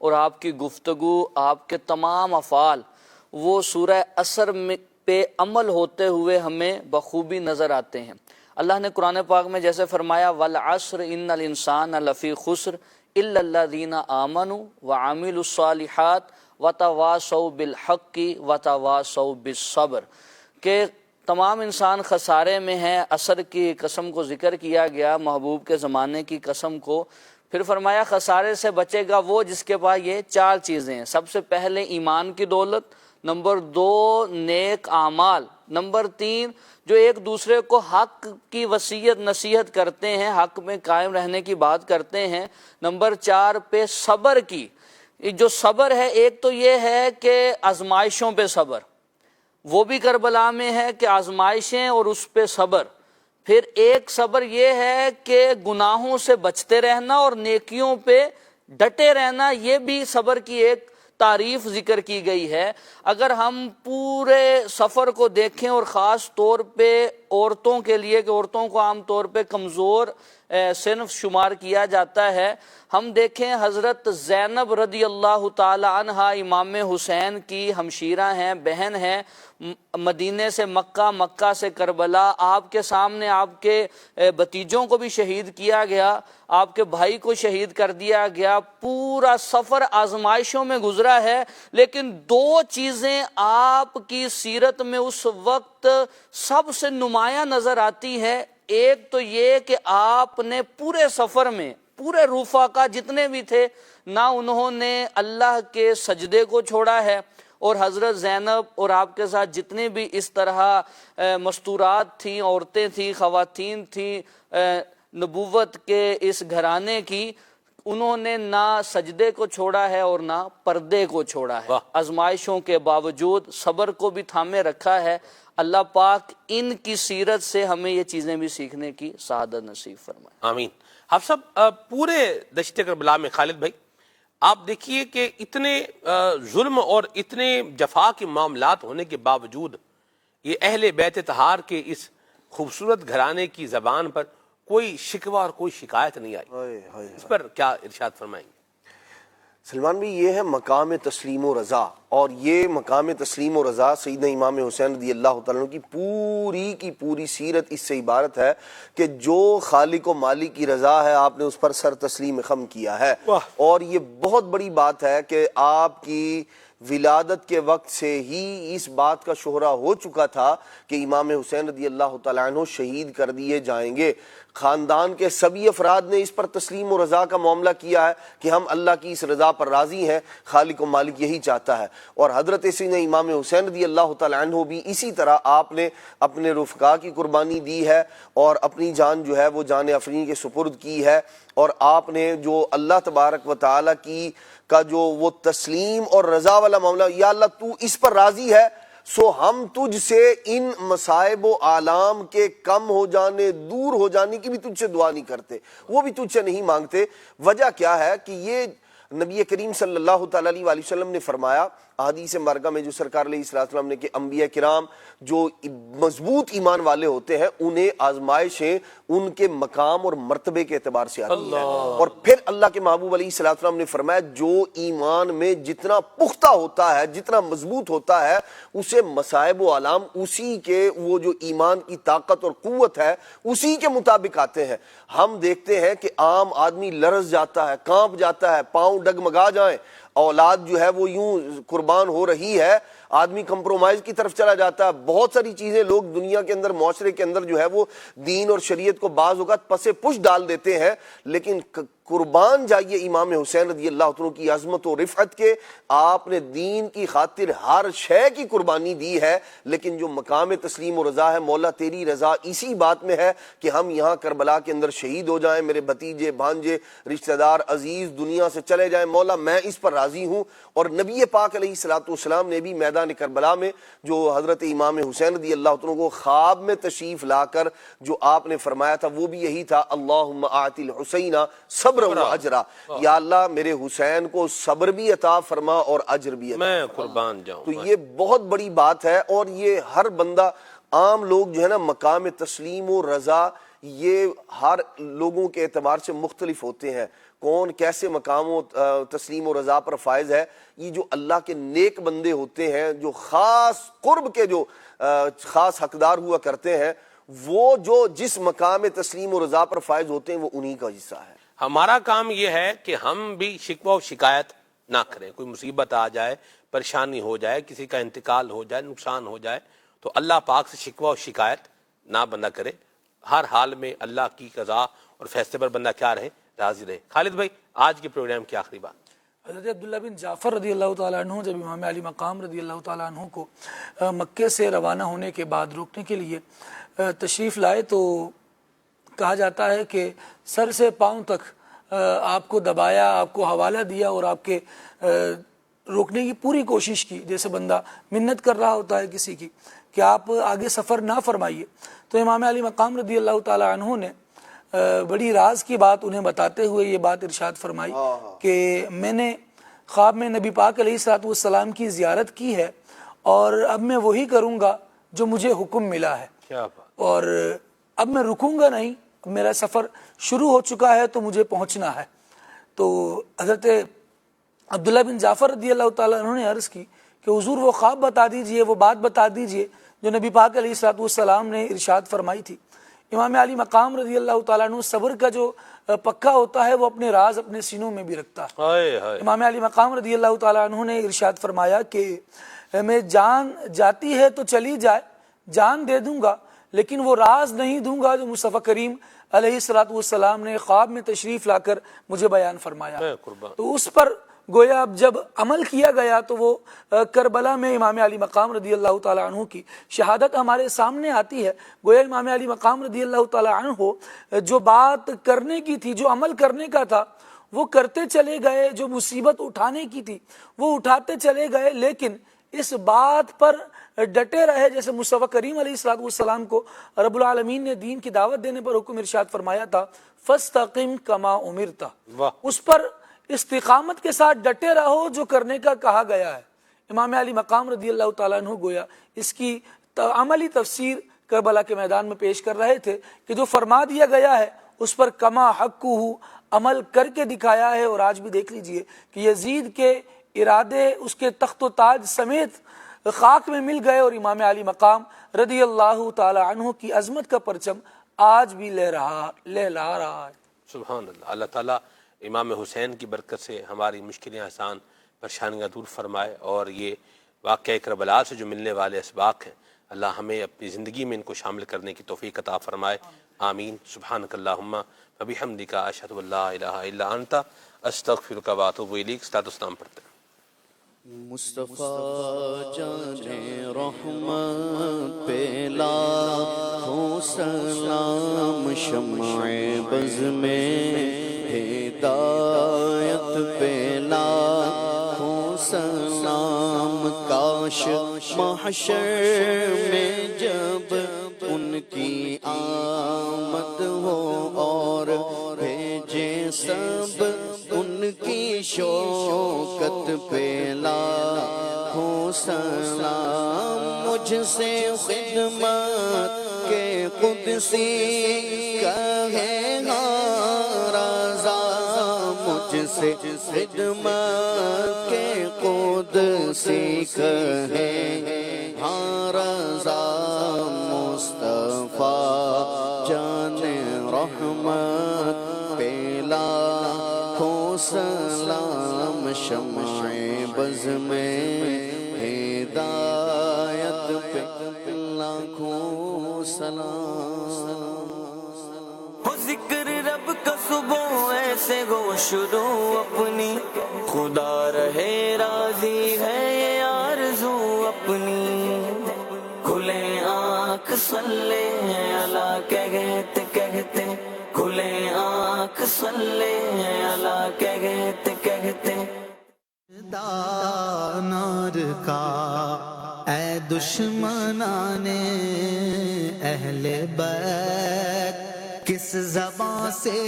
[SPEAKER 6] اور آپ کی گفتگو، آپ کے تمام افعال وہ سورہ عصر پہ عمل ہوتے ہوئے ہمیں بخوبی نظر آتے ہیں. اللہ نے قرآن پاک میں جیسے فرمایا والعصر ان الانسان لفی خسر الا الذین آمنوا وعملوا الصالحات وتواصوا بالحق وتواصوا بالصبر، کہ تمام انسان خسارے میں ہیں. عصر کی قسم کو ذکر کیا گیا، محبوب کے زمانے کی قسم کو. پھر فرمایا خسارے سے بچے گا وہ جس کے پاس یہ 4 چیزیں ہیں. سب سے پہلے ایمان کی دولت، نمبر 2 نیک اعمال، نمبر 3 جو ایک دوسرے کو حق کی وصیت نصیحت کرتے ہیں، حق میں قائم رہنے کی بات کرتے ہیں، نمبر 4 پہ صبر کی. جو صبر ہے ایک تو یہ ہے کہ آزمائشوں پہ صبر، وہ بھی کربلا میں ہے کہ آزمائشیں اور اس پہ صبر. پھر ایک صبر یہ ہے کہ گناہوں سے بچتے رہنا اور نیکیوں پہ ڈٹے رہنا، یہ بھی صبر کی ایک تعریف ذکر کی گئی ہے. اگر ہم پورے سفر کو دیکھیں اور خاص طور پہ عورتوں کے لیے کہ عورتوں کو عام طور پہ کمزور صنف شمار کیا جاتا ہے، ہم دیکھیں حضرت زینب رضی اللہ تعالی عنہ امام حسین کی ہمشیرہ ہیں، بہن ہیں، مدینے سے مکہ، مکہ سے کربلا. آپ کے سامنے آپ کے بھتیجوں کو بھی شہید کیا گیا، آپ کے بھائی کو شہید کر دیا گیا. پورا سفر آزمائشوں میں گزرا ہے، لیکن 2 چیزیں آپ کی سیرت میں اس وقت سب سے نمایاں نظر آتی ہے. ایک تو یہ کہ آپ نے پورے سفر میں پورے رفقا جتنے بھی تھے نہ انہوں نے اللہ کے سجدے کو چھوڑا ہے، اور حضرت زینب اور آپ کے ساتھ جتنے بھی اس طرح مستورات تھیں، عورتیں تھیں، خواتین تھیں نبوت کے اس گھرانے کی، انہوں نے نہ سجدے کو چھوڑا ہے اور نہ پردے کو چھوڑا ہے. آزمائشوں کے باوجود صبر کو بھی تھامے رکھا ہے. اللہ پاک ان کی سیرت سے ہمیں یہ چیزیں بھی سیکھنے کی سعادت نصیب فرمائے.
[SPEAKER 2] آمین. حافظ صاحب پورے دشت کربلا میں خالد بھائی آپ دیکھیے کہ اتنے ظلم اور اتنے جفا کے معاملات ہونے کے باوجود یہ اہل بیت طہار کے اس خوبصورت گھرانے کی زبان پر کوئی شکوہ اور کوئی شکایت نہیں آئی. اس پر کیا ارشاد فرمائیں گے؟
[SPEAKER 5] سلمان بھی یہ ہے مقام تسلیم و رضا. اور یہ مقام تسلیم و رضا سیدنا امام حسین رضی اللہ تعالیٰ عنہ کی پوری سیرت اس سے عبارت ہے کہ جو خالق و مالک کی رضا ہے آپ نے اس پر سر تسلیم خم کیا ہے. اور یہ بہت بڑی بات ہے کہ آپ کی ولادت کے وقت سے ہی اس بات کا شہرہ ہو چکا تھا کہ امام حسین رضی اللہ تعالیٰ عنہ شہید کر دیے جائیں گے. خاندان کے سبھی افراد نے اس پر تسلیم و رضا کا معاملہ کیا ہے کہ ہم اللہ کی اس رضا پر راضی ہیں, خالق و مالک یہی چاہتا ہے. اور حضرت سیدنا امام حسین رضی اللہ تعالیٰ عنہ بھی اسی طرح آپ نے اپنے رفقا کی قربانی دی ہے اور اپنی جان جو ہے وہ جان افرین کے سپرد کی ہے. اور آپ نے جو اللہ تبارک و تعالیٰ کی کا جو وہ تسلیم اور رضا والا معاملہ, یا اللہ تو اس پر راضی ہے سو ہم تجھ سے ان مصائب و آلام کے کم ہو جانے, دور ہو جانے کی بھی تجھ سے دعا نہیں کرتے, وہ بھی تجھ سے نہیں مانگتے. وجہ کیا ہے کہ یہ نبی کریم صلی اللہ تعالیٰ علیہ وآلہ وسلم نے فرمایا احادیث مبارکہ میں جو سرکار علیہ السلام نے کہ انبیاء کرام جو مضبوط ایمان والے ہوتے ہیں انہیں آزمائشیں ان کے مقام اور مرتبے کے اعتبار سے آتی ہیں. اور پھر اللہ کے محبوب علیہ السلام نے فرمایا جو ایمان میں جتنا پختہ ہوتا ہے, جتنا مضبوط ہوتا ہے, اسے مصائب و آلام اسی کے وہ جو ایمان کی طاقت اور قوت ہے اسی کے مطابق آتے ہیں. ہم دیکھتے ہیں کہ عام آدمی لرز جاتا ہے, کانپ جاتا ہے, پاؤں ڈگمگا جائیں, اولاد جو ہے وہ یوں قربان ہو رہی ہے, آدمی کمپرومائز کی طرف چلا جاتا ہے. بہت ساری چیزیں لوگ دنیا کے اندر, معاشرے کے اندر جو ہے وہ دین اور شریعت کو بعض اوقات پس پش ڈال دیتے ہیں, لیکن قربان جائیے امام حسین رضی اللہ عنہ کی عظمت و رفعت کے. آپ نے دین کی خاطر ہر شے کی قربانی دی ہے, لیکن جو مقام تسلیم و رضا ہے, مولا تیری رضا اسی بات میں ہے کہ ہم یہاں کربلا کے اندر شہید ہو جائیں, میرے بھتیجے بھانجے رشتہ دار عزیز دنیا سے چلے جائیں, مولا میں اس پر راضی ہوں. اور نبی پاک علیہ الصلوۃ والسلام نے بھی میدان کربلا میں جو حضرت امام حسین رضی اللہ عنہ کو خواب میں تشریف لا کر جو آپ نے فرمایا تھا وہ بھی یہی تھا, اللہم آت الحسین صبر و اجرا, یا اللہ میرے حسین کو صبر بھی عطا فرما اور اجر بھی عطا,
[SPEAKER 2] میں قربان جاؤں.
[SPEAKER 5] تو یہ بہت بڑی بات ہے. اور یہ ہر بندہ, عام لوگ جو ہے نا مقام تسلیم و رضا یہ ہر لوگوں کے اعتبار سے مختلف ہوتے ہیں. کون کیسے مقام و تسلیم و رضا پر فائز ہے, یہ جو اللہ کے نیک بندے ہوتے ہیں جو خاص قرب کے جو خاص حقدار ہوا کرتے ہیں, وہ جو جس مقام تسلیم و رضا پر فائز ہوتے ہیں وہ انہی کا حصہ ہے.
[SPEAKER 2] ہمارا کام یہ ہے کہ ہم بھی شکوہ و شکایت نہ کریں. کوئی مصیبت آ جائے, پریشانی ہو جائے, کسی کا انتقال ہو جائے, نقصان ہو جائے, تو اللہ پاک سے شکوہ و شکایت نہ بندہ کرے. ہر حال میں اللہ کی قضا اور فیصلے پر بندہ کیا رہے, راضی رہے. خالد بھائی, آج کے پروگرام کی آخری بات.
[SPEAKER 7] حضرت عبداللہ بن جعفر رضی اللہ تعالیٰ عنہ جب امام علی مقام رضی اللہ تعالیٰ عنہ کو مکے سے روانہ ہونے کے بعد روکنے کے لیے تشریف لائے تو کہا جاتا ہے کہ سر سے پاؤں تک آپ کو دبایا, آپ کو حوالہ دیا اور آپ کے روکنے کی پوری کوشش کی, جیسے بندہ منت کر رہا ہوتا ہے کسی کی کہ آپ آگے سفر نہ فرمائیے. تو امام علی مقام رضی اللہ تعالیٰ عنہ نے بڑی راز کی بات انہیں بتاتے ہوئے یہ بات ارشاد فرمائی کہ میں نے خواب میں نبی پاک علیہ الصلوۃ والسلام کی زیارت کی ہے اور اب میں وہی کروں گا جو مجھے حکم ملا ہے, اور اب میں رکوں گا نہیں, میرا سفر شروع ہو چکا ہے تو مجھے پہنچنا ہے. تو حضرت عبداللہ بن جعفر رضی اللہ تعالیٰ عنہ نے عرض کی کہ حضور وہ خواب بتا دیجئے, وہ بات بتا دیجئے جو نبی پاک علیہ الصلوۃ والسلام نے ارشاد فرمائی تھی. امام علی مقام رضی اللہ تعالیٰ عنہ صبر کا جو پکا ہوتا ہے وہ اپنے راز اپنے سینوں میں بھی رکھتا ہے. امام علی مقام رضی اللہ تعالیٰ عنہ نے ارشاد فرمایا کہ میں جان جاتی ہے تو چلی جائے, جان دے دوں گا, لیکن وہ راز نہیں دوں گا جو مصطفیٰ کریم علیہ الصلوۃ والسلام نے خواب میں تشریف لا کر مجھے بیان فرمایا. تو اس پر گویا اب جب عمل کیا گیا تو وہ کربلا میں امام علی مقام رضی اللہ تعالیٰ عنہ کی شہادت ہمارے سامنے آتی ہے. گویا امام علی مقام رضی اللہ تعالیٰ عنہ جو بات کرنے کی تھی, جو عمل کرنے کا تھا وہ کرتے چلے گئے, جو مصیبت اٹھانے کی تھی وہ اٹھاتے چلے گئے, لیکن اس بات پر ڈٹے رہے جیسے مصطفیٰ کریم علیہ الصلوۃ والسلام کو رب العالمین نے دین کی دعوت دینے پر حکم ارشاد فرمایا تھا, فاستقم کما امرت, اس پر استقامت کے ساتھ ڈٹے رہو جو کرنے کا کہا گیا ہے. امام علی مقام رضی اللہ تعالیٰ عنہ گویا اس کی عملی تفسیر کربلا کے میدان میں پیش کر رہے تھے کہ جو فرما دیا گیا ہے اس پر کما حقہ عمل کر کے دکھایا ہے. اور آج بھی دیکھ لیجئے کہ یزید کے ارادے اس کے تخت و تاج سمیت خاک میں مل گئے، اور امام علی مقام رضی اللہ تعالی عنہ کی عظمت کا پرچم آج بھی لہلا رہا ہے۔
[SPEAKER 2] سبحان اللہ۔ اللہ تعالیٰ امام حسین کی برکت سے ہماری مشکلیں آسان، پریشانیاں دور فرمائے، اور یہ واقعہ کربلا سے جو ملنے والے اسباق ہیں اللہ ہمیں اپنی زندگی میں ان کو شامل کرنے کی توفیق عطا فرمائے، آمین۔ سبحانک اللہم وبحمدک، اشہد ان لا الہ الا انت، استغفرک واتوب الیک۔ صلاۃ والسلام پڑھتے ہیں۔
[SPEAKER 3] مصطفیٰ جان رحمت پہ لاکھوں سلام، شمع بز میں ہدایت پہ لاکھوں سلام، کاش محشر میں جب ان کی آمد ہو اور بھیجے سب ان کی شوکت پہ لاکھوں سلام، مجھ سے خدمت کے قدسی کہے ہاں رضا، مجھ سے خدمت کے قدسی کہے ہاں رضا، مصطفیٰ جان رحمت پہ لاکھوں سلام، شمع بز میں ہدایت پہ لاکھوں سلام۔
[SPEAKER 1] ہو ذکر رب کا صبح ایسے ہو شروع اپنی، خدا رہے راضی ہے یہ آرزو اپنی، کھلے آنکھ صلی اللہ کہتے کہتے، کھلے آنکھ صلی اللہ کہتے کہتے،
[SPEAKER 14] دانار کا اے دشمنان اہل بیت، کس زبان سے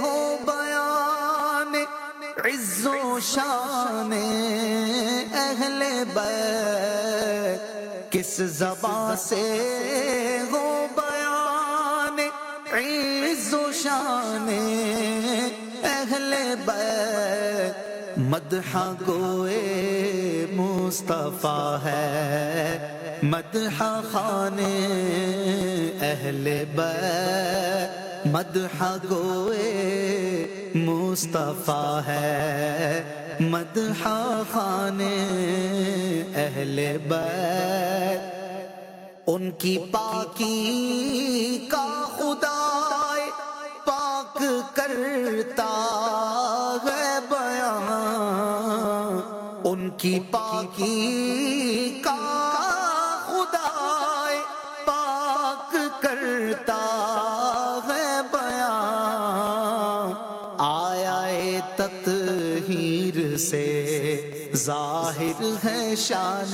[SPEAKER 14] ہو بیان عز و شان اہل بیت، کس زبان سے ہو بیان عز و شان اہل بیت، مدح گوئے مصطفیٰ ہے، مدح خان اہل بیت، مدح گوئے مصطفیٰ ہے، مدح خان اہل بیت، ان کی پاکی کا خدا پاک کرتا ہے بیان، ان کی پاکی کا خدا پاک کرتا ہے بیان، آیا تطہیر سے ظاہر ہے شان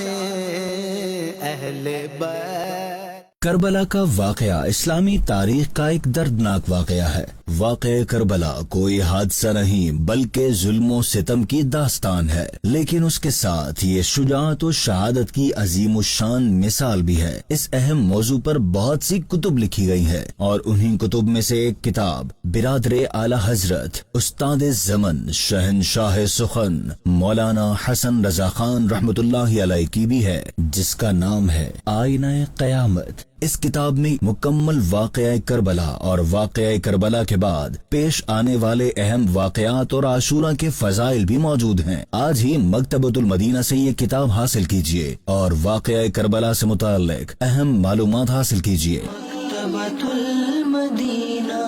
[SPEAKER 14] اہل بیت۔
[SPEAKER 15] کربلا کا واقعہ اسلامی تاریخ کا ایک دردناک واقعہ ہے۔ واقعہ کربلا کوئی حادثہ نہیں بلکہ ظلم و ستم کی داستان ہے، لیکن اس کے ساتھ یہ شجاعت و شہادت کی عظیم الشان مثال بھی ہے۔ اس اہم موضوع پر بہت سی کتب لکھی گئی ہیں، اور انہی کتب میں سے ایک کتاب برادر اعلی حضرت استاد زمن شہنشاہ سخن مولانا حسن رضا خان رحمۃ اللہ علیہ کی بھی ہے، جس کا نام ہے آئینہ قیامت۔ اس کتاب میں مکمل واقعہ کربلا اور واقعہ کربلا کے بعد پیش آنے والے اہم واقعات اور عاشورہ کے فضائل بھی موجود ہیں۔ آج ہی مکتبۃ المدینہ سے یہ کتاب حاصل کیجیے اور واقعہ کربلا سے متعلق اہم معلومات حاصل کیجیے۔
[SPEAKER 1] مکتبۃ المدینہ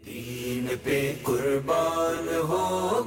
[SPEAKER 1] دین پہ قربان ہو